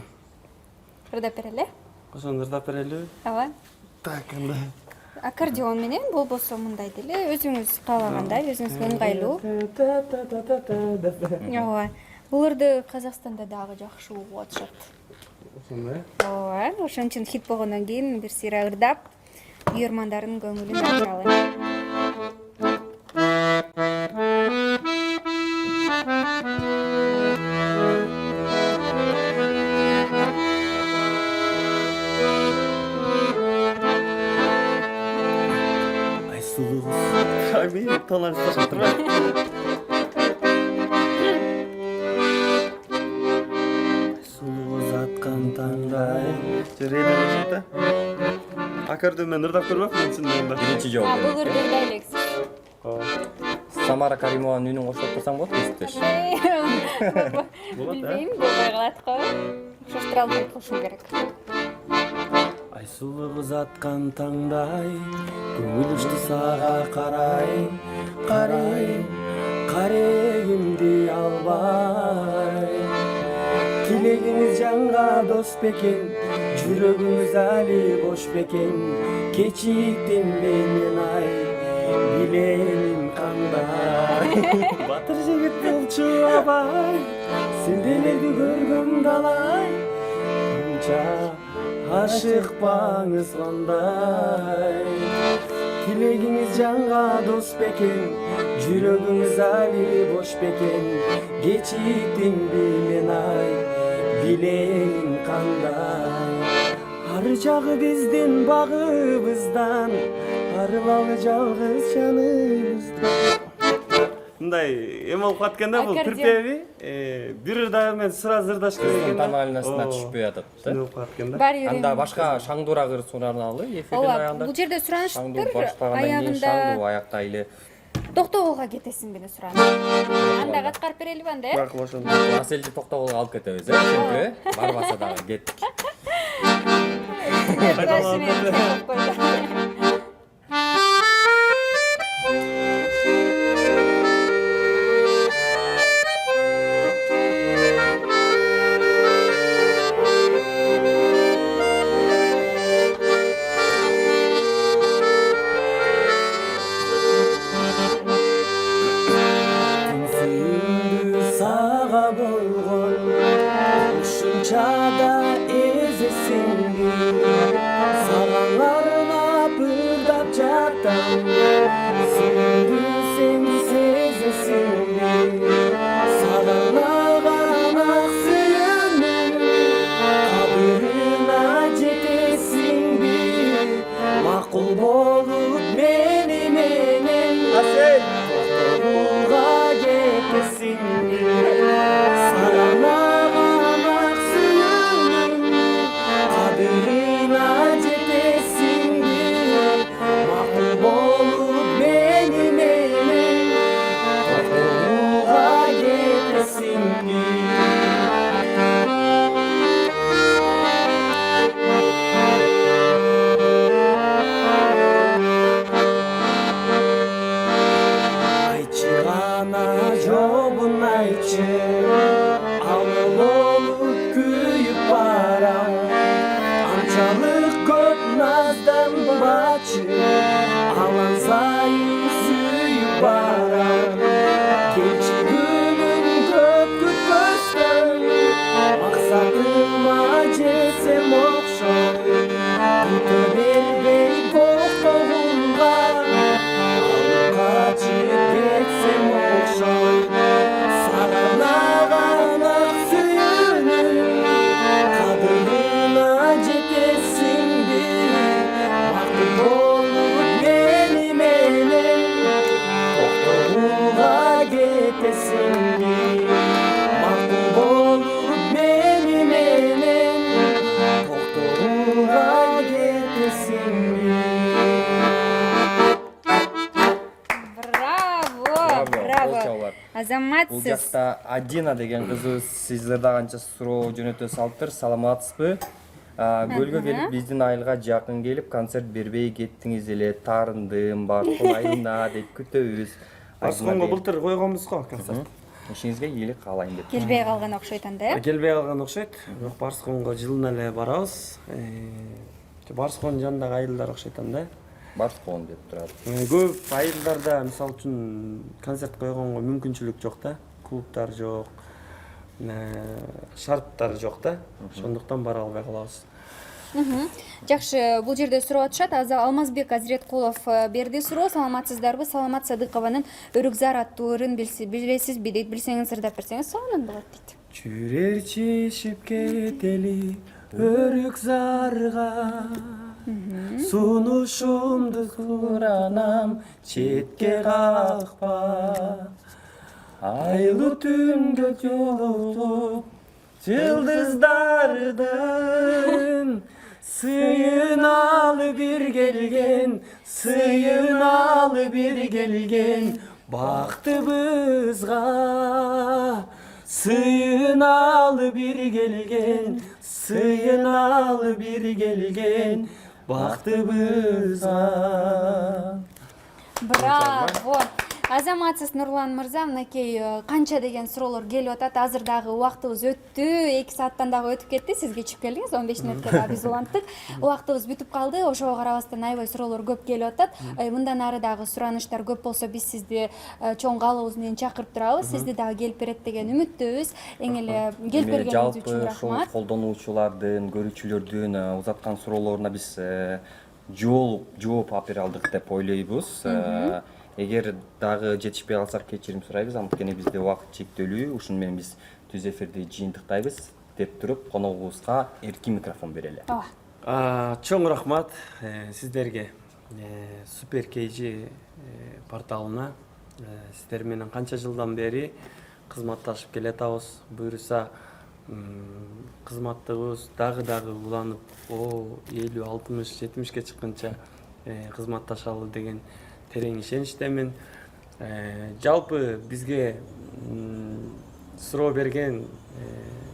Ырдап берели? Ошону ырдап берелиби? Ооба. Так, анда. Аккордеон менен болбосо мындай деле өзүңүз каалагандай, өзүңүзгө ыңгайлуу. Ооба. Бул ырды Казакстанда дагы жакшы угуп атышат. Ошондой? Ооба, ошон үчүн хит болгондон кийин бир сыйра ырдап, үйөрмандардын көңүлүн ачалы. Айсулугуз. Ами, талашып турат. Аккордеон менен ырдап көрбөпмүн чындыгында. Биринчи жолу. Бул ырды ырдай элексиз. Самара Каримованын үнүн коштоп турсаң болот, эстеш. Билбейм, болбой калат го. Шаштыралып айтылышы керек. Айсулуу кыз аткан таңдай, көңүл учту сага карай, карай, карегимди албай. Тилегиңиз жанга дос бекен, жүрөгүңүз али бош бекен. Кечиктим менен ай, билемин кандай. Батыр жигит болчу абай, сендерди көргөм далай. Анча ашыкпаңыз кандай. Тилегиңиз жанга дос бекен, жүрөгүңүз али бош бекен. Кечиктим мен ай, билемин кандай. Ар жагы биздин багыбыздан, арылалы жалгыз жаныбыздан. Мындай эме болуп каткан да бул припеви. Бир дагы мен сразу ырдаш керек экен. Таналинасына түшпөй атат да. Шундый болуп каткан да. Баары бир Анда башка шаңдуураак ыр сураналы эфирдин аягында. бул жерде сураныштыр Шаңдуу баштагандан кийин шаңдуу аяктайлы. токтогулга кетесиңби деп суранды. Анда каткарып берелиби анда? Бакыл ошондо. Аселди токтогулга алып кетебиз, чүнкү барбаса дагы кеттик. Сага болгон ушунчада эзесиңби, саган арнап ырдап жатам. Сүйдү сен сезесиңби, саган аган ак сүйүүнүн кабырына жетесиңби, макул болуп мени менен токтогулга кетесиңби. Саган аган ак сүйүүнүн кабырына жетесиңби, макул болуп мени менен токтогулга кетесиңби. Айтчы гана жобун айтчы, алыл болуп күйүп барам. Анчалык көп назданбачы, алан сайын сүйүп барам. Келчи күнүм көп күтпөстөн, максатыма жетсем окшой. Күтө бербей токтогулга, алып качып кетсем окшой. Саган аган ак сүйүүнүн кабырына жетесиңби, макул болуп мени менен токтогулга кетесиңби, макул болуп мени менен токтогулга кетесиңби. Браво. Бул Азаматсыз. жакта Адина деген кызыбыз сиз ырдаганча суроо жөнөтө салыптыр. Саламатсызбы? Көлгө келип биздин айылга жакын келип концерт бербей кеттиңиз эле. Таарындым, Барскон айылына деп күтөбүз. Барсконго былтыр койгонбуз го концерт. Ишиңизге ийгилик каалайм деп. Келбей калган окшойт анда, Келбей калган окшойт. Бирок Барсконго жылына эле барабыз. Барсконун жанындагы айылдар окшойт анда. Барскон деп турат. Көп айылдарда мисалы үчүн концерт койгонго мүмкүнчүлүк жок да. Клубдар жок, шарттар жок да. Ошондуктан бара албай калабыз. Жакшы, бул жерде сурап атышат. Алмазбек Азиреткулов берди суроо. Саламатсыздарбы? Саламат Садыкованын Өрүкзар аттуу ырын билесизби дейт. Билсеңиз ырдап берсеңиз сонун болот дейт. Жүрер чешип кетели Өрүкзарга, сунушумду куранам четке какпа. Айлы түндө жолугуп жылдыздардын сыйын алып бир келген, сыйын алып бир келген бактыбызга. Сыйын алып бир келген, сыйын алып бир келген бактыбызга. Браво. Азаматсыз Нурлан мырза, мынакей канча деген суроолор келип атат. Азыр дагы убактыбыз өттү. 2 сааттан дагы өтүп кетти. Сиз кечип келдиңиз. 15 мүнөткө дагы биз уланттык. Убактыбыз бүтүп калды. Ошого карабастан аябай суроолор көп келип атат. Мындан ары дагы сураныштар көп болсо биз сизди чоң каалообуз менен чакырып турабыз. Сизди дагы келип берет деген үмүттөбүз. Эң эле келип бергениңиз үчүн рахмат. Колдонуучулардын, көрүүчүлөрдүн узаткан суроолоруна биз жооп алып бере алдык деп ойлойбуз. Эгер дагы жетишпей калсак кечирим сурайбыз, анткени бизде убакыт чектелүү. Ушуну менен биз түз эфирди жыйынтыктайбыз деп туруп, коногубузга эркин микрофон берели. Чоң рахмат сиздерге. Супер KG порталына сиздер менен канча жылдан бери кызматташып келатабыз. Буюрса кызматтыгыбыз дагы уланып, 50, 60, 70ке чыкканча кызматташалы деген терең ишеничтемин. Жалпы бизге суроо берген,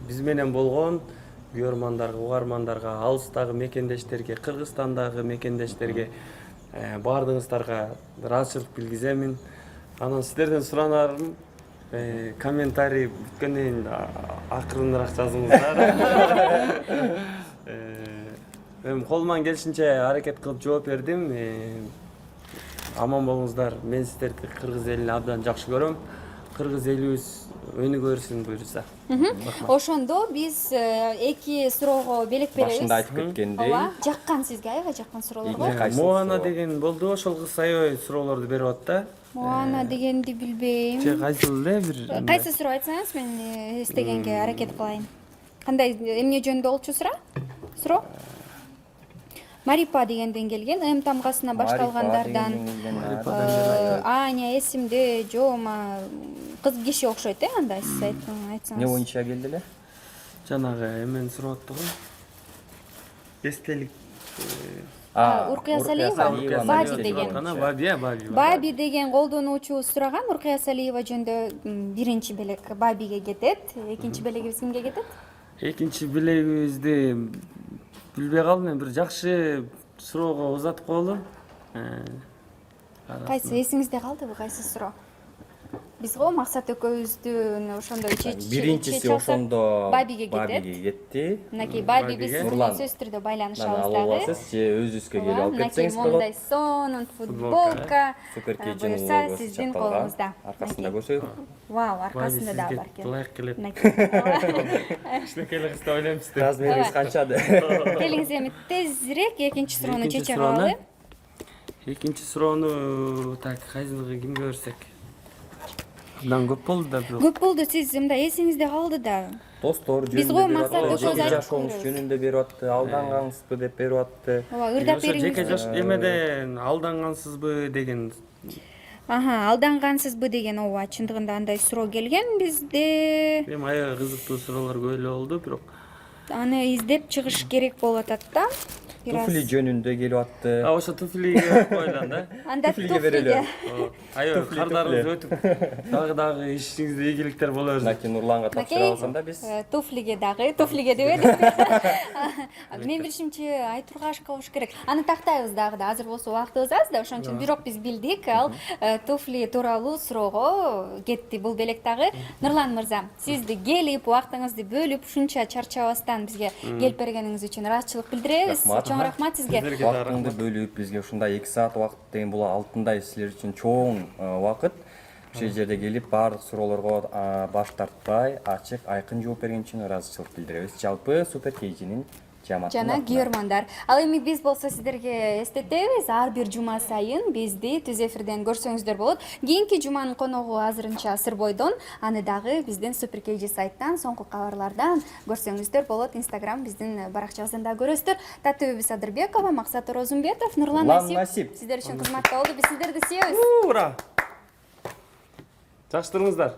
биз менен болгон көрөрмандарга, угармандарга, алыстагы мекендештерге, Кыргызстандагы мекендештерге баардыгыңыздарга ыраазычылык билгиземин. Анан сиздерден суранарым, комментарий бүткөндөн кийин акырыныраак жазыңыздар. Колуман келишинче аракет кылып жооп бердим. Аман болуңуздар. Мен сиздерди кыргыз элин абдан жакшы көрөм. Кыргыз элибиз өнүгө берсин буюрса. Ошондо биз 2 суроого белек беребиз. Башында айтып кеткендей. Жаккан сизге аябай жаккан суроолорго. Моана деген болду, ошол кыз аябай суроолорду берип атты. Моана дегенди билбейм. Кайсыл эле бир. Кайсы суроо айтсаңыз мен эстегенге аракет кылайын. Кандай эмне жөнүндө болчу суроо? Марипа дегенден келген, М тамгасына башталгандардан. Аня эсимде, жома кыз киши окшойт, андай сиз айтсаңыз. Не боюнча келди эле? Жанагы эмен сурап аттыгы. Эстелик. Уркия Салиева, Баби деген. Баби деген колдонуучубуз сураган. Уркия Салиева жөнүндө биринчи белек Бабиге кетет. Экинчи белегибиз кимге кетет? Экинчи белегибизди билбей калдым, мен бир жакшы суроого узатып коелу. Кайсы эсиңизде калдыбы, кайсы суроо? Биз го Максат экөөбүздүн ошондой биринчиси ошондо Бабиге кетти. Мынакей Баби биз менен сөзсүз түрдө байланышабыз дагы. Аласыз же өзүбүзгө келип алып кетсеңиз болот. Мындай сонун футболка. Супер KG Буюрса сиздин колуңузда. Аркасында көрсөйүк. Вау, аркасында дагы бар экен. Лайк келет. Кичинекей кыз деп ойлойм сизди. Размерибиз канчады? Келиңиз эми тезирээк экинчи суроону чече калалы. Экинчи суроону кайсыныгы кимге берсек? Мындан көп болду да бирок. Көп болду, сиз мындай эсиңизде калды да. Достор Биз го Максат экөөбүз айтып жашооңуз жөнүндө берип атты, алдангансызбы деп берип атты. Ооба, ырдап Жеке бериңиз. эмеден алдангансызбы деген. Алдангансызбы деген, ооба, чындыгында андай суроо келген бизде. Эми аябай кызыктуу суроолор көп эле болду, бирок Аны издеп чыгыш керек болуп атат да. Туфли жөнүндө келип атты. Ошо туфлиге койлан да. Анда Туфлиге берели. Аябай кардарыбыз өтүп, дагы ишиңизде ийгиликтер боло берсин. Наки Нурланга тапшыра алсам да биз. Туфлиге дебедим. Мен билишимче Айтургашка болуш керек. Аны тактайбыз дагы да. Азыр болсо убактыбыз аз да, ошон үчүн бирок биз билдик. Ал туфли тууралуу суроого кетти бул белек дагы. Нурлан мырза, сизди келип, убактыңызды бөлүп, ушунча чарчабастан бизге келип бергениңиз үчүн ыраазычылык билдиребиз. Чоң рахмат сизге. Убактыңды бөлүп бизге ушундай 2 саат убакыт деген бул алтындай силер үчүн чоң убакыт. Ушул жерде келип баардык суроолорго баш тартпай, ачык, айкын жооп берген үчүн ыраазычылык билдиребиз. Жалпы Супер KG'нин жана көрөрмандар. Ал эми биз болсо сиздерге эстетебиз, ар бир жума сайын бизди түз эфирден көрсөңүздөр болот. Кийинки жуманын коногу азырынча Сырбойдон, аны дагы биздин Супер KG сайттан, соңку кабарлардан көрсөңүздөр болот. Инстаграм биздин баракчабыздан да көрөсүздөр. Татыбүбү Садырбекова, Максат Орозумбетов, Нурлан Насип. Сиздер үчүн кызматта болду. Биз сиздерди сүйөбүз. Ура! Жакшы туруңуздар.